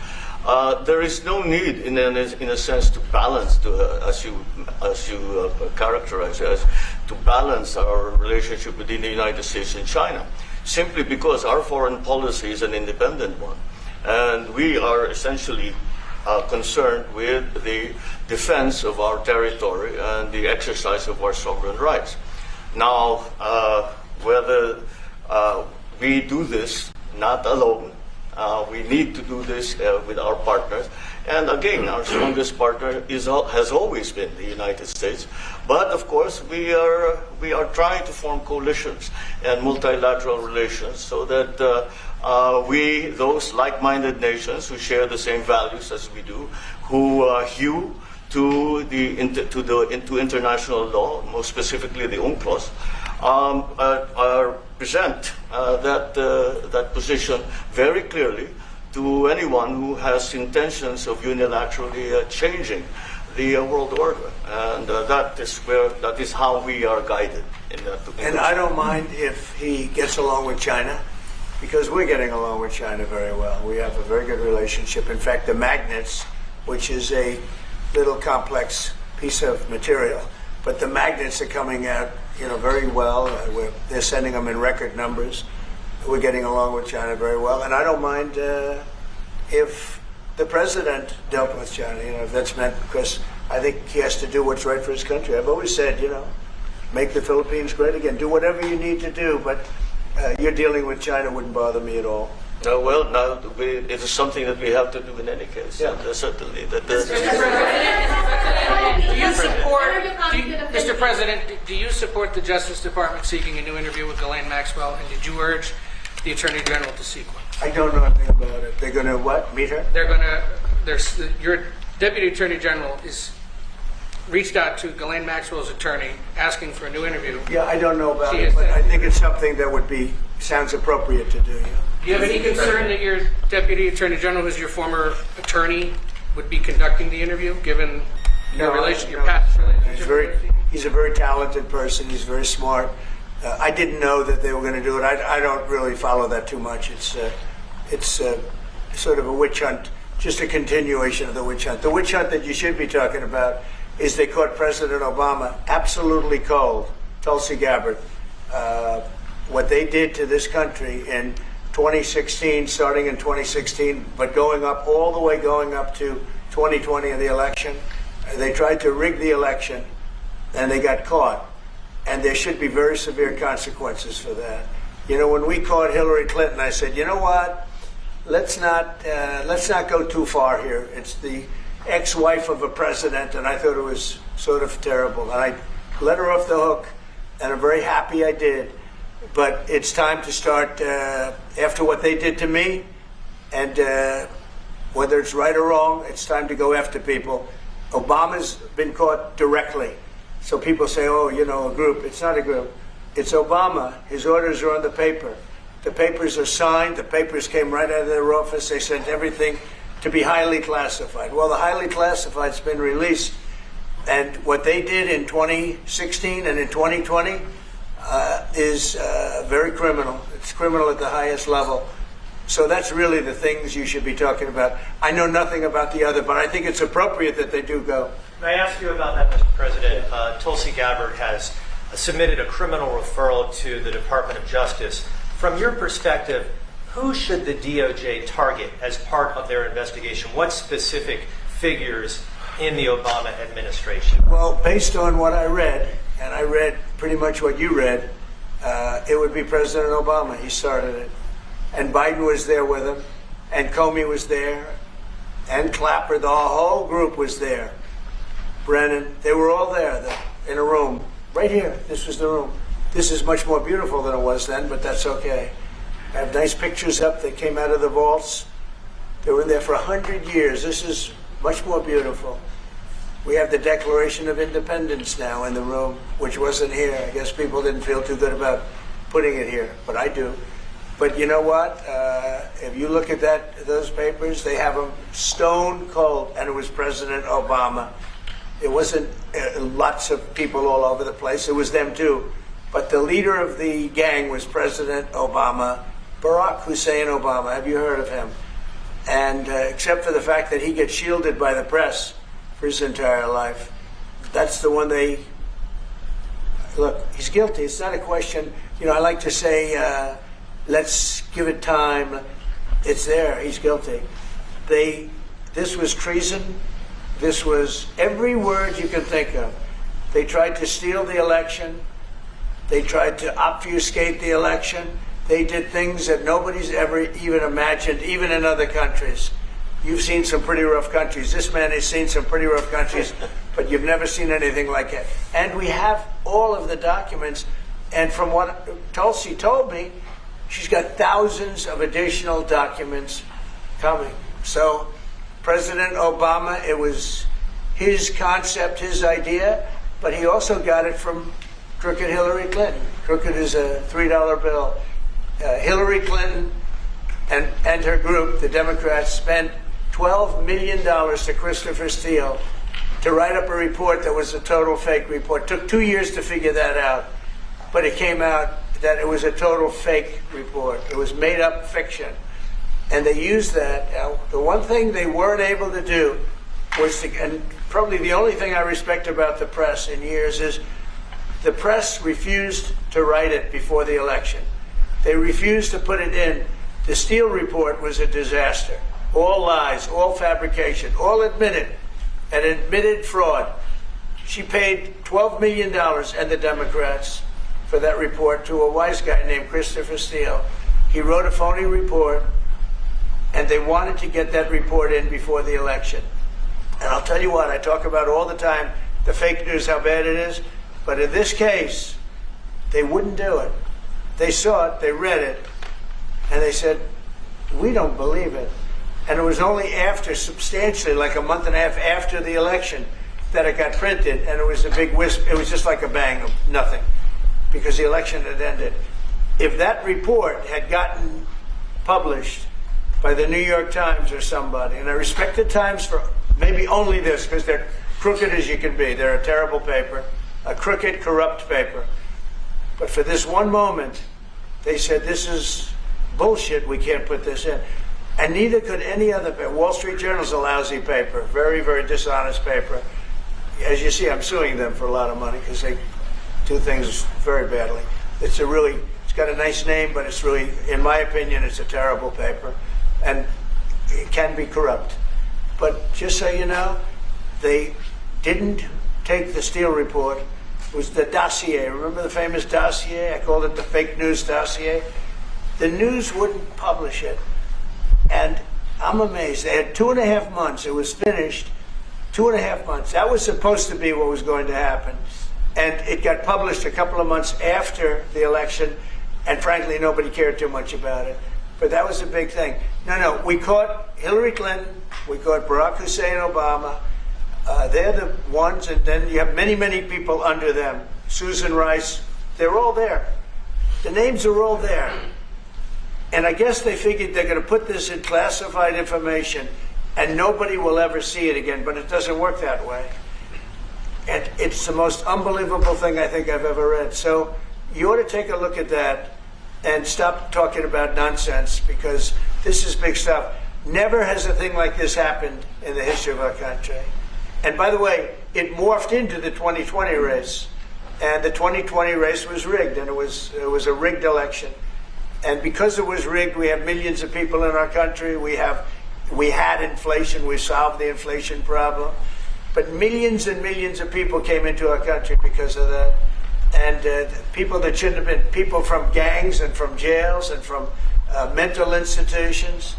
There is no need, in a sense, to balance, as you characterize as, to balance our relationship between the United States and China, simply because our foreign policy is an independent one, and we are essentially concerned with the defense of our territory and the exercise of our sovereign rights. Now, whether we do this not alone, we need to do this with our partners. And again, our strongest partner has always been the United States. But of course, we are trying to form coalitions and multilateral relations so that those like-minded nations who share the same values as we do, who hew to international law, most specifically the UNCLOS, present that position very clearly to anyone who has intentions of unilaterally changing the world order, and that is how we are guided in that. And I don't mind if he gets along with China, because we're getting along with China very well. We have a very good relationship. In fact, the magnets, which is a little complex piece of material, but the magnets are coming out, very well. They're sending them in record numbers. We're getting along with China very well, and I don't mind if the president dealt with China. If that's meant, because I think he has to do what's right for his country. I've always said, make the Philippines great again. Do whatever you need to do, but your dealing with China wouldn't bother me at all. It is something that we have to do in any case. Yeah. Certainly. Mr. President, do you support the Justice Department seeking a new interview with Ghislaine Maxwell, and did you urge the Attorney General to seek one? I don't know anything about it. They're going to what? Meet her? Your Deputy Attorney General is reached out to Ghislaine Maxwell's attorney asking for a new interview. Yeah, I don't know about She it, has but said- I think it's something that sounds appropriate to do. Yeah. Do you have any concern that your deputy attorney general, who's your former attorney, would be conducting the interview, given your past relationship? He's a very talented person. He's very smart. I didn't know that they were going to do it. I don't really follow that too much. It's sort of a witch hunt, just a continuation of the witch hunt. The witch hunt that you should be talking about is they caught President Obama absolutely cold, Tulsi Gabbard. What they did to this country in 2016, starting in 2016, but going up to 2020 in the election. They tried to rig the election, and they got caught. And there should be very severe consequences for that. You know, when we caught Hillary Clinton, I said, you know what? Let's not go too far here. It's the ex-wife of a president, and I thought it was sort of terrible. And I let her off the hook, and I'm very happy I did. But it's time to start, after what they did to me, and whether it's right or wrong, it's time to go after people. Obama's been caught directly. So people say, oh, you know, a group. It's not a group. It's Obama. His orders are on the paper. The papers are signed. The papers came right out of their office. They sent everything to be highly classified. Well, the highly classified's been released. And what they did in 2016 and in 2020 is very criminal. It's criminal at the highest level. So that's really the things you should be talking about. I know nothing about the other, but I think it's appropriate that they do go. May I ask you about that, Mr. President? Tulsi Gabbard has submitted a criminal referral to the Department of Justice. From your perspective, who should the DOJ target as part of their investigation? What specific figures in the Obama administration? Well, based on what I read, and I read pretty much what you read, it would be President Obama. He started it. And Biden was there with him, and Comey was there, and Clapper, the whole group was there. Brennan, they were all there in a room. Right here, this was the room. This is much more beautiful than it was then, but that's okay. I have nice pictures up that came out of the vaults. They were in there for 100 years. This is much more beautiful. We have the Declaration of Independence now in the room, which wasn't here. I guess people didn't feel too good about putting it here, but I do. But you know what? If you look at those papers, they have them stone cold, and it was President Obama. It wasn't lots of people all over the place. It was them too. But the leader of the gang was President Obama, Barack Hussein Obama. Have you heard of him? And except for the fact that he gets shielded by the press for his entire life, that's the one they... Look, he's guilty. It's not a question. You know, I like to say, let's give it time. It's there. He's guilty. This was treason. This was every word you can think of. They tried to steal the election. They tried to obfuscate the election. They did things that nobody's ever even imagined, even in other countries. You've seen some pretty rough countries. This man has seen some pretty rough countries, but you've never seen anything like it. And we have all of the documents. And from what Tulsi told me, she's got thousands of additional documents coming. So President Obama, it was his concept, his idea, but he also got it from crooked Hillary Clinton. Crooked is a $3 bill. Hillary Clinton and her group, the Democrats, spent $12 million to Christopher Steele to write up a report that was a total fake report. Took 2 years to figure that out, but it came out that it was a total fake report. It was made up fiction. And they used that. The one thing they weren't able to do was to, and probably the only thing I respect about the press in years is the press refused to write it before the election. They refused to put it in. The Steele report was a disaster. All lies, all fabrication, all admitted, and admitted fraud. She paid $12 million and the Democrats for that report to a wise guy named Christopher Steele. He wrote a phony report, and they wanted to get that report in before the election. And I'll tell you what, I talk about all the time, the fake news, how bad it is. But in this case, they wouldn't do it. They saw it, they read it, and they said, we don't believe it. And it was only after, substantially, like a month and a half after the election, that it got printed, and it was a big wisp. It was just like a bang of nothing, because the election had ended. If that report had gotten published by the New York Times or somebody, and I respect the Times for maybe only this, because they're crooked as you can be. They're a terrible paper, a crooked, corrupt paper. But for this one moment, they said, this is bullshit, we can't put this in. And neither could any other paper. Wall Street Journal's a lousy paper, very, very dishonest paper. As you see, I'm suing them for a lot of money because they do things very badly. It's got a nice name, but it's really, in my opinion, it's a terrible paper. And it can be corrupt. But just so you know, they didn't take the Steele report. It was the dossier. Remember the famous dossier? I called it the fake news dossier. The news wouldn't publish it. And I'm amazed. They had 2.5 months. It was finished. 2.5 months. That was supposed to be what was going to happen. And it got published a couple of months after the election. And frankly, nobody cared too much about it. But that was a big thing. No, we caught Hillary Clinton. We caught Barack Hussein Obama. They're the ones, and then you have many, many people under them. Susan Rice, they're all there. The names are all there. And I guess they figured they're going to put this in classified information and nobody will ever see it again, but it doesn't work that way. And it's the most unbelievable thing I think I've ever read. So you ought to take a look at that and stop talking about nonsense, because this is big stuff. Never has a thing like this happened in the history of our country. And by the way, it morphed into the 2020 race. And the 2020 race was rigged, and it was a rigged election. And because it was rigged, we have millions of people in our country. We had inflation. We solved the inflation problem. But millions and millions of people came into our country because of that. And people that shouldn't have been, people from gangs and from jails and from mental institutions,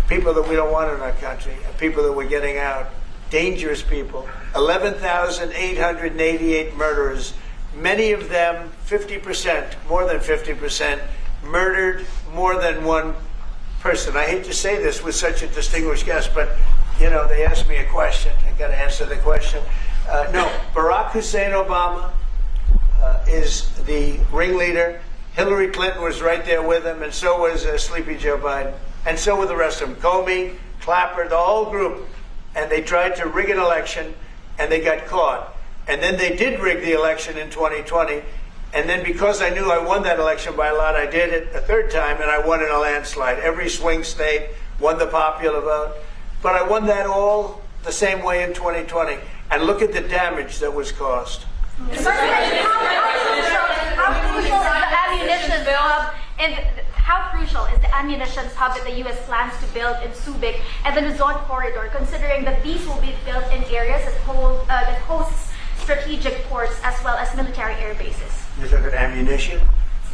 people that we don't want in our country, people that we're getting out, dangerous people. 11,888 murderers, many of them 50%, more than 50%, murdered more than one person. I hate to say this with such a distinguished guest, but you know, they asked me a question. I got to answer the question. No, Barack Hussein Obama is the ringleader. Hillary Clinton was right there with him, and so was Sleepy Joe Biden, and so were the rest of them. Comey, Clapper, the whole group. And they tried to rig an election, and they got caught. And then they did rig the election in 2020. And then because I knew I won that election by a lot, I did it a third time, and I won in a landslide. Every swing state won the popular vote. But I won that all the same way in 2020. And look at the damage that was caused. How crucial is the ammunition hub, and how crucial is the ammunition hub that the U.S. plans to build in Subic and the Luzon corridor, considering that these will be built in areas that hosts strategic ports as well as military air bases? You're talking ammunition?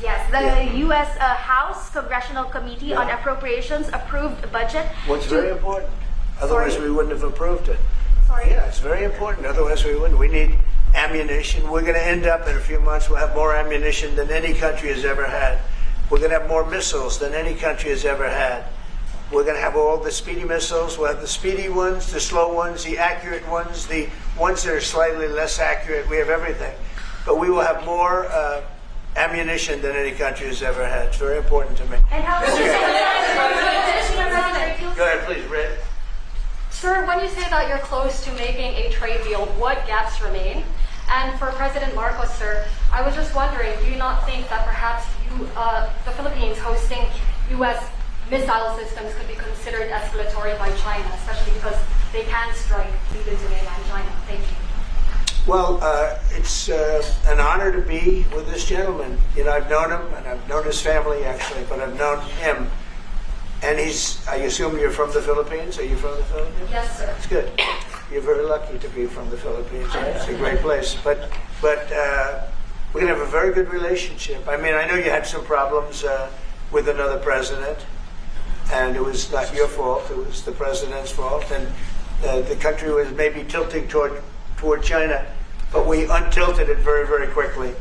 Yes, the U.S. House Congressional Committee on Appropriations approved a budget. What's very important. Otherwise, we wouldn't have approved it. Sorry? Yeah, it's very important. Otherwise, we wouldn't. We need ammunition. We're going to end up in a few months, we'll have more ammunition than any country has ever had. We're going to have more missiles than any country has ever had. We're going to have all the speedy missiles. We'll have the speedy ones, the slow ones, the accurate ones, the ones that are slightly less accurate. We have everything. But we will have more ammunition than any country has ever had. It's very important to me. And how Go ahead, please, Red. Sir, when you say that you're close to making a trade deal, what gaps remain? And for President Marcos, sir, I was just wondering, do you not think that perhaps the Philippines hosting U.S. missile systems could be considered escalatory by China, especially because they can strike deep into mainland China? Thank you. Well, it's an honor to be with this gentleman. You know, I've known him, and I've known his family, actually, but I've known him. And I assume you're from the Philippines? Are you from the Philippines? Yes, sir. That's good. You're very lucky to be from the Philippines. Right? It's a great place. But we're going to have a very good relationship. I mean, I know you had some problems with another president, and it was not your fault. It was the president's fault. And the country was maybe tilting toward China, but we untilted it very, very quickly.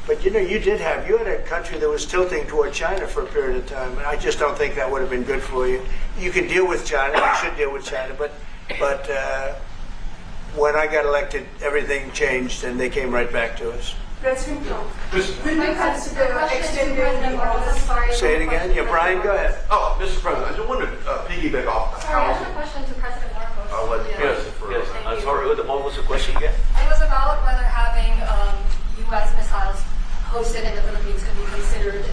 But you know, you had a country that was tilting toward China for a period of time, and I just don't think that would have been good for you. You can deal with China, you should deal with China, but when I got elected, everything changed and they came right back to us. President Trump, Say it again. Yeah, Brian, go ahead. Oh, Mr. President, I just wanted to piggyback off the Sorry, I have housing. a question to President Marcos. I'll let Yes. I'm sorry, what was the question again? It was about whether having U.S. missiles hosted in the Philippines could be considered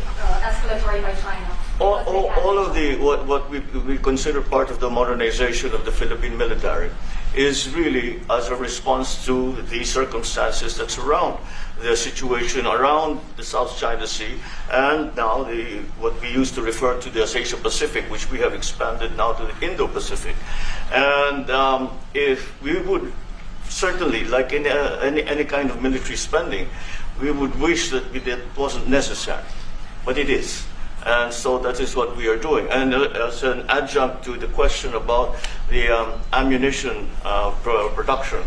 escalatory by China. All of the what we consider part of the modernization of the Philippine military is really as a response to the circumstances that surround the situation around the South China Sea and now what we used to refer to as Asia Pacific, which we have expanded now to the Indo-Pacific. And if we would certainly, like in any kind of military spending, we would wish that it wasn't necessary, but it is. And so that is what we are doing. And as an adjunct to the question about the ammunition production,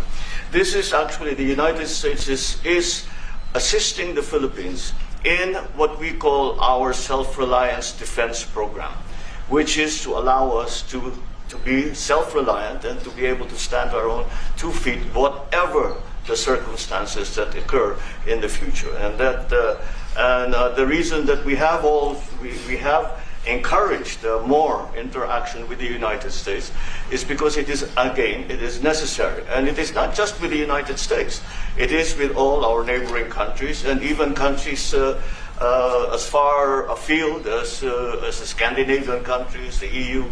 this is actually the United States is assisting the Philippines in what we call our self-reliance defense program, which is to allow us to be self-reliant and to be able to stand our own 2 feet, whatever the circumstances that occur in the future. And that the reason that we have encouraged more interaction with the United States is because it is necessary. And it is not just with the United States. It is with all our neighboring countries and even countries as far afield as the Scandinavian countries, the EU.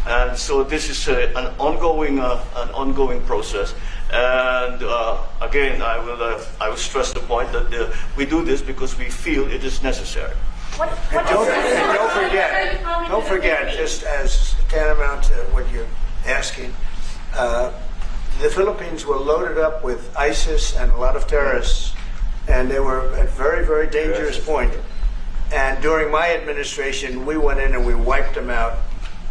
And so this is an ongoing process. And again, I will stress the point that we do this because we feel it is necessary. Don't forget, just as tantamount to what you're asking, the Philippines were loaded up with ISIS and a lot of terrorists, and they were at a very, very dangerous point. And during my administration, we went in and we wiped them out,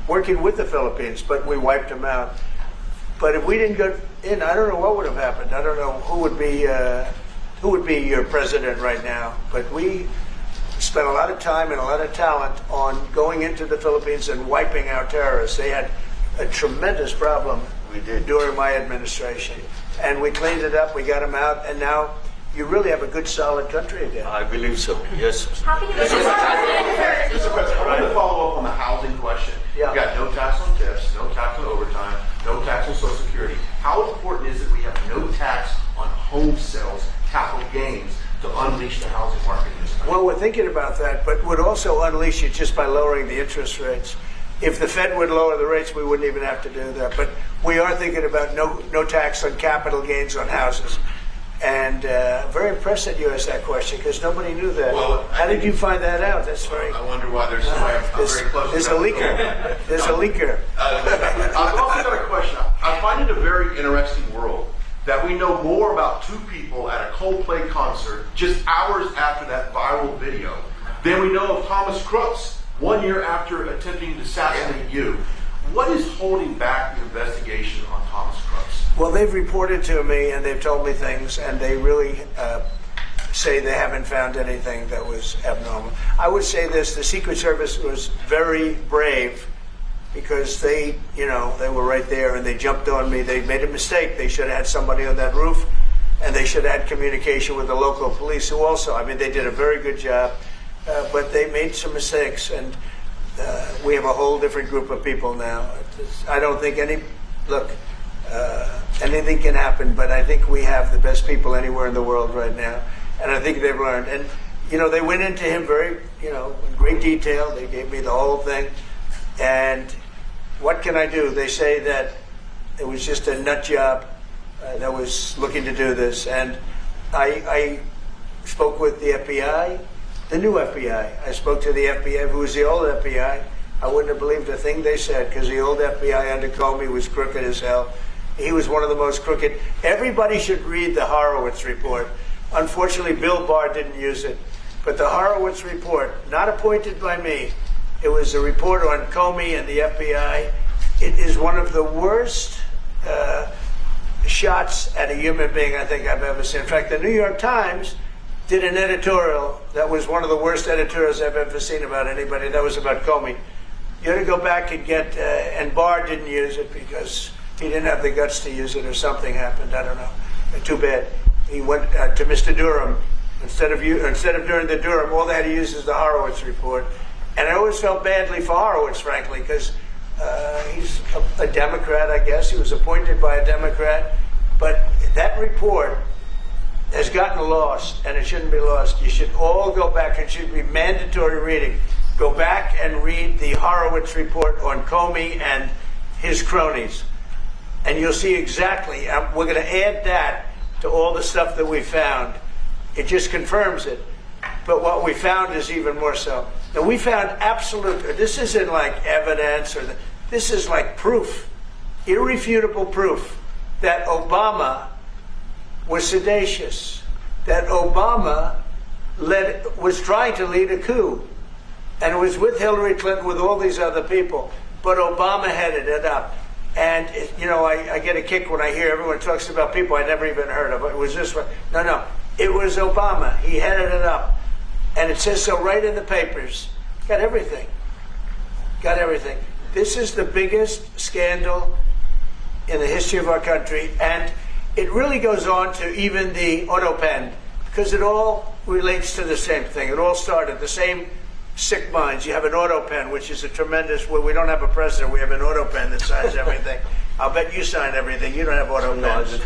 working with the Philippines, but we wiped them out. But if we didn't go in, I don't know what would have happened. I don't know who would be your president right now. But we spent a lot of time and a lot of talent on going into the Philippines and wiping out terrorists. They had a tremendous problem during my administration. And we cleaned it up, we got them out, and now you really have a good, solid country again. I believe so, yes. How can you Mr. President, I wanted to follow up on the housing question. Yeah. You got no tax on tips, no tax on overtime, no tax on Social Security. How important is it we have no tax on home sales, capital gains, to unleash the housing market in this country? Well, we're thinking about that, but would also unleash it just by lowering the interest rates. If the Fed would lower the rates, we wouldn't even have to do that. But we are thinking about no tax on capital gains on houses. And very impressed that you asked that question because nobody knew that. Well, how did you find that out? That's very. I wonder why there's somebody I'm very close to. There's a leaker. There's a leaker. I've also got a question. I find it a very interesting world that we know more about 2 people at a Coldplay concert just hours after that viral video than we know of Thomas Crooks 1 year after attempting to assassinate you. What is holding back the investigation on Thomas Crooks? Well, they've reported to me and they've told me things, and they really say they haven't found anything that was abnormal. I would say this: the Secret Service was very brave because they were right there and they jumped on me. They made a mistake. They should have had somebody on that roof, and they should have had communication with the local police, who also, they did a very good job, but they made some mistakes, and we have a whole different group of people now. I don't think anything can happen, but I think we have the best people anywhere in the world right now, and I think they've learned. And they went into him very, in great detail. They gave me the whole thing, and what can I do? They say that it was just a nut job that was looking to do this, and I spoke with the FBI, the new FBI. I spoke to the FBI, who was the old FBI. I wouldn't have believed a thing they said, because the old FBI under Comey was crooked as hell. He was one of the most crooked. Everybody should read the Horowitz report. Unfortunately, Bill Barr didn't use it. But the Horowitz report, not appointed by me, it was a report on Comey and the FBI. It is one of the worst shots at a human being I think I've ever seen. In fact, the New York Times did an editorial that was one of the worst editorials I've ever seen about anybody. That was about Comey. You ought to go back and get, and Barr didn't use it because He didn't have the guts to use it, or something happened. I don't know. Too bad. He went to Mr. Durham. Instead of doing the Durham, all they had to use is the Horowitz report. And I always felt badly for Horowitz, frankly, because he's a Democrat, I guess. He was appointed by a Democrat. But that report has gotten lost, and it shouldn't be lost. You should all go back. It should be mandatory reading. Go back and read the Horowitz report on Comey and his cronies. And you'll see exactly, we're going to add that to all the stuff that we found. It just confirms it. But what we found is even more so. Now, we found absolute, this isn't like evidence, this is like proof, irrefutable proof that Obama was seditious, that Obama was trying to lead a coup, and was with Hillary Clinton, with all these other people, but Obama headed it up. And, you know, I get a kick when I hear everyone talks about people I never even heard of. It was this one. No, it was Obama. He headed it up. And it says so right in the papers. Got everything. This is the biggest scandal in the history of our country. And it really goes on to even the auto pen, because it all relates to the same thing. It all started the same sick minds. You have an auto pen, which is a tremendous, well, we don't have a president, we have an auto pen that signs everything. I'll bet you sign everything. You don't have auto pens.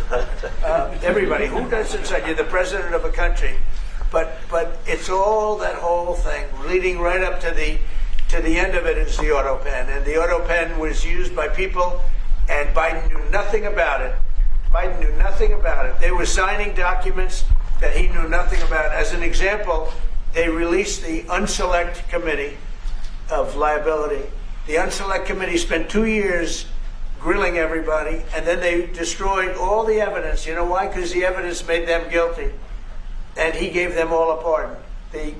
Everybody, who doesn't sign? You're the president of a country. But it's all that whole thing, leading right up to the end of it is the auto pen. And the auto pen was used by people, and Biden knew nothing about it. They were signing documents that he knew nothing about. As an example, they released the Unselect Committee of Liability. The Unselect Committee spent 2 years grilling everybody, and then they destroyed all the evidence. You know why? Because the evidence made them guilty. And he gave them all a pardon. The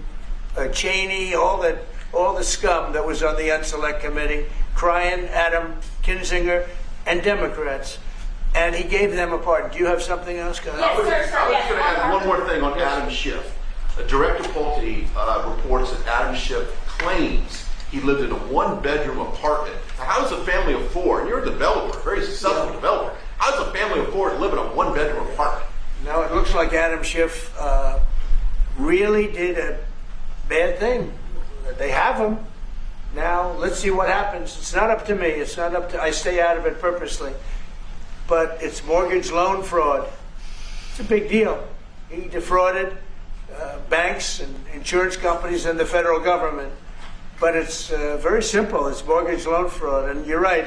Cheney, all the scum that was on the Unselect Committee, Cryan, Adam Kinzinger, and Democrats. And he gave them a pardon. Do you have something else? Yes, I was going to add one more thing on Adam Schiff. Director Pulte reports that Adam Schiff claims he lived in a one-bedroom apartment. Now, how does a family of four, and you're a developer, very successful developer, how does a family of four live in a one-bedroom apartment? Now, it looks like Adam Schiff really did a bad thing. They have him. Now, let's see what happens. It's not up to me. I stay out of it purposely. But it's mortgage loan fraud. It's a big deal. He defrauded banks and insurance companies and the federal government. But it's very simple. It's mortgage loan fraud. And you're right.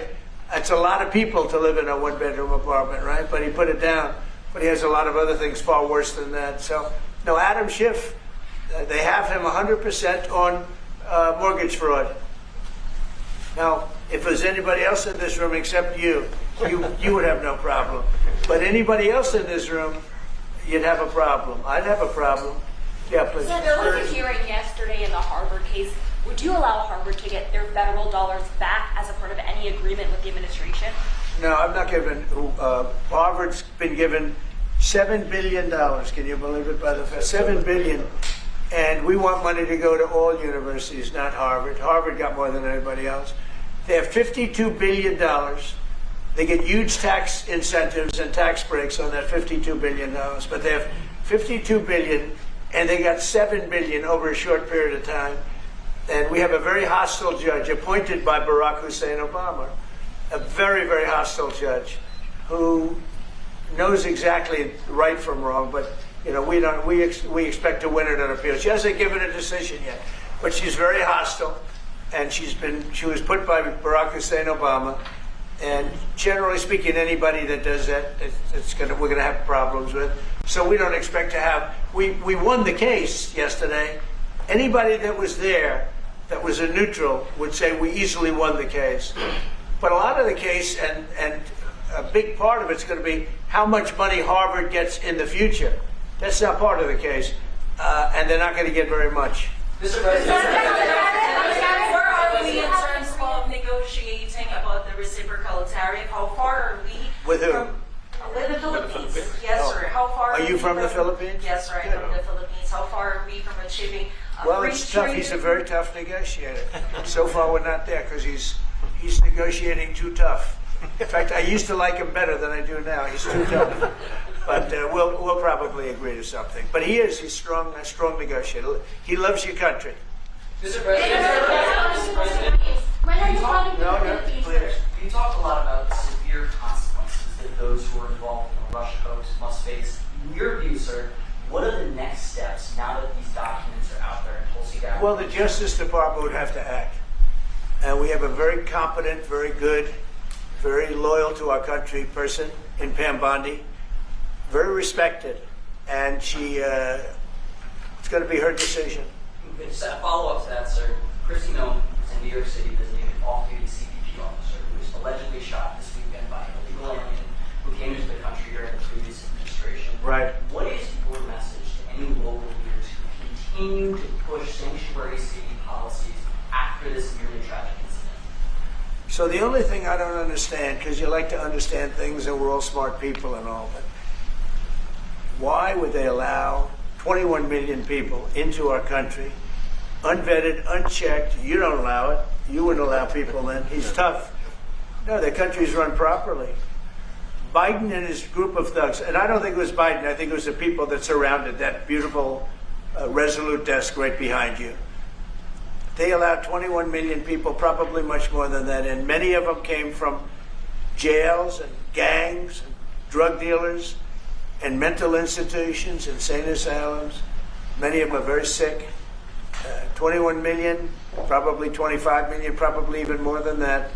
It's a lot of people to live in a one-bedroom apartment, right? But he put it down. But he has a lot of other things far worse than that. So, no, Adam Schiff, they have him 100% on mortgage fraud. Now, if there's anybody else in this room except you would have no problem. But anybody else in this room, you'd have a problem. I'd have a problem. Yeah, please. So there was a hearing yesterday in the Harvard case. Would you allow Harvard to get their federal dollars back as a part of any agreement with the administration? No, I'm not giving. Harvard's been given $7 billion. Can you believe it? By the Fed, $7 billion, and we want money to go to all universities, not Harvard. Harvard got more than anybody else. They have $52 billion. They get huge tax incentives and tax breaks on that $52 billion. But they have $52 billion, and they got $7 billion over a short period of time. And we have a very hostile judge appointed by Barack Hussein Obama, a very, very hostile judge who knows exactly right from wrong. But you know, we expect to win it on appeal. She hasn't given a decision yet, but she's very hostile, and she was put by Barack Hussein Obama. And generally speaking, anybody that does that, we're gonna have problems with. So we don't expect to have. We won the case yesterday. Anybody that was there, that was a neutral, would say we easily won the case. But a lot of the case, and a big part of it's going to be how much money Harvard gets in the future. That's not part of the case, and they're not going to get very much. Mr. President, where are we in terms of negotiating about the reciprocal tariff? How far are we? With who? With the Philippines. Yes, sir. How far are you from the Philippines? Yes, sir. I'm from the Philippines. How far are we from achieving well, it's tough. He's a very tough negotiator. So far, we're not there because he's negotiating too tough. In fact, I used to like him better than I do now. He's too tough. But we'll probably agree to something. But he's strong, a strong negotiator. He loves your country. Mr. President, you talked a lot about the severe consequences that those who are involved in the Russia hoax must face. In your view, sir, what are the next steps now that these documents are out there in Tulsi Gabbard? Well, the Justice Department would have to act. And we have a very competent, very good, very loyal to our country person in Pam Bondi, very respected. And it's going to be her decision. Just a follow-up to that, sir. Chrissy Nome is in New York City visiting an off-duty CBP officer who was allegedly shot this weekend by an illegal alien who came into the country during the previous administration. Right. What is your message to any local leaders who continue to push sanctuary city policies after this nearly tragic incident? So the only thing I don't understand, because you like to understand things and we're all smart people and all, but why would they allow 21 million people into our country, unvetted, unchecked? You don't allow it. You wouldn't allow people in. He's tough. No, the country's run properly. Biden and his group of thugs, and I don't think it was Biden, I think it was the people that surrounded that beautiful Resolute desk right behind you. They allowed 21 million people, probably much more than that, and many of them came from jails and gangs and drug dealers and mental institutions, insane asylums. Many of them are very sick. 21 million, probably 25 million, probably even more than that.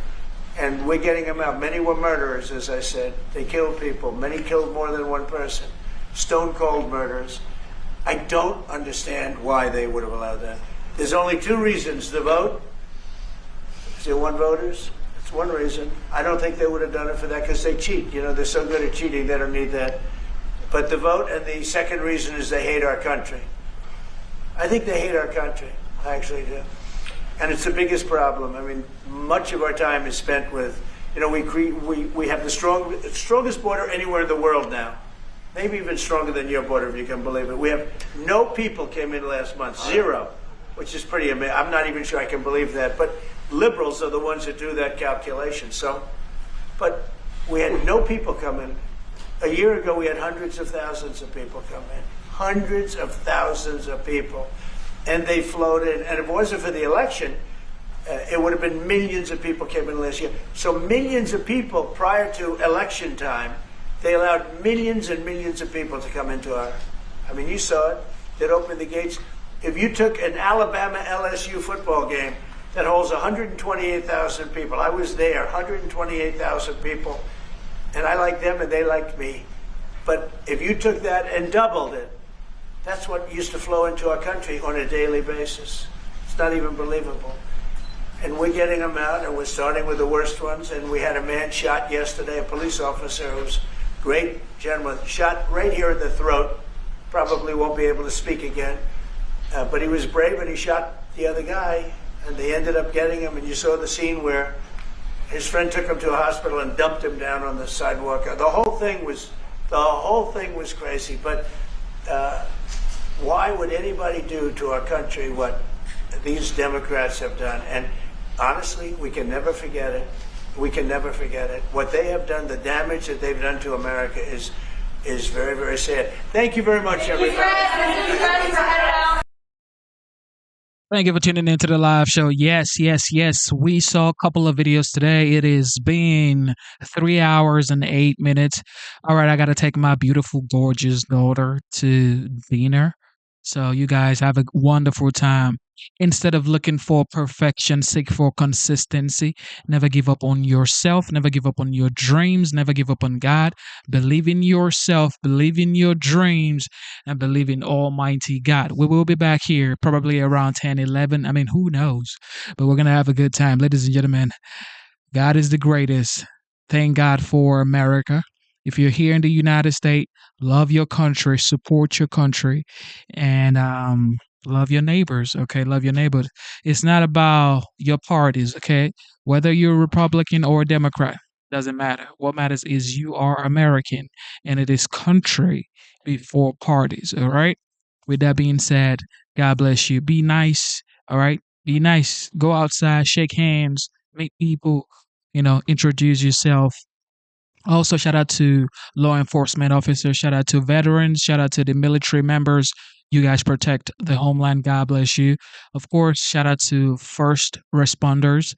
And we're getting them out. Many were murderers, as I said. They killed people. Many killed more than one person. Stone cold murders. I don't understand why they would have allowed that. There's only two reasons: the vote. Is there one voters? That's one reason. I don't think they would have done it for that because they cheat. You know, they're so good at cheating, they don't need that. But the vote, and the second reason is they hate our country. I think they hate our country. I actually do. And it's the biggest problem. I mean, much of our time is spent with, you know, we have the strongest border anywhere in the world now. Maybe even stronger than your border, if you can believe it. We have no people came in last month, zero, which is pretty amazing. I'm not even sure I can believe that. But liberals are the ones that do that calculation. So, but we had no people come in. A year ago, we had hundreds of thousands of people come in. Hundreds of thousands of people. And they flowed in. And if it wasn't for the election, it would have been millions of people came in last year. So millions of people prior to election time, they allowed millions and millions of people to come into our, I mean, you saw it. They'd open the gates. If you took an Alabama LSU football game that holds 128,000 people, I was there, 128,000 people, and I liked them and they liked me. But if you took that and doubled it, that's what used to flow into our country on a daily basis. It's not even believable. And we're getting them out, and we're starting with the worst ones. And we had a man shot yesterday, a police officer who was a great gentleman, shot right here in the throat. Probably won't be able to speak again. But he was brave, and he shot the other guy, and they ended up getting him. And you saw the scene where his friend took him to a hospital and dumped him down on the sidewalk. The whole thing was crazy. But why would anybody do to our country what these Democrats have done? And honestly, we can never forget it. We can never forget it. What they have done, the damage that they've done to America is very, very sad. Thank you very much, everybody. Thank you for tuning into the live show. Yes. We saw a couple of videos today. It has been 3 hours and 8 minutes. All right, I got to take my beautiful, gorgeous daughter to dinner. So you guys have a wonderful time. Instead of looking for perfection, seek for consistency. Never give up on yourself. Never give up on your dreams. Never give up on God. Believe in yourself. Believe in your dreams. And believe in Almighty God. We will be back here probably around 10, 11. I mean, who knows? But we're going to have a good time. Ladies and gentlemen, God is the greatest. Thank God for America. If you're here in the United States, love your country, support your country, and love your neighbors, okay? Love your neighbors. It's not about your parties, okay? Whether you're Republican or Democrat, doesn't matter. What matters is you are American, and it is country before parties, all right? With that being said, God bless you. Be nice, all right? Be nice. Go outside, shake hands, meet people, introduce yourself. Also, shout out to law enforcement officers, shout out to veterans, shout out to the military members. You guys protect the homeland. God bless you. Of course, shout out to first responders.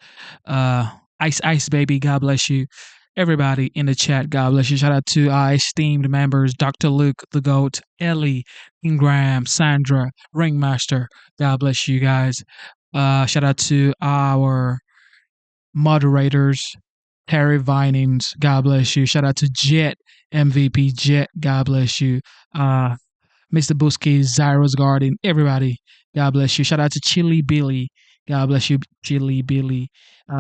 Ice Baby, God bless you. Everybody in the chat, God bless you. Shout out to our esteemed members, Dr. Luke, the GOAT, Ellie, Ingram, Sandra, Ringmaster. God bless you guys. Shout out to our moderators, Terry Vinings, God bless you. Shout out to Jet, MVP Jet, God bless you. Mr. Busky, Zyros Garden, everybody, God bless you. Shout out to Chili Billy, God bless you, Chili Billy.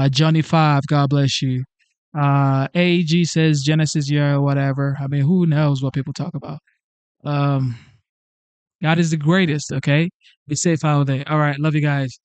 Johnny Five, God bless you. AG says Genesis year or whatever. I mean, who knows what people talk about? God is the greatest, okay? Be safe out there. All right, love you guys.